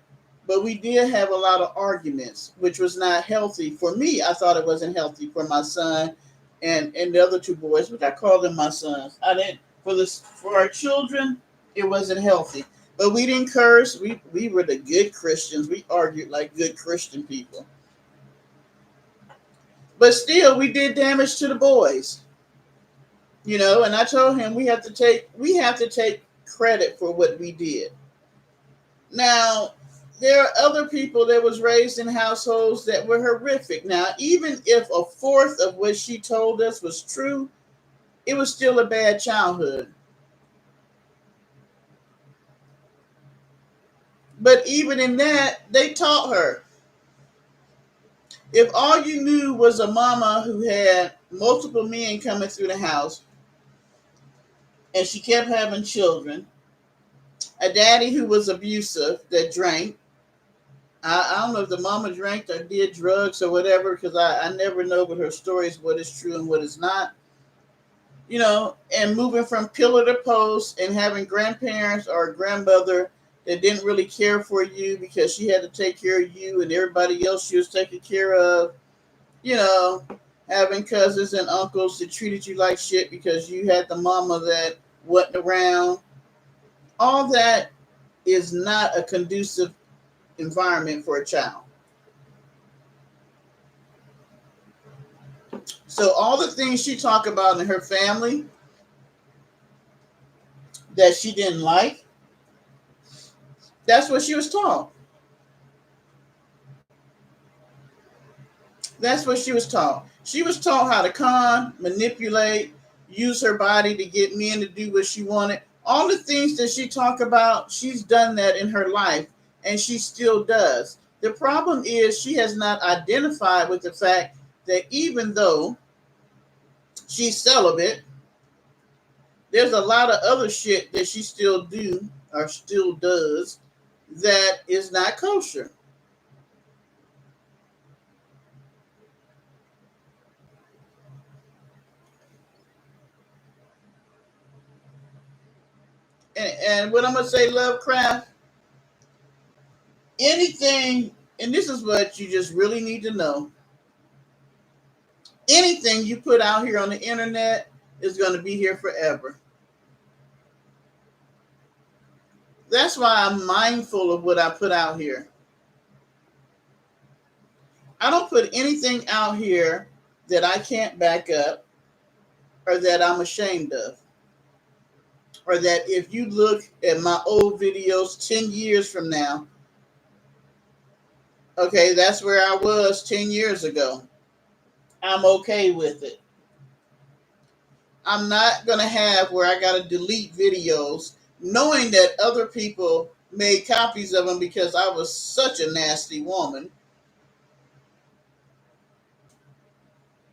But we did have a lot of arguments, which was not healthy for me. I thought it wasn't healthy for my son and the other two boys, which I call them my sons. I didn't for our children, it wasn't healthy. But we didn't curse. We were the good Christians. We argued like good Christian people. But still we did damage to the boys. And I told him we have to take credit for what we did. Now, there are other people that was raised in households that were horrific. Now, even if a fourth of what she told us was true, it was still a bad childhood. But even in that, they taught her. If all you knew was a mama who had multiple men coming through the house, and she kept having children. A daddy who was abusive that drank. I don't know if the mama drank or did drugs or whatever, because I never know with her stories what is true and what is not. And moving from pillar to post and having grandparents or a grandmother that didn't really care for you because she had to take care of you and everybody else she was taking care of. You know, having cousins and uncles that treated you like shit because you had the mama that wasn't around. All that is not a conducive environment for a child. So all the things she talked about in her family that she didn't like, that's what she was taught. That's what she was taught. She was taught how to con, manipulate, use her body to get men to do what she wanted. All the things that she talked about, she's done that in her life, and she still does. The problem is she has not identified with the fact that even though she's celibate, there's a lot of other shit that she still do or still does that is not kosher. And what I'm gonna say, Lovecraft, anything, and this is what you just really need to know. Anything you put out here on the internet is going to be here forever. That's why I'm mindful of what I put out here. I don't put anything out here that I can't back up or that I'm ashamed of. Or that if you look at my old videos 10 years from now, okay, that's where I was 10 years ago. I'm okay with it. I'm not going to have where I got to delete videos knowing that other people made copies of them because I was such a nasty woman.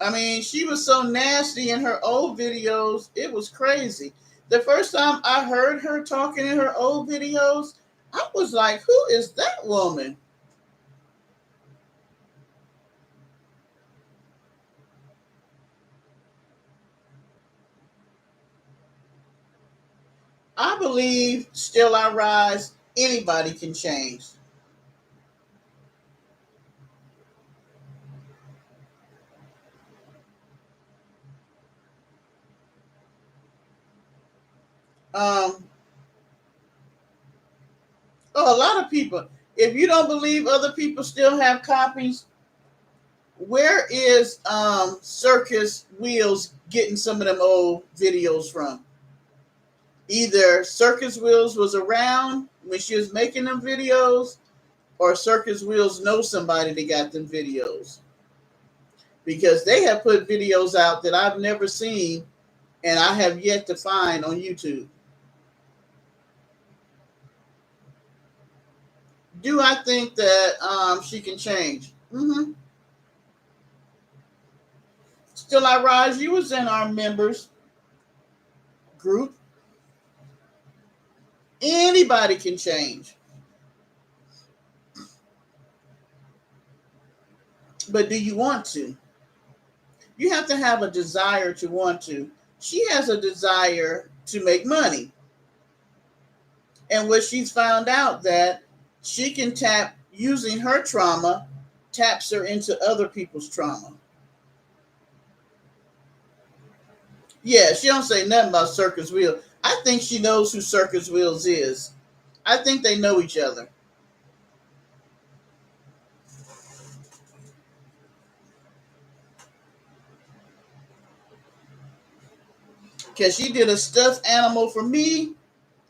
I mean, she was so nasty in her old videos, it was crazy. The first time I heard her talking in her old videos, I was like, who is that woman? I believe, still I rise, anybody can change. Um, a lot of people, if you don't believe other people still have copies, where is Circus Wheels getting some of them old videos from? Either Circus Wheels was around when she was making them videos, or Circus Wheels knows somebody that got them videos. Because they have put videos out that I've never seen and I have yet to find on YouTube. Do I think that she can change? Mm-hmm. Still I Rise, you was in our members group. Anybody can change. But do you want to? You have to have a desire to want to. She has a desire to make money. And what she's found out that she can tap using her trauma, taps her into other people's trauma. Yeah, she don't say nothing about Circus Wheels. I think she knows who Circus Wheels is. I think they know each other. Because she did a stuffed animal for me,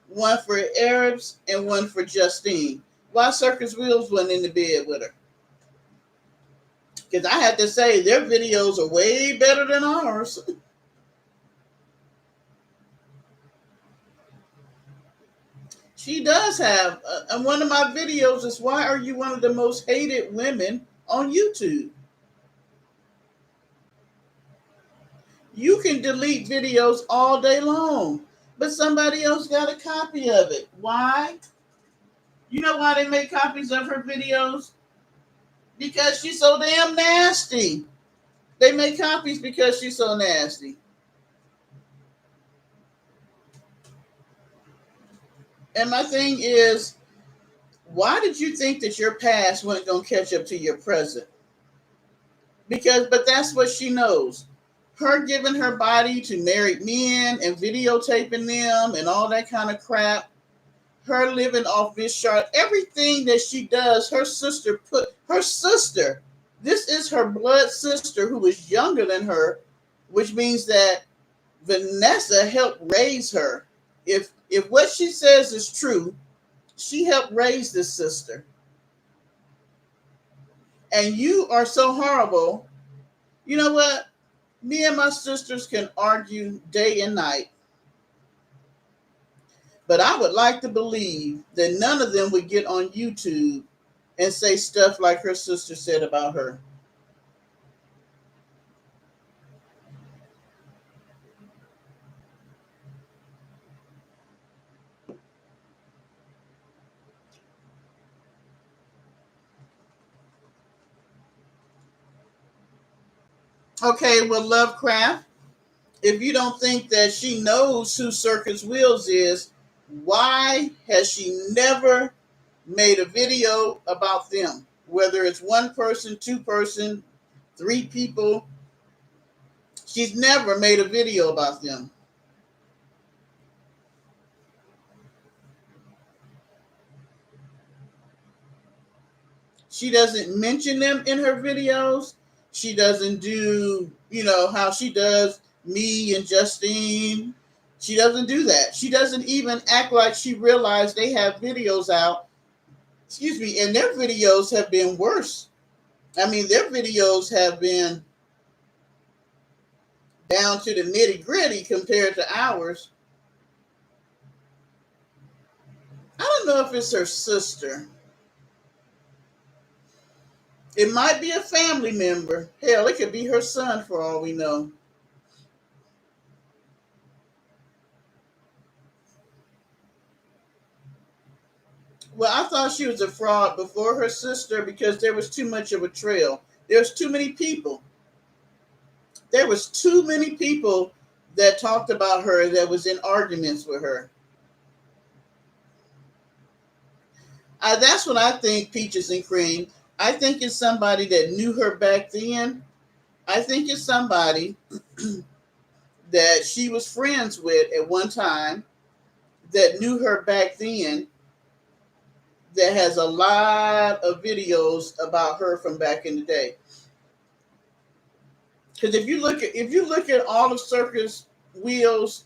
one for Arabs, and one for Justine. Why Circus Wheels wasn't in the bed with her? Because I had to say, their videos are way better than ours. She does have, and one of my videos is why are you one of the most hated women on YouTube? You can delete videos all day long, but somebody else got a copy of it. Why? You know why they make copies of her videos? Because she's so damn nasty. They make copies because she's so nasty. And my thing is, why did you think that your past wasn't going to catch up to your present? But that's what she knows. Her giving her body to married men and videotaping them and all that kind of crap. Her living off this chart. Everything that she does, her sister. This is her blood sister who is younger than her, which means that Vanessa helped raise her. If what she says is true, she helped raise this sister. And you are so horrible. You know what? Me and my sisters can argue day and night. But I would like to believe that none of them would get on YouTube and say stuff like her sister said about her. Okay, well, Lovecraft, if you don't think that she knows who Circus Wheels is, why has she never made a video about them? Whether it's one person, two person, three people, she's never made a video about them. She doesn't mention them in her videos. She doesn't do, how she does me and Justine. She doesn't do that. She doesn't even act like she realized they have videos out. Excuse me, and their videos have been worse. I mean, their videos have been down to the nitty gritty compared to ours. I don't know if it's her sister. It might be a family member. Hell, it could be her son for all we know. Well, I thought she was a fraud before her sister because there was too much of a trail. There's too many people. There was too many people that talked about her that was in arguments with her. That's what I think, Peaches and Cream. I think it's somebody that knew her back then. I think it's somebody that she was friends with at one time that knew her back then that has a lot of videos about her from back in the day. Because if you look at all of Circus Wheels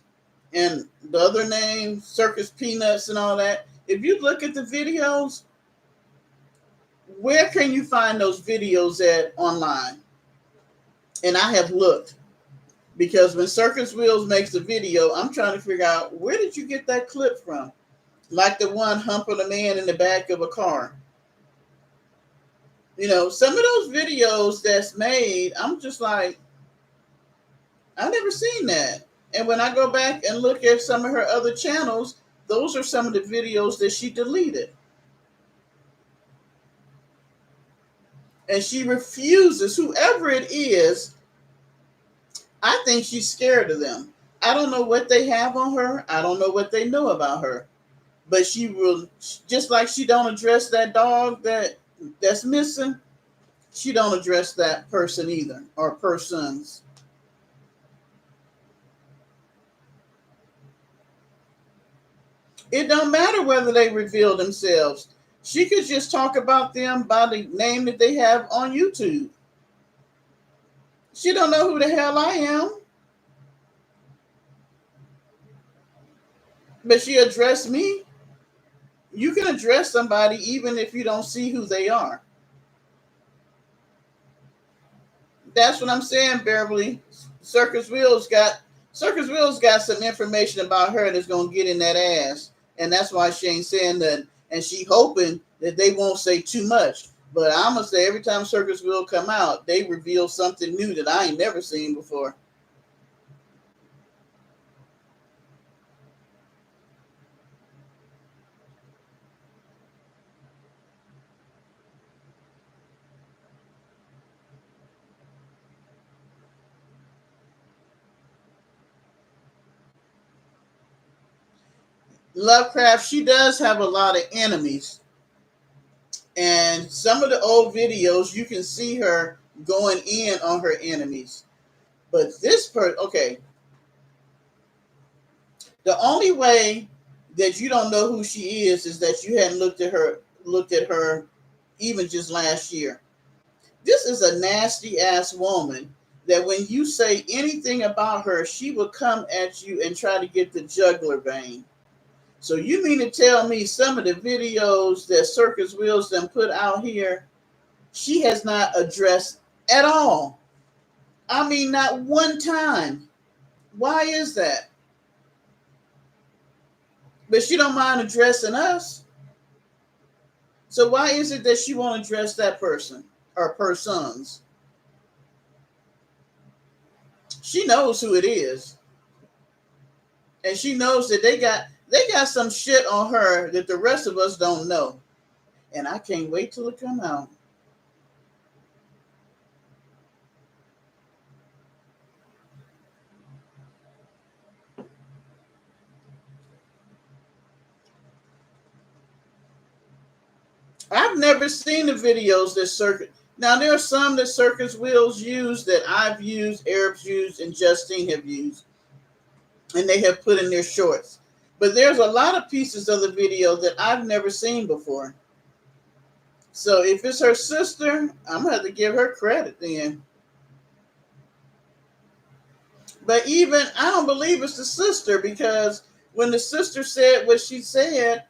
and the other name, Circus Peanuts and all that, if you look at the videos, where can you find those videos at online? And I have looked because when Circus Wheels makes a video, I'm trying to figure out where did you get that clip from? Like the one humping a man in the back of a car. Some of those videos that's made, I'm just like, I've never seen that. And when I go back and look at some of her other channels, those are some of the videos that she deleted. And she refuses, whoever it is, I think she's scared of them. I don't know what they have on her. I don't know what they know about her. But she will, just like she don't address that dog that's missing, she don't address that person either, or persons. It don't matter whether they reveal themselves. She could just talk about them by the name that they have on YouTube. She don't know who the hell I am. But she addressed me. You can address somebody even if you don't see who they are. That's what I'm saying, Beverly. Circus Wheels got some information about her that's gonna get in that ass. And that's why she ain't saying that. And she hoping that they won't say too much. But I'm gonna say every time Circus Wheel come out, they reveal something new that I ain't never seen before. Lovecraft, she does have a lot of enemies. And some of the old videos, you can see her going in on her enemies. But this person, okay, the only way that you don't know who she is that you hadn't looked at her even just last year. This is a nasty ass woman that when you say anything about her, she will come at you and try to get the jugular vein. So you mean to tell me some of the videos that Circus Wheels then put out here, she has not addressed at all? I mean, not one time. Why is that? But she don't mind addressing us. So why is it that she won't address that person or persons? She knows who it is, and she knows that they got some shit on her that the rest of us don't know. And I can't wait till it come out. I've never seen the videos that Circus. Now there are some that Circus Wheels use that I've used, Arabs used, and Justine have used, and they have put in their shorts. But there's a lot of pieces of the video that I've never seen before. So if it's her sister, I'm gonna have to give her credit then. But even I don't believe it's the sister because when the sister said what she said,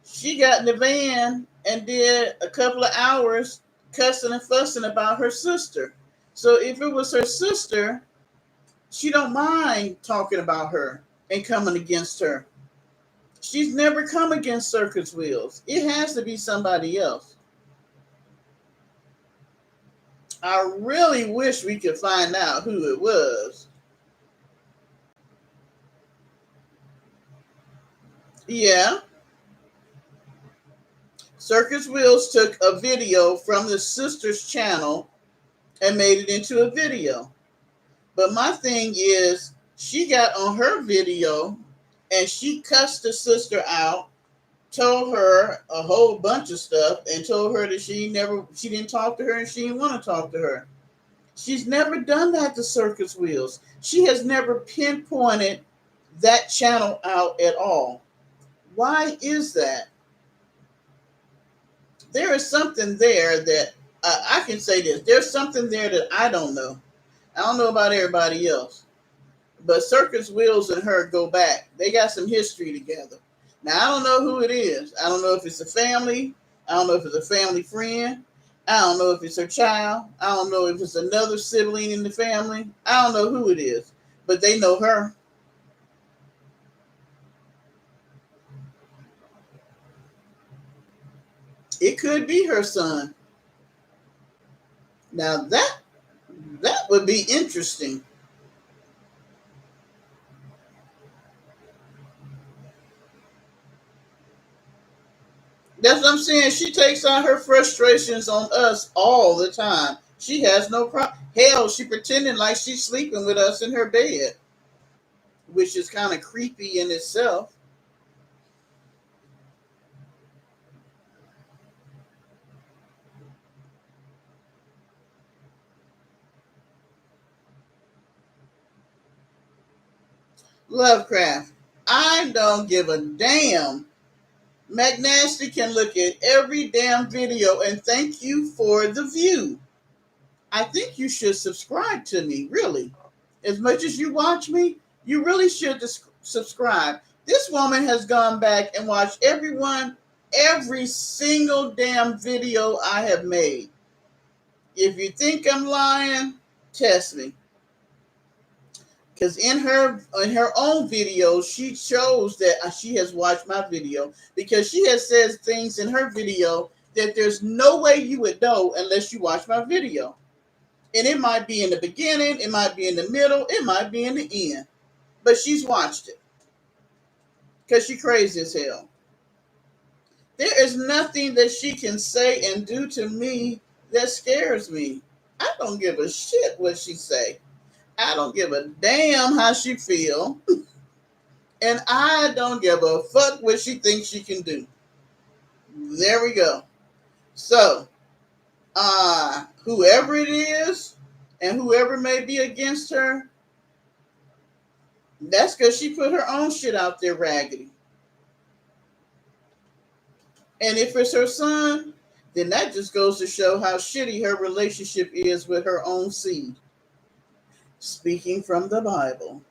she got in the van and did a couple of hours cussing and fussing about her sister. So if it was her sister, she don't mind talking about her and coming against her. She's never come against Circus Wheels. It has to be somebody else. I really wish we could find out who it was. Yeah, Circus Wheels took a video from the sister's channel and made it into a video. But my thing is, she got on her video and she cussed the sister out, told her a whole bunch of stuff, and told her that she didn't talk to her and she didn't want to talk to her. She's never done that to Circus Wheels. She has never pinpointed that channel out at all. Why is that? There is something there that I can say this. There's something there that I don't know. I don't know about everybody else. But Circus Wheels and her go back. They got some history together. Now, I don't know who it is. I don't know if it's a family. I don't know if it's a family friend. I don't know if it's her child. I don't know if it's another sibling in the family. I don't know who it is. But they know her. It could be her son. Now, that would be interesting. That's what I'm saying. She takes out her frustrations on us all the time. She has no problem. Hell, she pretending like she's sleeping with us in her bed, which is kind of creepy in itself. Lovecraft. I don't give a damn. McNasty can look at every damn video and thank you for the view. I think you should subscribe to me, really. As much as you watch me, you really should subscribe. This woman has gone back and watched every single damn video I have made. If you think I'm lying, test me. Because in her own video, she shows that she has watched my video because she has said things in her video that there's no way you would know unless you watch my video. And it might be in the beginning, it might be in the middle, it might be in the end. But she's watched it because she crazy as hell. There is nothing that she can say and do to me that scares me. I don't give a shit what she say. I don't give a damn how she feel. And I don't give a fuck what she thinks she can do. There we go. So, whoever it is and whoever may be against her, that's because she put her own shit out there raggedy. And if it's her son, then that just goes to show how shitty her relationship is with her own seed. Speaking from the Bible.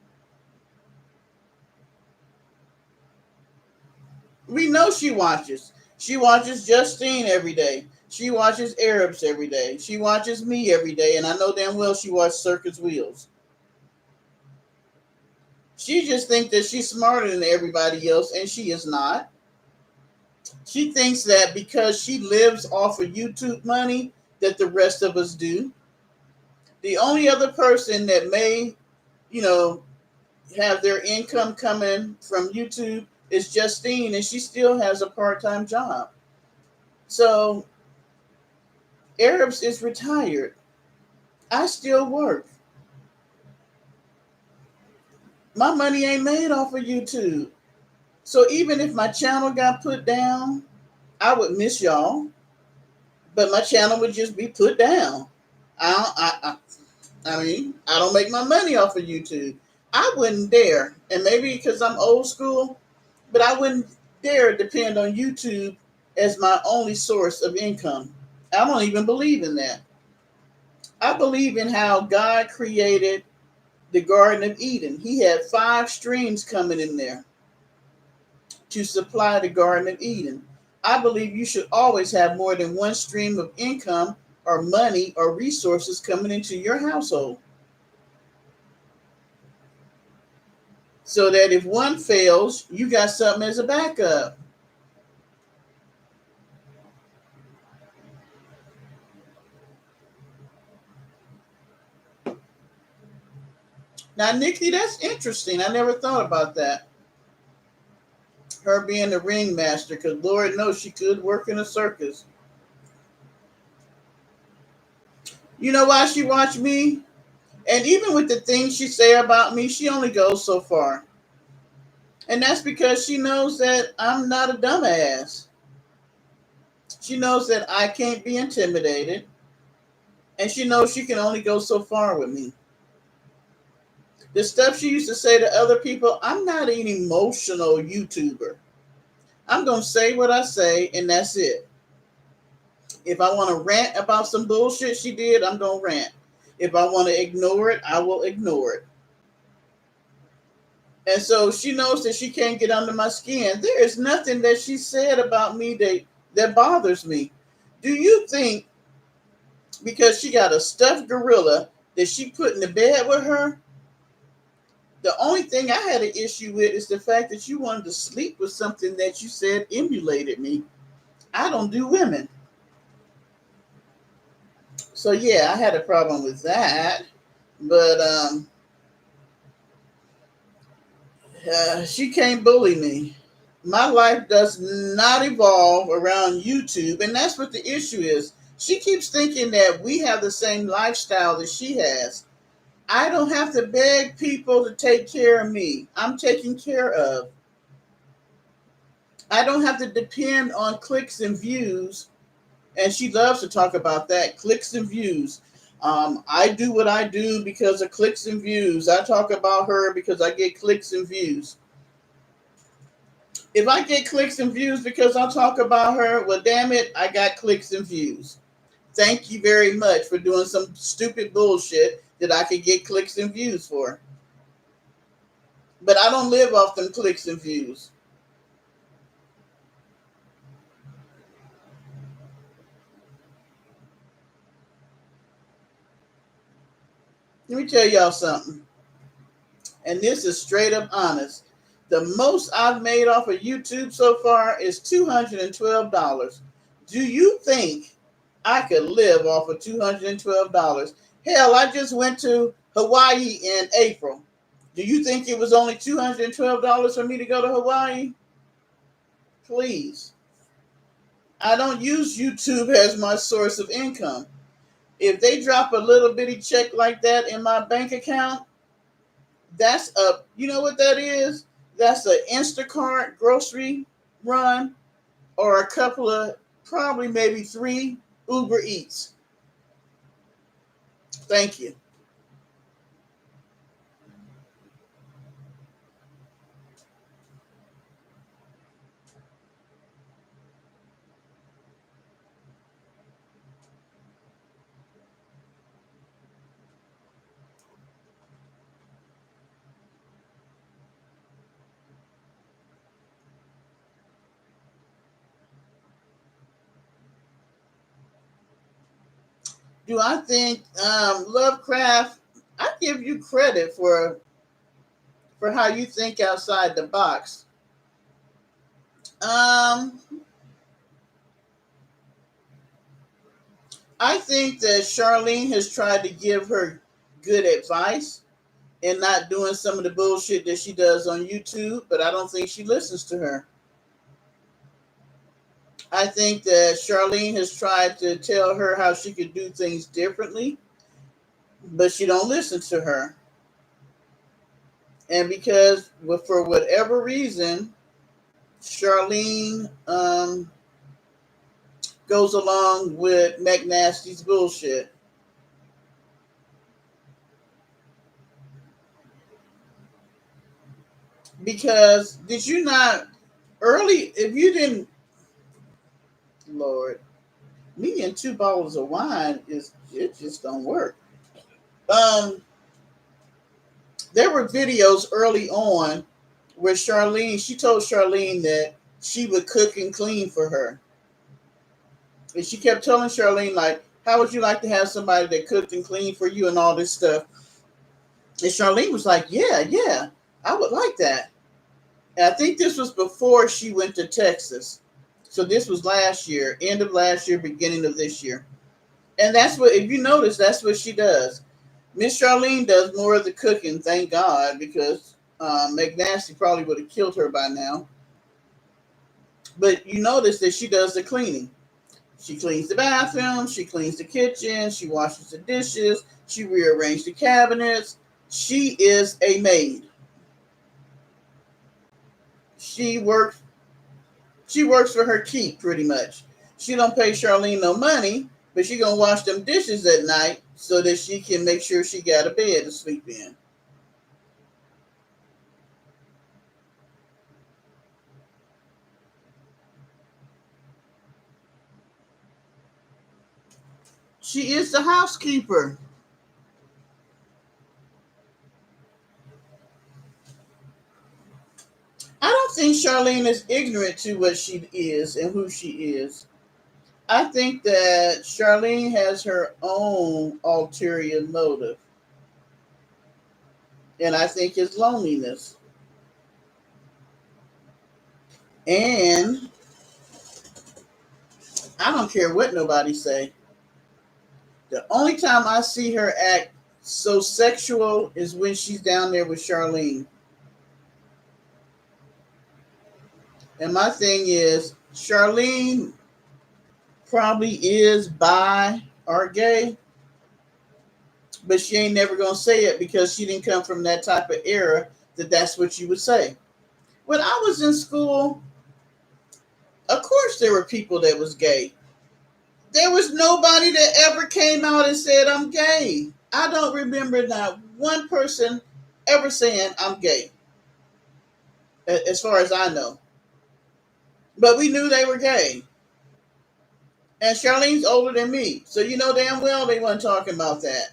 We know she watches. She watches Justine every day. She watches Arabs every day. She watches me every day. And I know damn well she watches Circus Wheels. She just thinks that she's smarter than everybody else, and she is not. She thinks that because she lives off of YouTube money, that the rest of us do. The only other person that may, you know, have their income coming from YouTube is Justine, and she still has a part-time job. So Arabs is retired. I still work. My money ain't made off of YouTube. So even if my channel got put down, I would miss y'all, but my channel would just be put down. I mean, I don't make my money off of YouTube. I wouldn't dare, and maybe because I'm old school, but I wouldn't dare depend on YouTube as my only source of income. I don't even believe in that. I believe in how God created the Garden of Eden. He had 5 streams coming in there to supply the Garden of Eden. I believe you should always have more than one stream of income or money or resources coming into your household. So that if one fails, you got something as a backup. Now, Nikki, that's interesting. I never thought about that. Her being the ringmaster, because Lord knows she could work in a circus. You know why she watched me? And even with the things she say about me, she only goes so far. And that's because she knows that I'm not a dumbass. She knows that I can't be intimidated. And she knows she can only go so far with me. The stuff she used to say to other people, I'm not an emotional YouTuber. I'm going to say what I say, and that's it. If I want to rant about some bullshit she did, I'm going to rant. If I want to ignore it, I will ignore it. And so she knows that she can't get under my skin. There is nothing that she said about me that bothers me. Do you think because she got a stuffed gorilla that she put in the bed with her? The only thing I had an issue with is the fact that you wanted to sleep with something that you said emulated me. I don't do women. So yeah, I had a problem with that. But she can't bully me. My life does not evolve around YouTube, and that's what the issue is. She keeps thinking that we have the same lifestyle that she has. I don't have to beg people to take care of me. I'm taken care of. I don't have to depend on clicks and views. And she loves to talk about that, clicks and views. I do what I do because of clicks and views. I talk about her because I get clicks and views. If I get clicks and views because I talk about her, well, damn it, I got clicks and views. Thank you very much for doing some stupid bullshit that I could get clicks and views for. But I don't live off them clicks and views. Let me tell y'all something. And this is straight up honest. The most I've made off of YouTube so far is $212. Do you think I could live off of $212? Hell, I just went to Hawaii in April. Do you think it was only $212 for me to go to Hawaii? Please. I don't use YouTube as my source of income. If they drop a little bitty check like that in my bank account, that's up. You know what that is? That's an Instacart grocery run or a couple of, probably maybe 3 Uber Eats. Thank you. Do I think Lovecraft? I give you credit for how you think outside the box. Um, I think that Charlene has tried to give her good advice and not doing some of the bullshit that she does on YouTube, but I don't think she listens to her. I think that Charlene has tried to tell her how she could do things differently, but she don't listen to her. And because for whatever reason, Charlene goes along with McNasty's bullshit. Because did you not early? If you didn't, Lord, me and 2 bottles of wine is it just don't work. Um, there were videos early on where she told Charlene that she would cook and clean for her, and she kept telling Charlene like, "How would you like to have somebody that cooked and cleaned for you and all this stuff?" And Charlene was like, "Yeah, yeah, I would like that." And I think this was before she went to Texas. So this was last year, end of last year, beginning of this year. And that's what, if you notice, that's what she does. Miss Charlene does more of the cooking, thank God, because McNasty probably would have killed her by now. But you notice that she does the cleaning. She cleans the bathroom, she cleans the kitchen, she washes the dishes, she rearranges the cabinets. She is a maid. She works she works for her keep pretty much. She don't pay Charlene no money, but she gonna wash them dishes at night so that she can make sure she got a bed to sleep in. She is the housekeeper. I don't think Charlene is ignorant to what she is and who she is. I think that Charlene has her own ulterior motive, and I think it's loneliness. And I don't care what nobody say. The only time I see her act so sexual is when she's down there with Charlene. And my thing is, Charlene probably is bi or gay, but she ain't never gonna say it because she didn't come from that type of era that that's what you would say. When I was in school, of course there were people that was gay. There was nobody that ever came out and said I'm gay. I don't remember not one person ever saying I'm gay, as far as I know. But we knew they were gay. And Charlene's older than me. So you know damn well they weren't talking about that.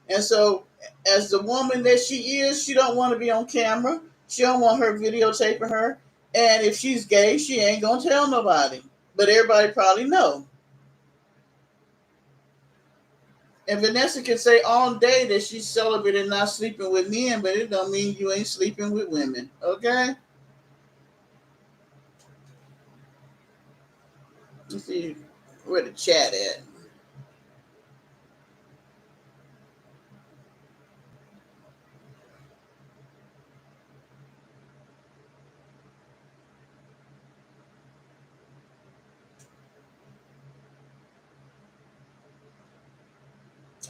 And so as the woman that she is, she don't want to be on camera. She don't want her videotaping her. And if she's gay, she ain't gonna tell nobody. But everybody probably know. And Vanessa can say all day that she's celibate and not sleeping with men, but it don't mean you ain't sleeping with women. Okay? Let's see where the chat at.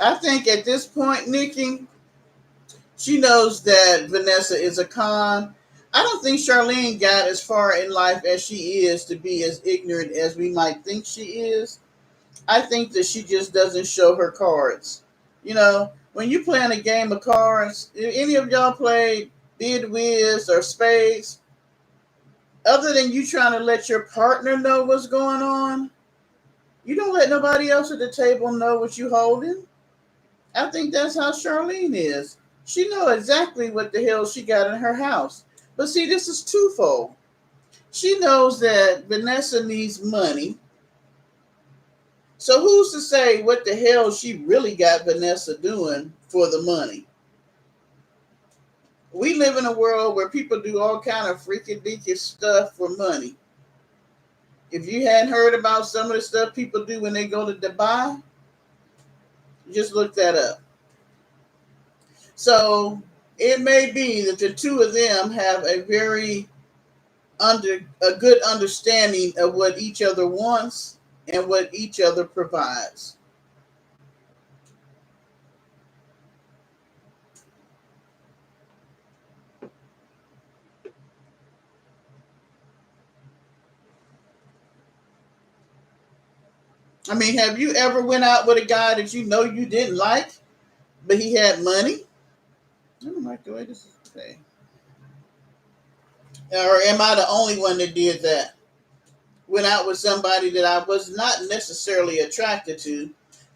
I think at this point, Nikki, she knows that Vanessa is a con. I don't think Charlene got as far in life as she is to be as ignorant as we might think she is. I think that she just doesn't show her cards. You know, when you playing a game of cards, any of y'all play Bid Whiz or Spades, other than you trying to let your partner know what's going on, you don't let nobody else at the table know what you holding. I think that's how Charlene is. She know exactly what the hell she got in her house. But see, this is twofold. She knows that Vanessa needs money. So who's to say what the hell she really got Vanessa doing for the money? We live in a world where people do all kind of freaky deaky stuff for money. If you hadn't heard about some of the stuff people do when they go to Dubai, just look that up. So it may be that the two of them have a very a good understanding of what each other wants and what each other provides. I mean, have you ever went out with a guy that you know you didn't like, but he had money? I don't like the way this is today. Or am I the only one that did that? Went out with somebody that I was not necessarily attracted to,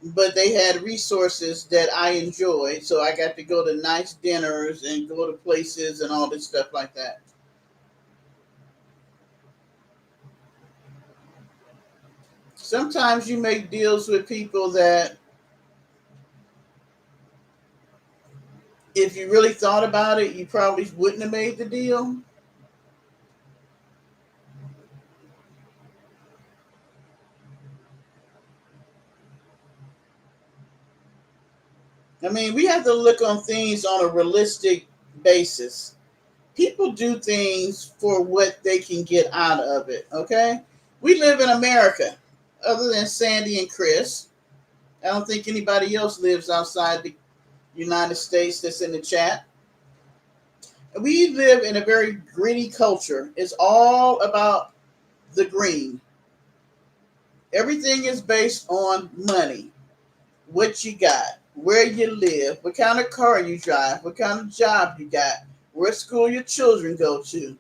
but they had resources that I enjoyed. So I got to go to nice dinners and go to places and all this stuff like that. Sometimes you make deals with people that, if you really thought about it, you probably wouldn't have made the deal. I mean, we have to look on things on a realistic basis. People do things for what they can get out of it, okay? We live in America, other than Sandy and Chris. I don't think anybody else lives outside the United States that's in the chat. We live in a very greedy culture. It's all about the green. Everything is based on money. What you got, where you live, what kind of car you drive, what kind of job you got, where school your children go to,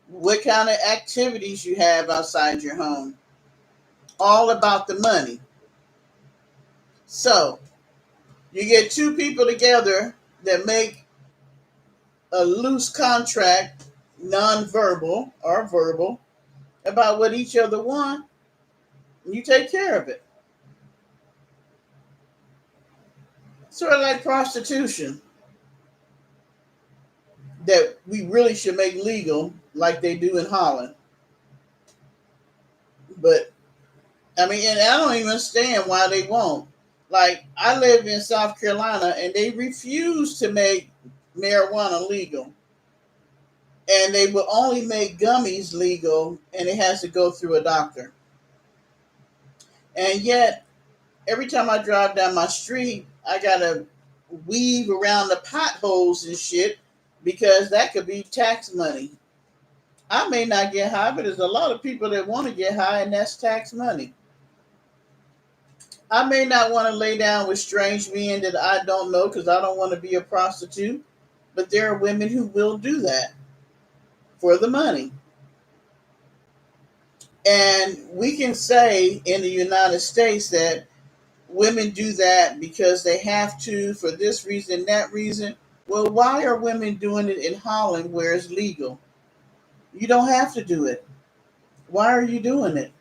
what kind of activities you have outside your home. All about the money. So you get two people together that make a loose contract, non-verbal or verbal, about what each other want, and you take care of it. Sort of like prostitution that we really should make legal like they do in Holland. But I mean, and I don't even understand why they won't. Like, I live in South Carolina and they refuse to make marijuana legal. And they will only make gummies legal and it has to go through a doctor. And yet, every time I drive down my street, I gotta weave around the potholes and shit because that could be tax money. I may not get high, but there's a lot of people that want to get high, and that's tax money. I may not want to lay down with strange men that I don't know because I don't want to be a prostitute, but there are women who will do that for the money. And we can say in the United States that women do that because they have to for this reason, that reason. Well, why are women doing it in Holland where it's legal? You don't have to do it. Why are you doing it?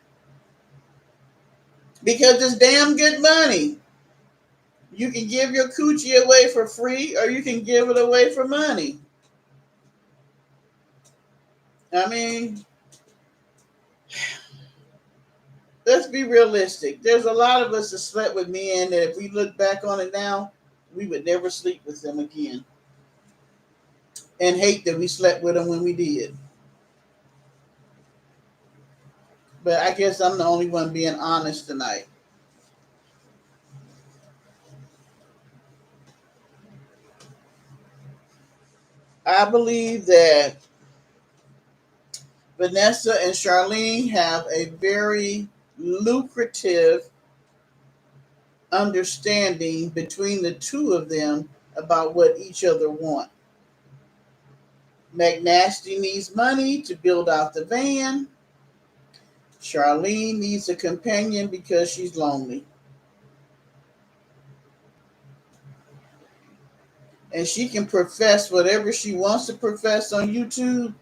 Because it's damn good money. You can give your coochie away for free or you can give it away for money. I mean, let's be realistic. There's a lot of us that slept with men that if we look back on it now, we would never sleep with them again. And hate that we slept with them when we did. But I guess I'm the only one being honest tonight. I believe that Vanessa and Charlene have a very lucrative understanding between the two of them about what each other want. McNasty needs money to build out the van. Charlene needs a companion because she's lonely. And she can profess whatever she wants to profess on YouTube,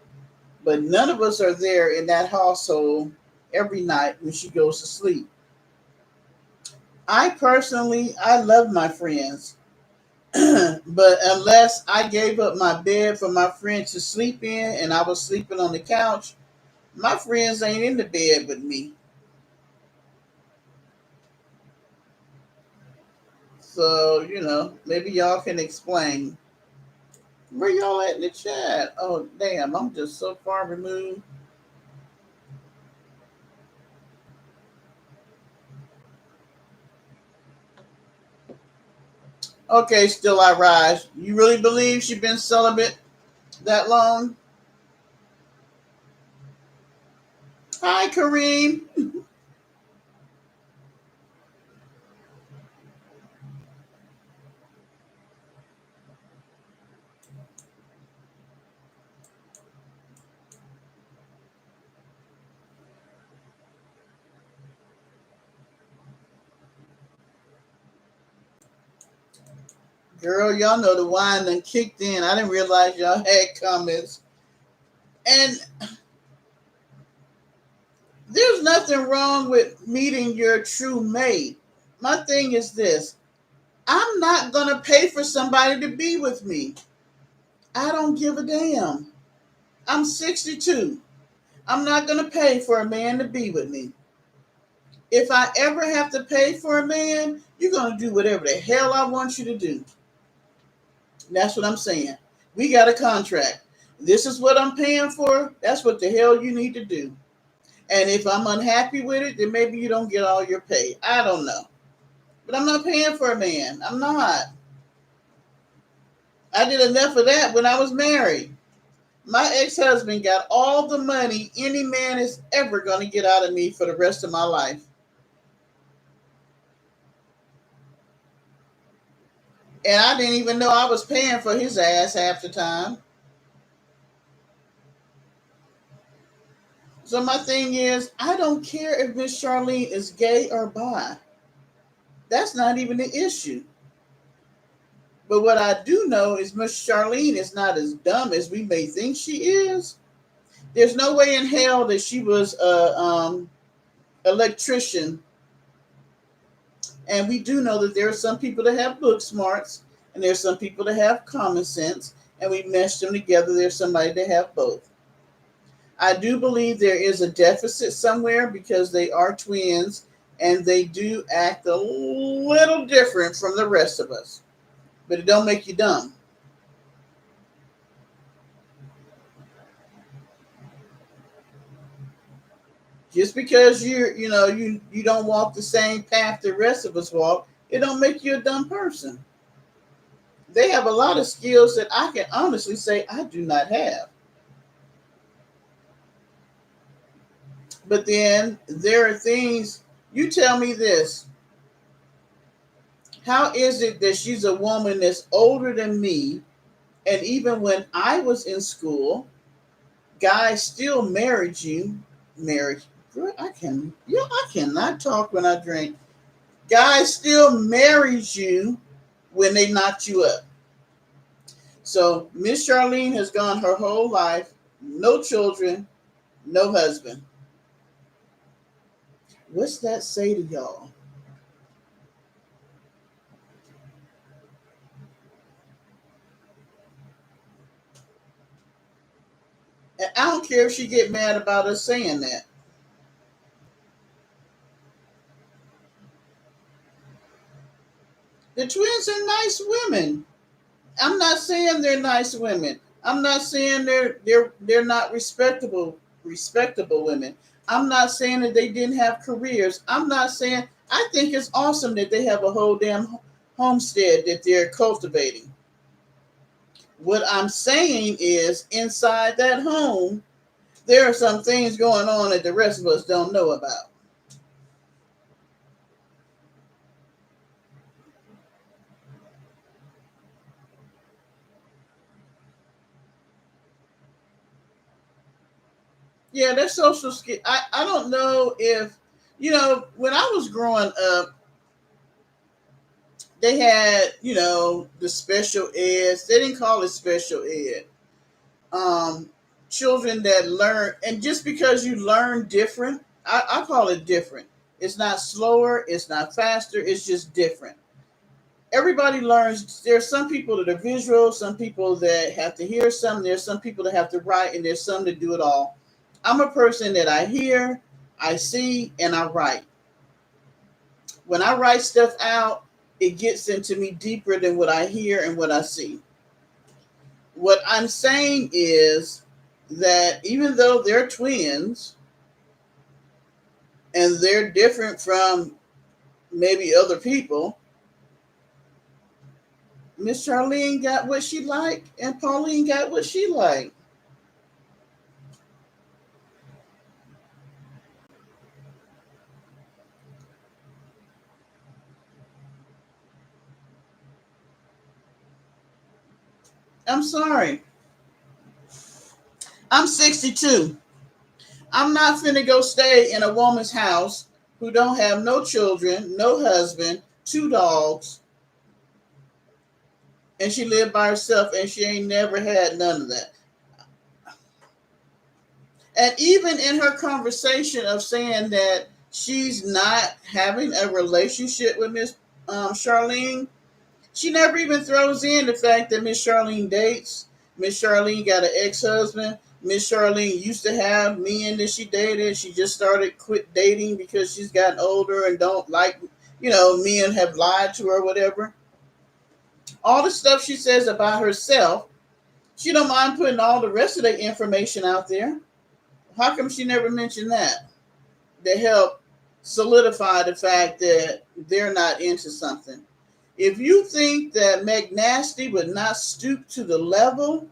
but none of us are there in that household every night when she goes to sleep. I love my friends, but unless I gave up my bed for my friend to sleep in and I was sleeping on the couch, my friends ain't in the bed with me. So, maybe y'all can explain. Where y'all at in the chat? Oh, damn, I'm just so far removed. Okay, still I rise. You really believe she been celibate that long? Hi, Kareem. Girl, y'all know the wine done kicked in. I didn't realize y'all had comments. And there's nothing wrong with meeting your true mate. My thing is this: I'm not going to pay for somebody to be with me. I don't give a damn. I'm 62. I'm not going to pay for a man to be with me. If I ever have to pay for a man, you're going to do whatever the hell I want you to do. That's what I'm saying. We got a contract. This is what I'm paying for. That's what the hell you need to do. And if I'm unhappy with it, then maybe you don't get all your pay. I don't know. But I'm not paying for a man. I'm not. I did enough of that when I was married. My ex-husband got all the money any man is ever going to get out of me for the rest of my life. And I didn't even know I was paying for his ass half the time. So my thing is, I don't care if Miss Charlene is gay or bi. That's not even the issue. But what I do know is Miss Charlene is not as dumb as we may think she is. There's no way in hell that she was a electrician. And we do know that there are some people that have book smarts, and there's some people that have common sense, and we mesh them together. There's somebody that have both. I do believe there is a deficit somewhere because they are twins, and they do act a little different from the rest of us. But it don't make you dumb. Just because you don't walk the same path the rest of us walk, it don't make you a dumb person. They have a lot of skills that I can honestly say I do not have. But then there are things, you tell me this. How is it that she's a woman that's older than me? And even when I was in school, guys still married you. Married. Girl, I cannot talk when I drink. Guys still married you when they knocked you up. So Miss Charlene has gone her whole life, no children, no husband. What's that say to y'all? And I don't care if she get mad about us saying that. The twins are nice women. I'm not saying they're nice women. I'm not saying they're not respectable women. I'm not saying that they didn't have careers. I'm not saying I think it's awesome that they have a whole damn homestead that they're cultivating. What I'm saying is inside that home, There are some things going on that the rest of us don't know about. Yeah, their social skill. I don't know if, when I was growing up, they had, the special eds. They didn't call it special ed. Um, Children that learn, and just because you learn different, I call it different. It's not slower, it's not faster, it's just different. Everybody learns. There's some people that are visual, some people that have to hear some, there's some people that have to write, and there's some that do it all. I'm a person that I hear, I see, and I write. When I write stuff out, it gets into me deeper than what I hear and what I see. What I'm saying is that even though they're twins and they're different from maybe other people, Miss Charlene got what she liked and Pauline got what she liked. I'm sorry. I'm 62. I'm not finna go stay in a woman's house who don't have no children, no husband, two dogs, and she lived by herself and she ain't never had none of that. And even in her conversation of saying that she's not having a relationship with Miss Charlene, she never even throws in the fact that Miss Charlene dates. Miss Charlene got an ex-husband. Miss Charlene used to have men that she dated. She just started quit dating because she's gotten older and don't like, men have lied to her, whatever. All the stuff she says about herself, she don't mind putting all the rest of the information out there. How come she never mentioned that? To help solidify the fact that they're not into something. If you think that McNasty would not stoop to the level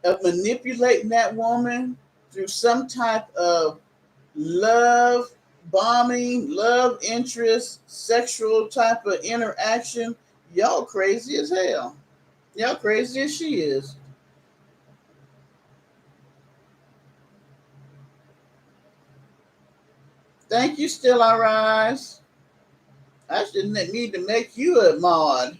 of manipulating that woman through some type of love bombing, love interest, sexual type of interaction, y'all crazy as hell. Y'all crazy as she is. Thank you, Still I Rise. I should need to make you a mod.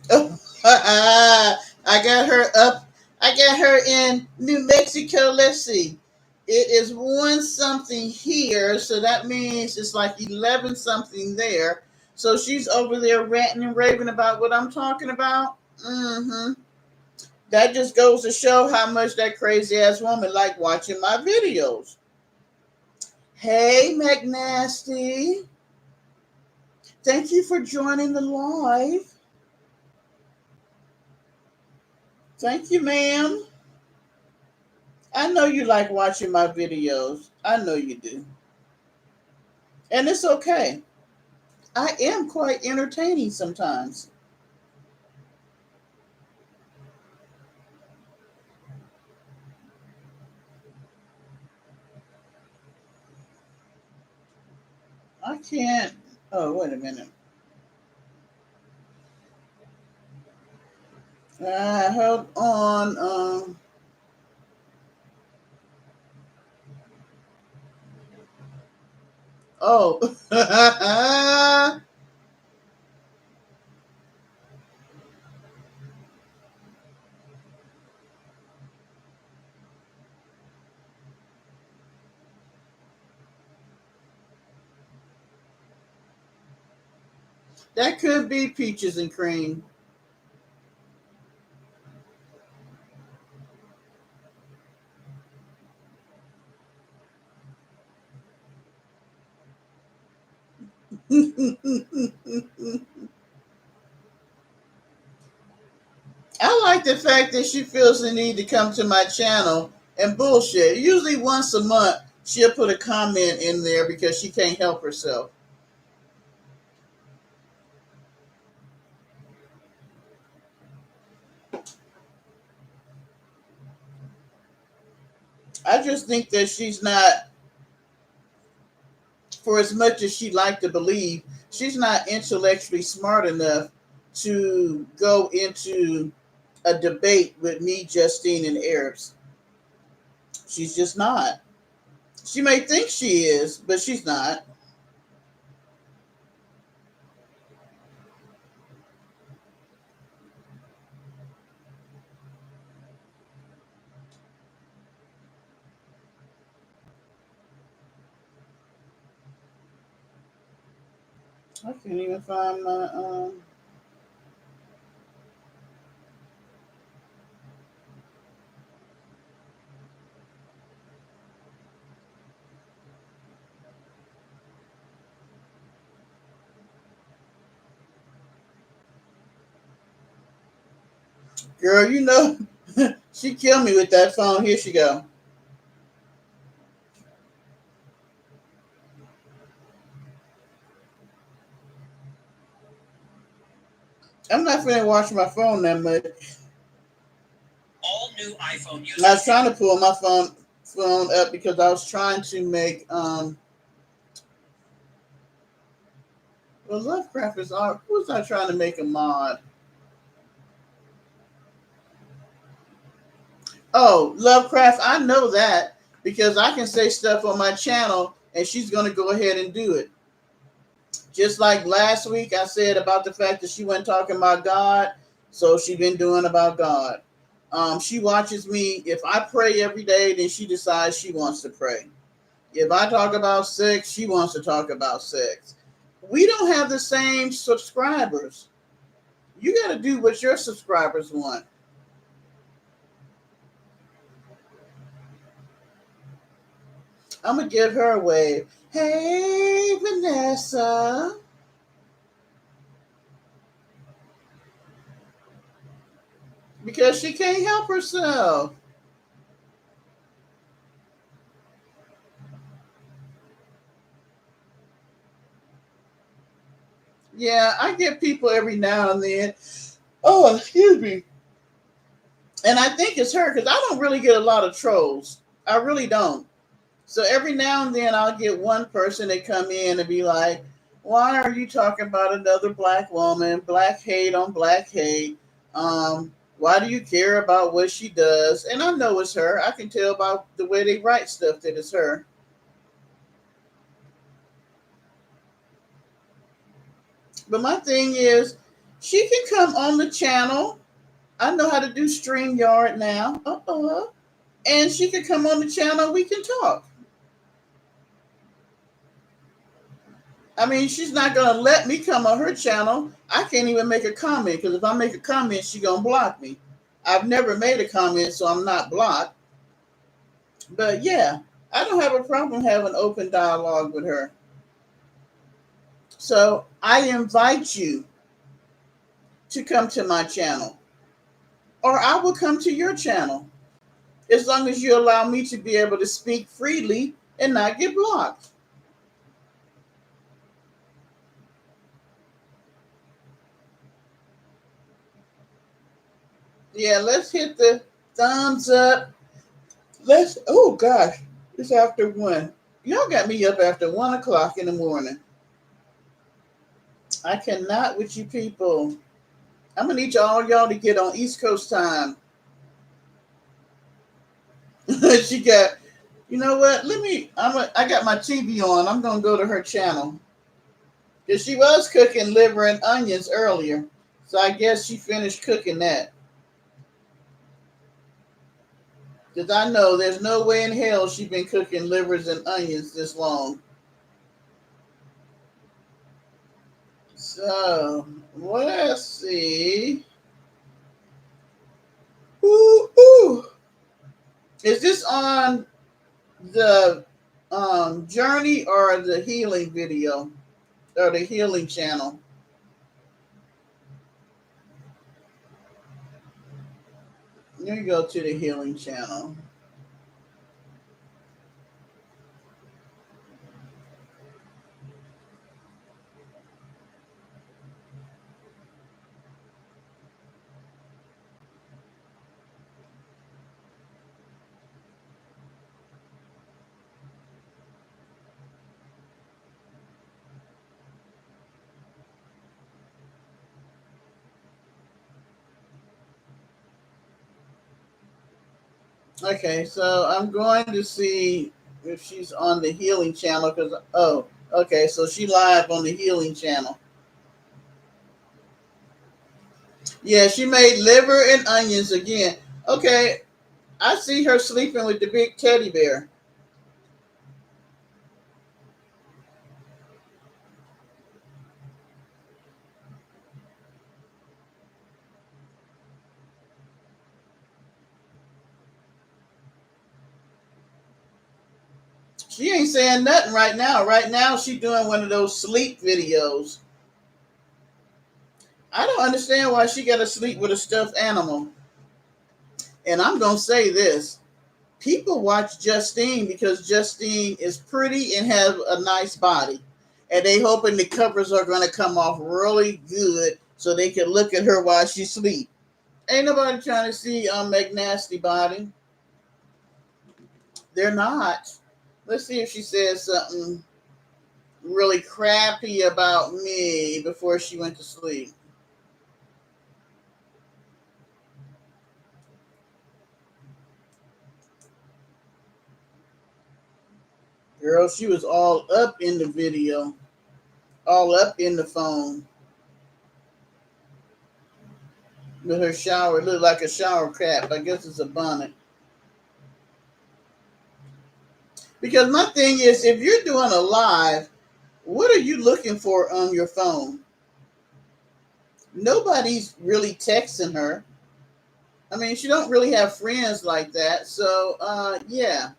Oh, I got her up. I got her in New Mexico. Let's see. It is one something here, so that means it's like 11 something there. So she's over there ranting and raving about what I'm talking about. Mm-hmm. That just goes to show how much that crazy ass woman like watching my videos. Hey, McNasty. Thank you for joining the live. Thank you, ma'am. I know you like watching my videos. I know you do. And it's okay. I am quite entertaining sometimes. I can't. Oh, wait a minute. Hold on. Oh. That could be peaches and cream. I like the fact that she feels the need to come to my channel and bullshit. Usually once a month, she'll put a comment in there because she can't help herself. I just think that she's not, for as much as she'd like to believe, she's not intellectually smart enough to go into a debate with me, Justine, and Arabs. She's just not. She may think she is, but she's not. I can't even find my girl. You know, she killed me with that phone. Here she go. I'm not finna watch my phone that much. All new iPhone users. I was trying to pull my phone up because I was trying to make well, Lovecraft is art. Who was I trying to make a mod? Oh, Lovecraft, I know that because I can say stuff on my channel and she's gonna go ahead and do it. Just like last week I said about the fact that she wasn't talking about God, so she been doing about God. She watches me. If I pray every day, then she decides she wants to pray. If I talk about sex, she wants to talk about sex. We don't have the same subscribers. You got to do what your subscribers want. I'm going to give her a wave. Hey, Vanessa. Because she can't help herself. Yeah, I get people every now and then. Oh, excuse me. And I think it's her because I don't really get a lot of trolls. I really don't. So every now and then I'll get one person that come in and be like, "Why are you talking about another black woman? Black hate on black hate. Why do you care about what she does?" And I know it's her. I can tell by the way they write stuff that it's her. But my thing is, she can come on the channel. I know how to do StreamYard now. And she can come on the channel. We can talk. I mean, she's not gonna let me come on her channel. I can't even make a comment because if I make a comment, she gonna block me. I've never made a comment, so I'm not blocked. But yeah, I don't have a problem having open dialogue with her. So I invite you to come to my channel, or I will come to your channel as long as you allow me to be able to speak freely and not get blocked. Yeah, let's hit the thumbs up. Let's, oh gosh, it's after 1. Y'all got me up after 1 o'clock in the morning. I cannot with you people. I'm gonna need all y'all to get on East Coast time. She got, you know what? I got my TV on. I'm gonna go to her channel because she was cooking liver and onions earlier, so I guess she finished cooking that. Because I know there's no way in hell she's been cooking livers and onions this long. So let's see. Ooh, ooh. Is this on the journey or the healing video or the healing channel? Let me go to the healing channel. Okay, so I'm going to see if she's on the healing channel because oh, okay, so she live on the healing channel. Yeah, she made liver and onions again. Okay, I see her sleeping with the big teddy bear. She ain't saying nothing right now. Right now, she doing one of those sleep videos. I don't understand why she got to sleep with a stuffed animal. And I'm gonna say this: people watch Justine because Justine is pretty and have a nice body, and they hoping the covers are gonna come off really good so they can look at her while she sleep. Ain't nobody trying to see McNasty body. They're not. Let's see if she says something really crappy about me before she went to sleep. Girl, she was all up in the video, all up in the phone with her shower. It looked like a shower cap. I guess it's a bonnet. Because my thing is, if you're doing a live, what are you looking for on your phone? Nobody's really texting her. I mean, she don't really have friends like that. So, yeah.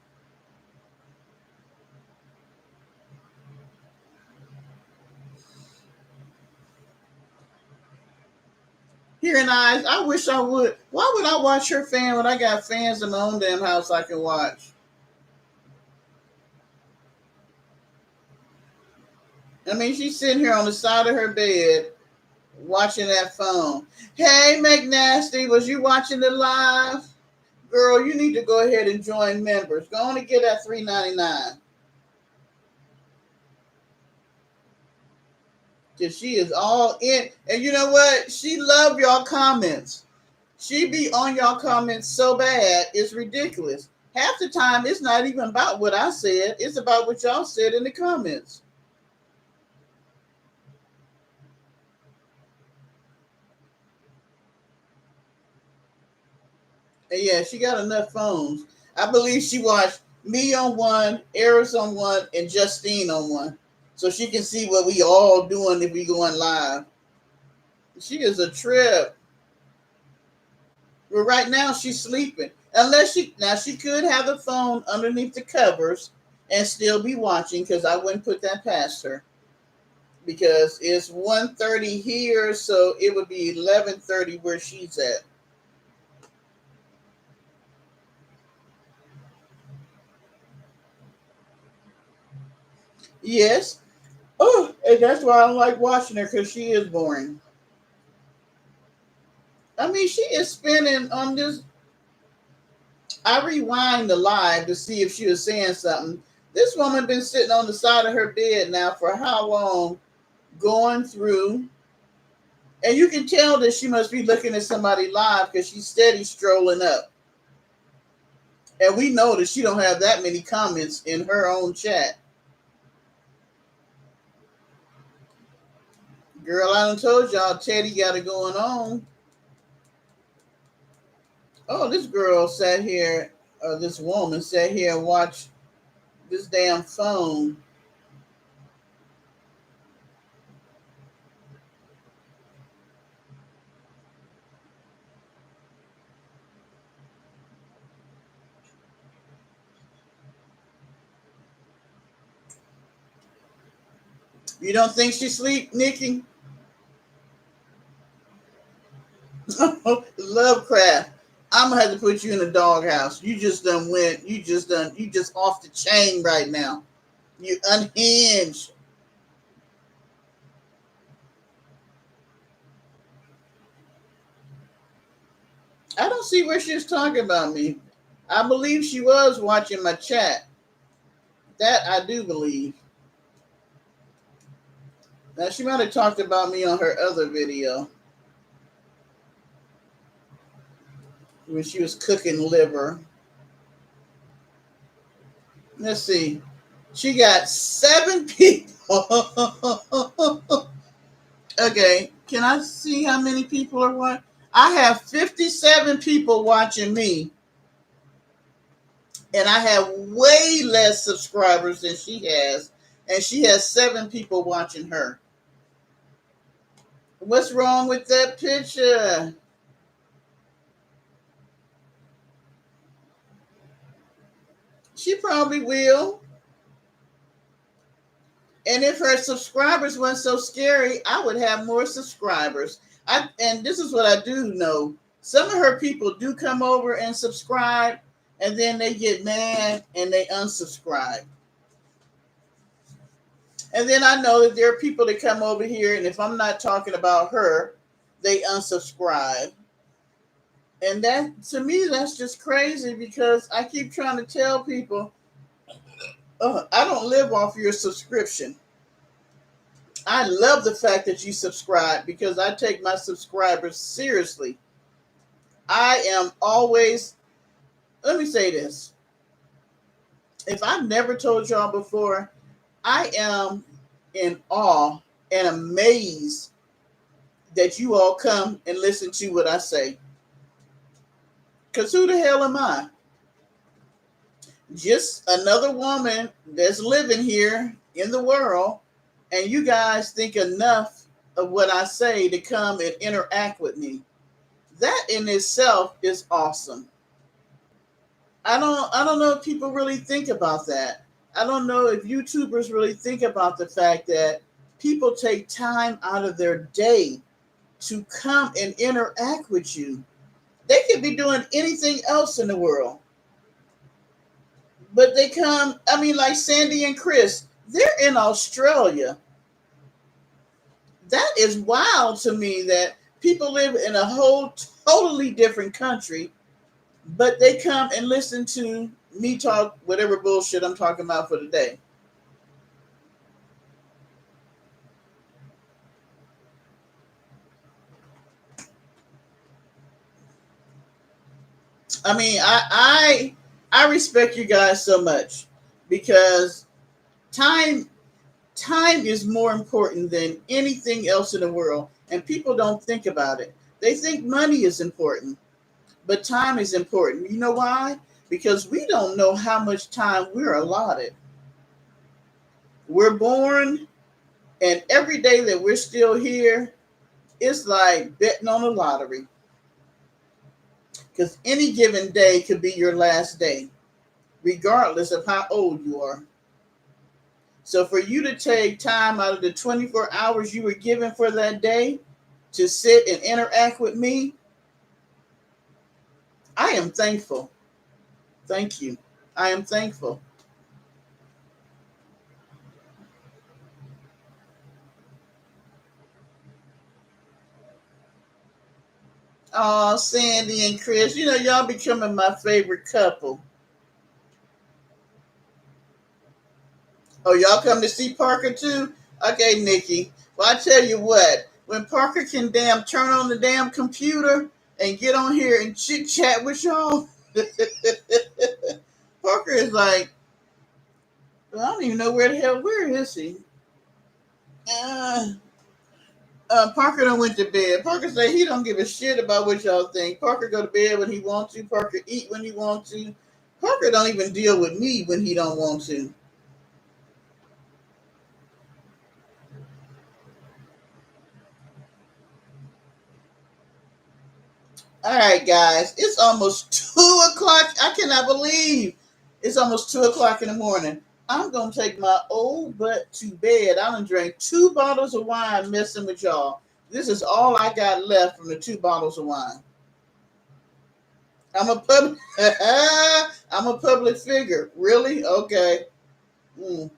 Here in eyes, I wish I would. Why would I watch her fan when I got fans in my own damn house I can watch? I mean, she's sitting here on the side of her bed watching that phone. Hey, McNasty, was you watching the live? Girl, you need to go ahead and join members. Go on and get that $3.99. Cause she is all in. And you know what? She love y'all comments. She be on y'all comments so bad, it's ridiculous. Half the time, it's not even about what I said. It's about what y'all said in the comments. And yeah, she got enough phones. I believe she watched me on one, Eris on one, and Justine on one. So she can see what we all doing if we going live. She is a trip. But right now she's sleeping. Unless she could have the phone underneath the covers and still be watching because I wouldn't put that past her. Because it's 1:30 here, so it would be 11:30 where she's at. Yes. Oh, and that's why I don't like watching her because she is boring. I mean, she is spinning on this. I rewind the live to see if she was saying something. This woman been sitting on the side of her bed now for how long, going through, and you can tell that she must be looking at somebody live because she's steady strolling up. And we know that she don't have that many comments in her own chat. Girl, I done told y'all Teddy got it going on. Oh, this girl sat here, this woman sat here and watched this damn phone. You don't think she sleep, Nikki? Lovecraft. I'm gonna have to put you in a doghouse. You just done went. You just off the chain right now. You unhinged. I don't see where she was talking about me. I believe she was watching my chat. That I do believe. Now she might have talked about me on her other video when she was cooking liver. Let's see. She got 7 people. Okay, can I see how many people are watching? I have 57 people watching me, and I have way less subscribers than she has, and she has 7 people watching her. What's wrong with that picture? She probably will. And if her subscribers weren't so scary, I would have more subscribers. And this is what I do know. Some of her people do come over and subscribe, and then they get mad and they unsubscribe. And then I know that there are people that come over here, and if I'm not talking about her, they unsubscribe. And that, to me, that's just crazy because I keep trying to tell people, I don't live off your subscription. I love the fact that you subscribe because I take my subscribers seriously. I am always, let me say this. If I've never told y'all before, I am in awe and amazed that you all come and listen to what I say. Because who the hell am I? Just another woman that's living here in the world, and you guys think enough of what I say to come and interact with me. That in itself is awesome. I don't know if people really think about that. I don't know if YouTubers really think about the fact that people take time out of their day to come and interact with you. They could be doing anything else in the world, but they come. I mean, like Sandy and Chris, they're in Australia. That is wild to me that people live in a whole totally different country, but they come and listen to me talk whatever bullshit I'm talking about for the day. I mean, I respect you guys so much because time time is more important than anything else in the world, and people don't think about it. They think money is important, but time is important. You know why? Because we don't know how much time we're allotted. We're born, and every day that we're still here, it's like betting on the lottery. Because any given day could be your last day, regardless of how old you are. So for you to take time out of the 24 hours you were given for that day to sit and interact with me, I am thankful. Thank you. I am thankful. Oh, Sandy and Chris, you know, y'all becoming my favorite couple. Oh, y'all come to see Parker too? Okay, Nikki. Well, I tell you what, when Parker can damn turn on the damn computer and get on here and chit chat with y'all, Parker is like, well, I don't even know where is he? Uh, Parker done went to bed. Parker said he don't give a shit about what y'all think. Parker go to bed when he wants to. Parker eat when he wants to. Parker don't even deal with me when he don't want to. All right, guys, it's almost 2 o'clock. I cannot believe it's almost 2 o'clock in the morning. I'm gonna take my old butt to bed. I done drank 2 bottles of wine messing with y'all. This is all I got left from the 2 bottles of wine. I'm a pub. I'm a public figure. Really? Okay. Mm.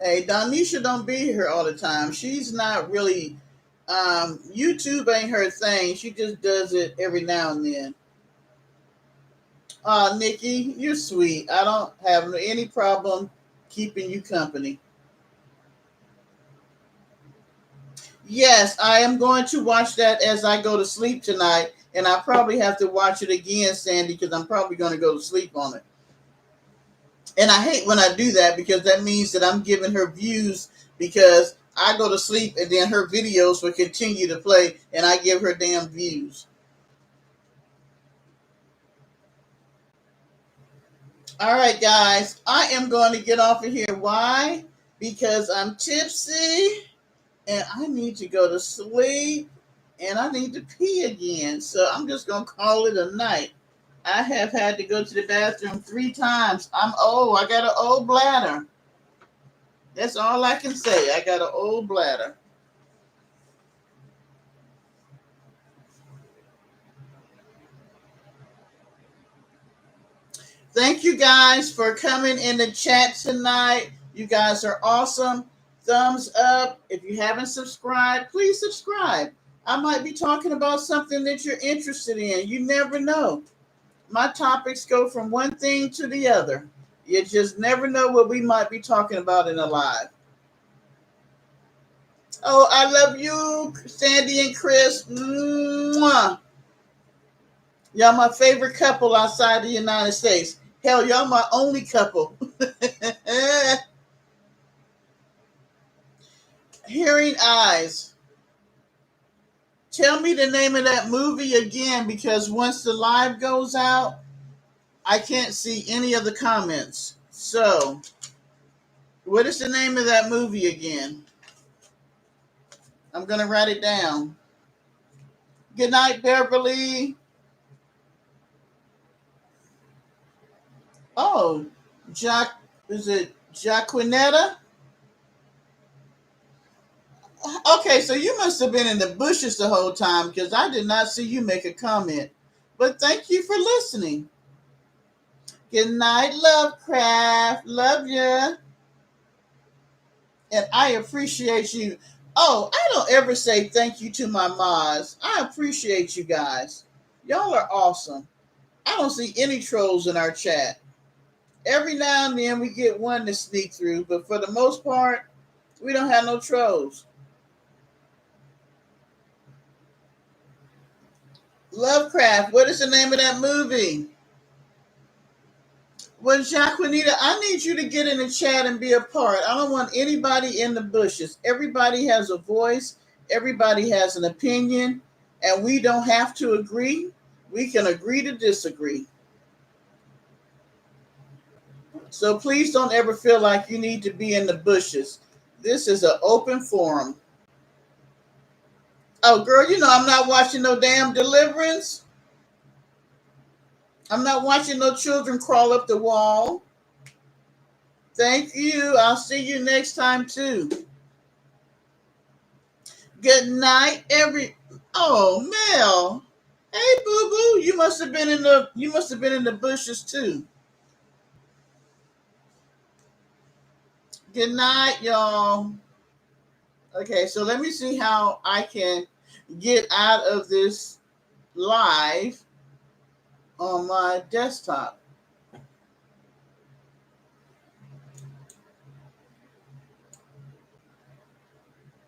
Hey, Donisha don't be here all the time. She's not really. YouTube ain't her thing. She just does it every now and then. Nikki, you're sweet. I don't have any problem keeping you company. Yes, I am going to watch that as I go to sleep tonight, and I probably have to watch it again, Sandy, because I'm probably going to go to sleep on it. And I hate when I do that because that means that I'm giving her views because I go to sleep and then her videos will continue to play and I give her damn views. All right, guys, I am going to get off of here. Why? Because I'm tipsy and I need to go to sleep and I need to pee again. So I'm just going to call it a night. I have had to go to the bathroom 3 times. I'm old. I got an old bladder. That's all I can say. I got an old bladder. Thank you guys for coming in the chat tonight. You guys are awesome. Thumbs up. If you haven't subscribed, please subscribe. I might be talking about something that you're interested in. You never know. My topics go from one thing to the other. You just never know what we might be talking about in a live. Oh, I love you, Sandy and Chris. Mwah. Y'all my favorite couple outside the United States. Hell, y'all my only couple. Hearing Eyes. Tell me the name of that movie again because once the live goes out, I can't see any of the comments. So, what is the name of that movie again? I'm going to write it down. Good night, Beverly. Oh, Jack, is it Jaquinetta? Okay, so you must have been in the bushes the whole time because I did not see you make a comment. But thank you for listening. Good night, Lovecraft. Love ya. And I appreciate you. Oh, I don't ever say thank you to my mods. I appreciate you guys. Y'all are awesome. I don't see any trolls in our chat. Every now and then we get one to sneak through, but for the most part, we don't have no trolls. Lovecraft, what is the name of that movie? Well, Jacqueline, I need you to get in the chat and be a part. I don't want anybody in the bushes. Everybody has a voice. Everybody has an opinion. And we don't have to agree. We can agree to disagree. So please don't ever feel like you need to be in the bushes. This is an open forum. Oh, girl, you know I'm not watching no damn Deliverance. I'm not watching no children crawl up the wall. Thank you. I'll see you next time, too. Good night, Oh, Mel. Hey, boo boo. You must have been in the bushes too. Good night, y'all. Okay, so let me see how I can get out of this live on my desktop.